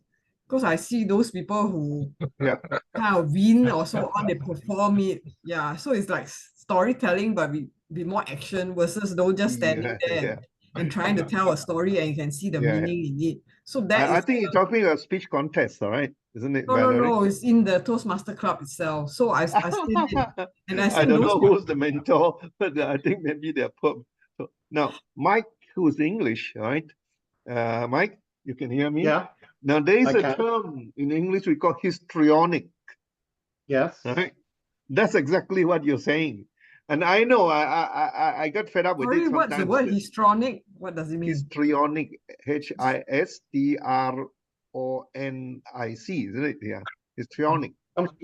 because I see those people who kind of win or so on, they perform it. Yeah, so it's like storytelling, but be more action versus though just standing there and trying to tell a story, and you can see the meaning in it. So that
I think you're talking about speech contest, all right? Isn't it, Valerie?
No, it's in the Toastmaster Club itself. So I seen it, and I
I
seen
don't
those
know who's the mentor, but I think maybe they're put. So now, Mike, who's English, right? Mike, you can hear me?
Yeah.
Now, there is
I
a
can.
term in English we call histrionic.
Yes.
Right? That's exactly what you're saying. And I know I got fed up with it
Sorry,
sometimes.
what's the word histrionic? What does it mean?
Histrionic, histronic, isn't it? Yeah, histrionic.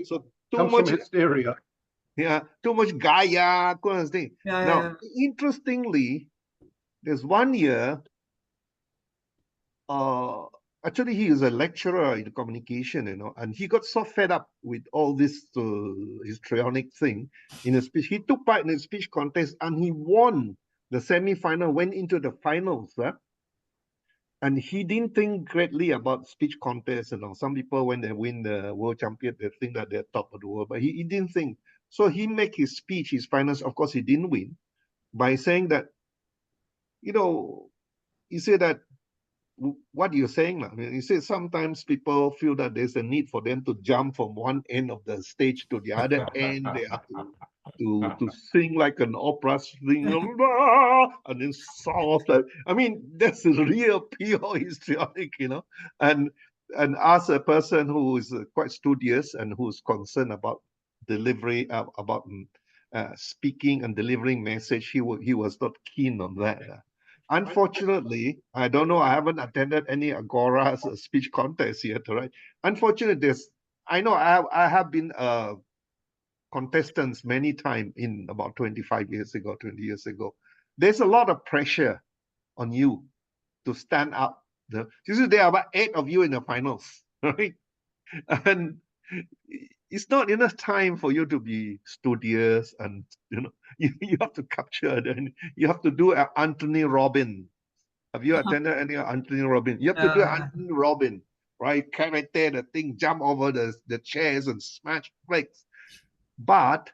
So
Comes from hysteria.
Yeah, too much Gaia kind of thing. Now, interestingly, there's one year, actually he is a lecturer in communication, you know, and he got so fed up with all this histrionic thing in a speech. He took part in a speech contest and he won the semi-final, went into the finals. And he didn't think greatly about speech contests. You know, some people, when they win the world champion, they think that they're top of the world, but he didn't think. So he made his speech, his finals. Of course, he didn't win, by saying that, you know, he said that, what you're saying, I mean, he said sometimes people feel that there's a need for them to jump from one end of the stage to the other end. They have to sing like an opera singer, and then soft. I mean, that's a real pure histrionic, you know. And as a person who is quite studious and who's concerned about delivery, about speaking and delivering message, he was not keen on that. Unfortunately, I don't know, I haven't attended any Agora speech contest yet, right? Unfortunately, I know I have been contestants many times in about 25 years ago, 20 years ago. There's a lot of pressure on you to stand up. You see, there are about 8 of you in the finals, right? And it's not enough time for you to be studious, and you have to capture, and you have to do Anthony Robbins. Have you attended any Anthony Robbins? You have to do Anthony Robbins, right? Karate, the thing, jump over the chairs and smash plates. But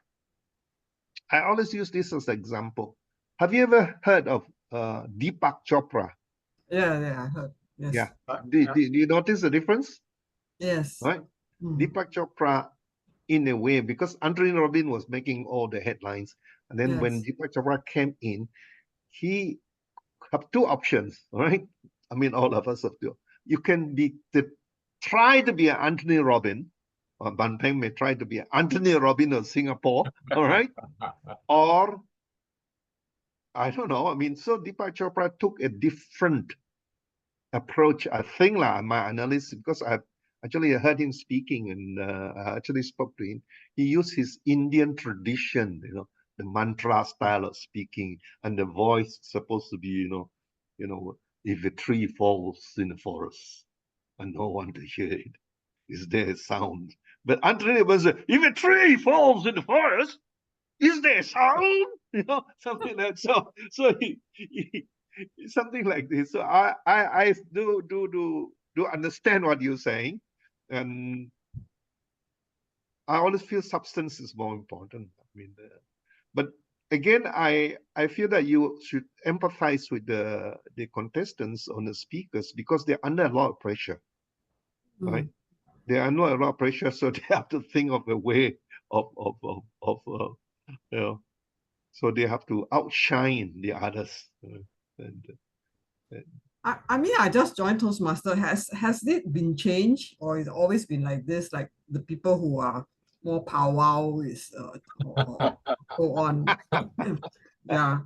I always use this as an example. Have you ever heard of Deepak Chopra?
Yeah, I heard. Yes.
Yeah. Do you notice the difference?
Yes.
Right? Deepak Chopra, in a way, because Anthony Robbins was making all the headlines. And then when Deepak Chopra came in, he have 2 options, right? I mean, all of us have 2. You can try to be an Anthony Robbins, or Ban Peng may try to be an Anthony Robbins of Singapore, all right? Or, I don't know, I mean, so Deepak Chopra took a different approach, I think, my analysis, because I actually heard him speaking, and I actually spoke to him. He used his Indian tradition, the mantra style of speaking, and the voice supposed to be, if a tree falls in the forest and no one to hear it, is there a sound? But Anthony was, if a tree falls in the forest, is there a sound? Something like that. So he something like this. So I do understand what you're saying, and I always feel substance is more important. I mean, but again, I feel that you should empathize with the contestants or the speakers, because they're under a lot of pressure, right? They are under a lot of pressure, so they have to think of a way of so they have to outshine the others.
I mean, I just joined Toastmaster. Has it been changed, or it's always been like this? Like the people who are more powwow is go on. Yeah,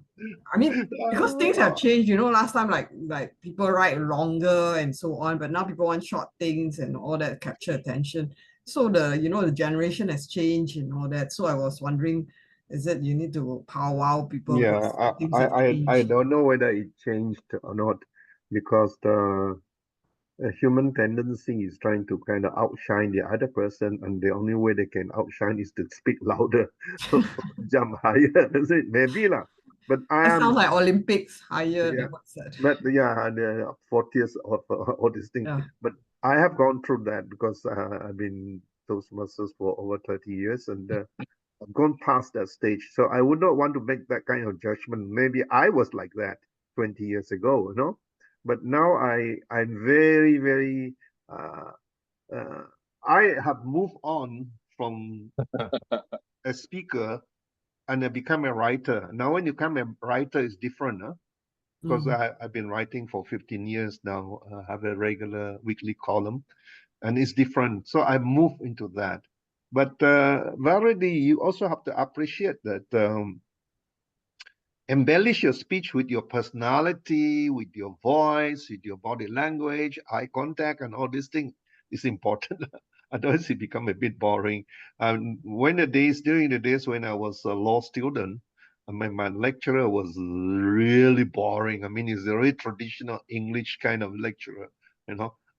I mean, because things have changed. Last time like people write longer and so on, but now people want short things and all that capture attention. So the generation has changed and all that. So I was wondering, is it you need to powwow people?
Yeah, I don't know whether it changed or not, because the human tendency is trying to kind of outshine the other person, and the only way they can outshine is to speak louder, jump higher. Is it? Maybe lah. But
That sounds like Olympics higher than what's that?
But yeah, the 40th of all these things.
Yeah.
But I have gone through that, because I've been Toastmasters for over 30 years, and I've gone past that stage. So I would not want to make that kind of judgment. Maybe I was like that 20 years ago, But now I'm very, very, I have moved on from a speaker, and I become a writer. Now, when you become a writer, it's different, because I've been writing for 15 years now. I have a regular weekly column, and it's different. So I move into that. But Varady, you also have to appreciate that embellish your speech with your personality, with your voice, with your body language, eye contact, and all these things is important. Otherwise, it become a bit boring. During the days when I was a law student, my lecturer was really boring. I mean, he's a very traditional English kind of lecturer,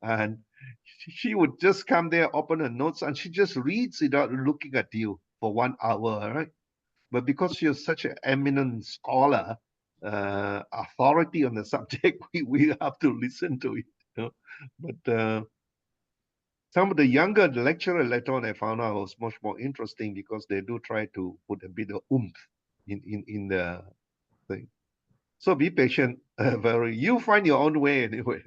and she would just come there, open her notes, and she just reads without looking at you for 1 hour, right? But because you're such an eminent scholar, authority on the subject, we have to listen to it. But some of the younger lecturer later on, I found out was much more interesting, because they do try to put a bit of oomph in the thing. So be patient, you find your own way anyway.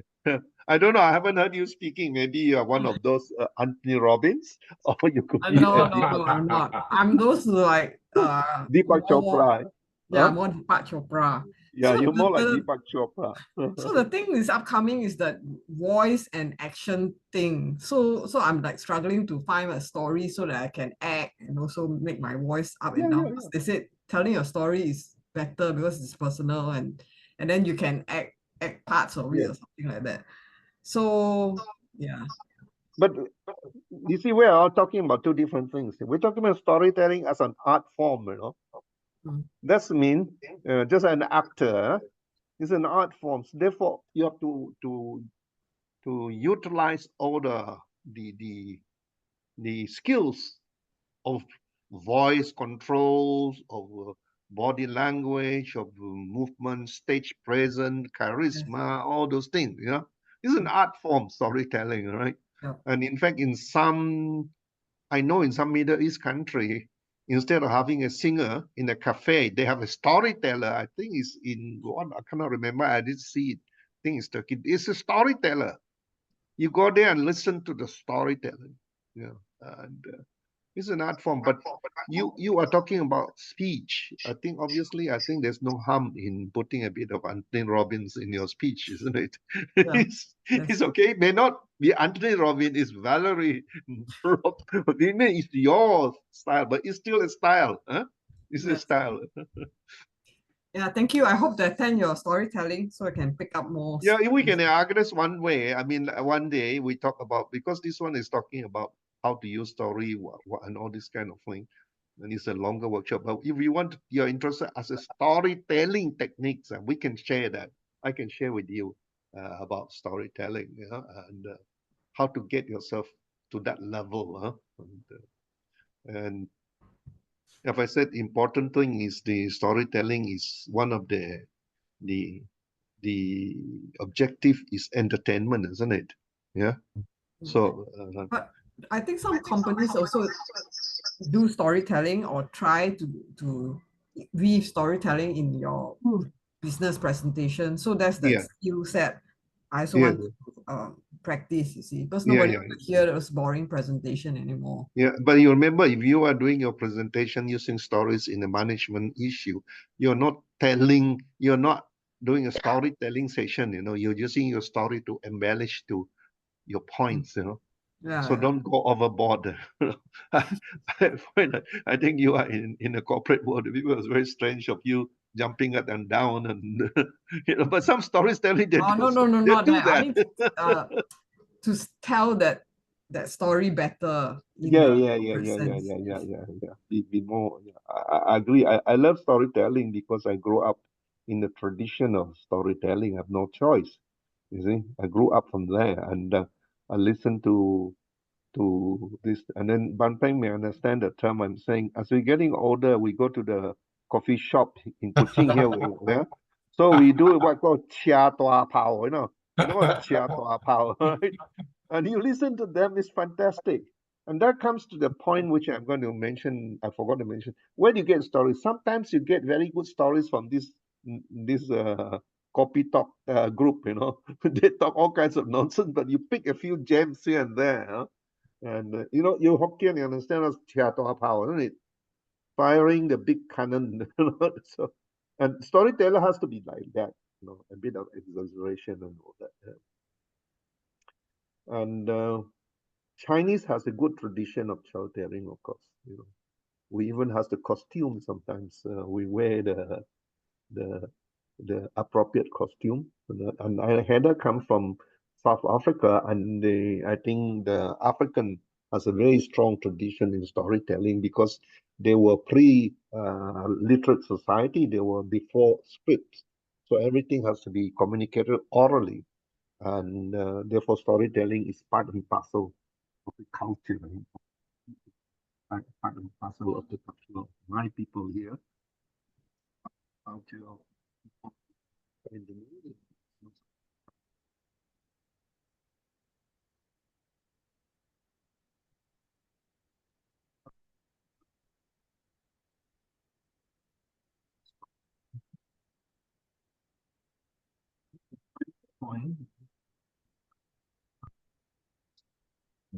I don't know. I haven't heard you speaking. Maybe you are one of those Anthony Robbins, or you could be
No, I'm not. I'm those like
Deepak Chopra.
Yeah, more Deepak Chopra.
Yeah,
So
you're more like
the-
Deepak Chopra.
So the thing is upcoming is that voice and action thing. So I'm like struggling to find a story so that I can act and also make my voice up and down. Because they said telling a story is better because it's personal and and then you can act parts of it or something like that. So yeah.
But you see, we are all talking about two different things. We're talking about storytelling as an art form, you know. That's mean just an actor is an art form. So therefore, you have to utilize all the skills of voice controls, of body language, of movement, stage presence, charisma, all those things. You know, it's an art form, storytelling, right? And in fact, I know in some Middle East country, instead of having a singer in a cafe, they have a storyteller. I think it's in what I cannot remember. I did see it. I think it's Turkey. It's a storyteller. You go there and listen to the storytelling. Yeah, and it's an art form. But you are talking about speech. I think obviously, I think there's no harm in putting a bit of Anthony Robbins in your speech, isn't it?
Yeah.
It's okay. It may not be Anthony Robbins. It's Valerie. It's your style, but it's still a style. Huh? It's a style.
Yeah, thank you. I hope to attend your storytelling so I can pick up more.
Yeah, we can organize one way. I mean, one day we talk about, because this one is talking about how to use story and all this kind of thing. And it's a longer workshop. But if you want, you're interested as a storytelling techniques, we can share that. I can share with you about storytelling, and how to get yourself to that level. And if I said important thing is the storytelling is one of the objective is entertainment, isn't it? Yeah. So.
But I think some companies also do storytelling or try to weave storytelling in your business presentation. So that's that skill set I also want to practice, you see, because nobody want to hear those boring presentation anymore.
Yeah, but you remember, if you are doing your presentation using stories in a management issue, you're not doing a storytelling session, you're using your story to embellish to your points, So don't go overboard. I think you are in a corporate world. It was very strange of you jumping up and down, and but some storytelling they
no, not that. I mean, to tell that story better.
Yeah. Be more. Yeah. I agree. I love storytelling because I grew up in the tradition of storytelling. I have no choice. You see, I grew up from there, and I listened to this, and then Banpeng may understand the term I'm saying. As we're getting older, we go to the coffee shop in Kuching here. Yeah? So we do what called chia tua pao, You know what chia tua pao, right? And you listen to them, it's fantastic. And that comes to the point which I'm going to mention, I forgot to mention. Where do you get stories? Sometimes you get very good stories from this copy talk group, They talk all kinds of nonsense, but you pick a few gems here and there, huh? And you Hokkien, you understand us chia toa power, isn't it? Firing the big cannon. So, and storyteller has to be like that, a bit of exaggeration and all that. And Chinese has a good tradition of storytelling, of course. We even has the costume sometimes. We wear the appropriate costume. And Heather comes from South Africa, and I think the African has a very strong tradition in storytelling because they were pre-literate society. They were before scripts, so everything has to be communicated orally, and therefore storytelling is part and parcel of the culture, part and parcel of the culture of my people here, culture of in the media.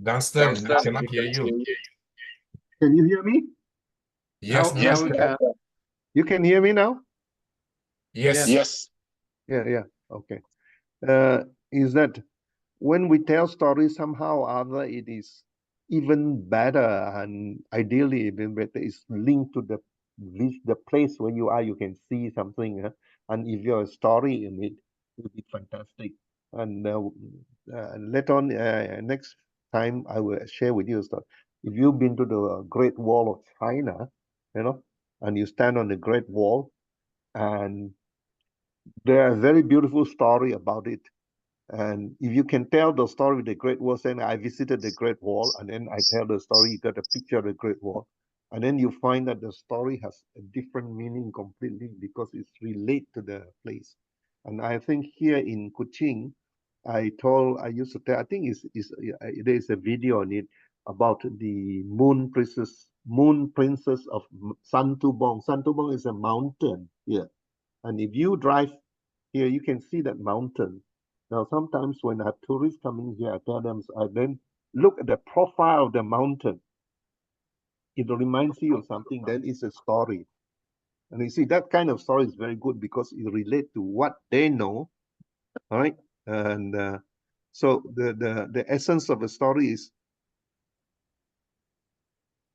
Dunstan, we cannot hear you.
Can you hear me?
Yes,
you can hear me now?
Yes.
Yeah. Okay. Is that when we tell stories, somehow or other, it is even better, and ideally even better, is linked to the place where you are. You can see something. And if you have a story in it, it would be fantastic. And later on, next time, I will share with you a story. If you've been to the Great Wall of China, and you stand on the Great Wall, and there are very beautiful story about it. And if you can tell the story of the Great Wall, saying I visited the Great Wall, and then I tell the story, you got a picture of the Great Wall, and then you find that the story has a different meaning completely because it's related to the place. And I think here in Kuching, I used to tell, I think there's a video on it about the moon princess of Santubong. Santubong is a mountain here. And if you drive here, you can see that mountain. Now, sometimes when I have tourists coming here, I tell them, I then look at the profile of the mountain. It reminds you of something, then it's a story. And you see, that kind of story is very good because it relates to what they know, right? And so the essence of the story is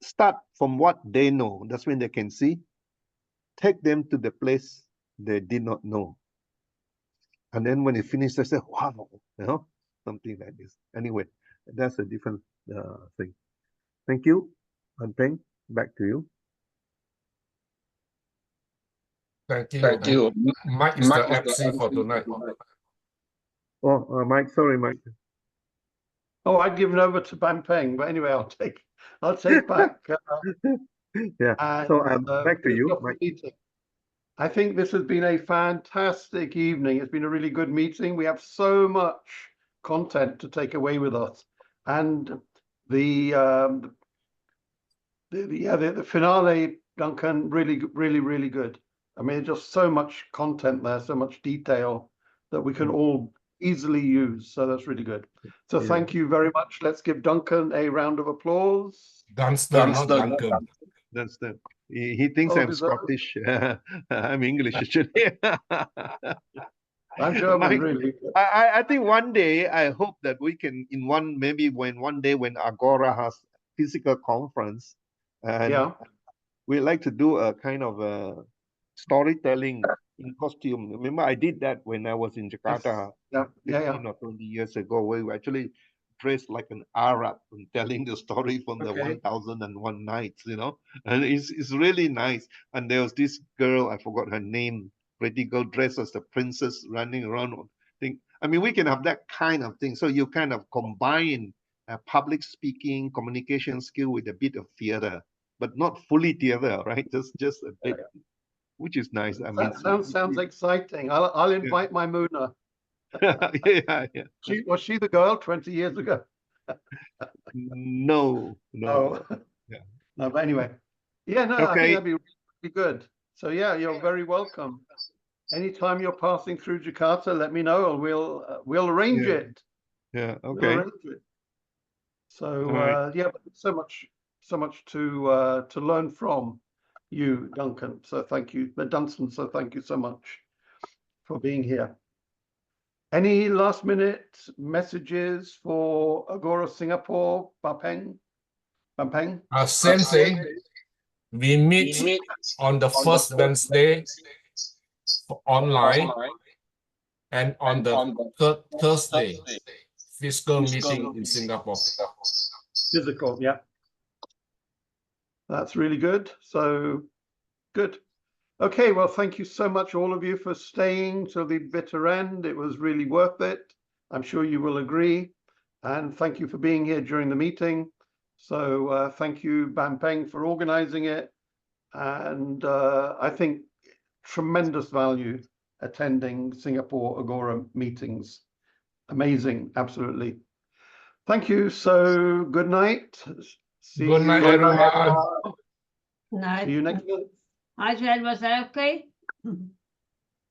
start from what they know. That's when they can see. Take them to the place they did not know. And then when they finish, they say, wow, something like this. Anyway, that's a different thing. Thank you. And Peng, back to you.
Thank you. Mike is the MC for tonight.
Oh, Mike, sorry, Mike.
Oh, I'd given over to Ban Peng, but anyway, I'll take back.
Yeah. So back to you, Mike.
I think this has been a fantastic evening. It's been a really good meeting. We have so much content to take away with us, and the finale, Duncan, really good. I mean, just so much content there, so much detail that we can all easily use. So that's really good. So thank you very much. Let's give Duncan a round of applause.
Dunstan, not Duncan.
Dunstan. He thinks I'm Scottish. I'm English, actually.
I'm German, really.
I think one day, I hope that we can, one day when Agora has physical conference, and we'd like to do a kind of a storytelling in costume. Remember, I did that when I was in Jakarta 15 or 20 years ago, where we actually dressed like an Arab and telling the story from the 1001 Nights, and it's really nice. And there was this girl, I forgot her name, pretty girl dressed as the princess running around. I mean, we can have that kind of thing. So you kind of combine public speaking, communication skill with a bit of theater, but not fully theater, right? Just a bit. Which is nice. I mean,
sounds exciting. I'll invite my Muna.
yeah.
Was she the girl 20 years ago?
No.
Oh.
Yeah.
No, but anyway. Yeah, no, I think that'd be really good. So yeah, you're very welcome. Anytime you're passing through Jakarta, let me know and we'll arrange it.
Yeah, okay.
We'll arrange it. So yeah, but so much to learn from you, Duncan. So thank you, Dunstan. So thank you so much for being here. Any last minute messages for Agora Singapore, Bapeng?
Same thing. We meet on the first Wednesday online and on the third Thursday, physical meeting in Singapore.
Physical, yeah. That's really good. So good. Okay, well, thank you so much, all of you, for staying till the bitter end. It was really worth it. I'm sure you will agree. And thank you for being here during the meeting. So thank you, Ban Peng, for organizing it. And I think tremendous value attending Singapore Agora meetings. Amazing, absolutely. Thank you. So good night.
Good night, everyone.
Night.
See you next month.
Ajahn, was that okay?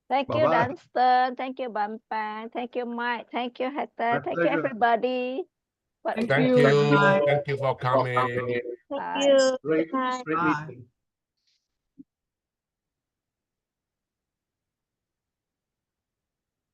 Thank you, Dunstan. Thank you, Ban Peng. Thank you, Mike. Thank you, Hector. Thank you, everybody.
Thank you. Thank you for coming.
Thank you.
Great meeting.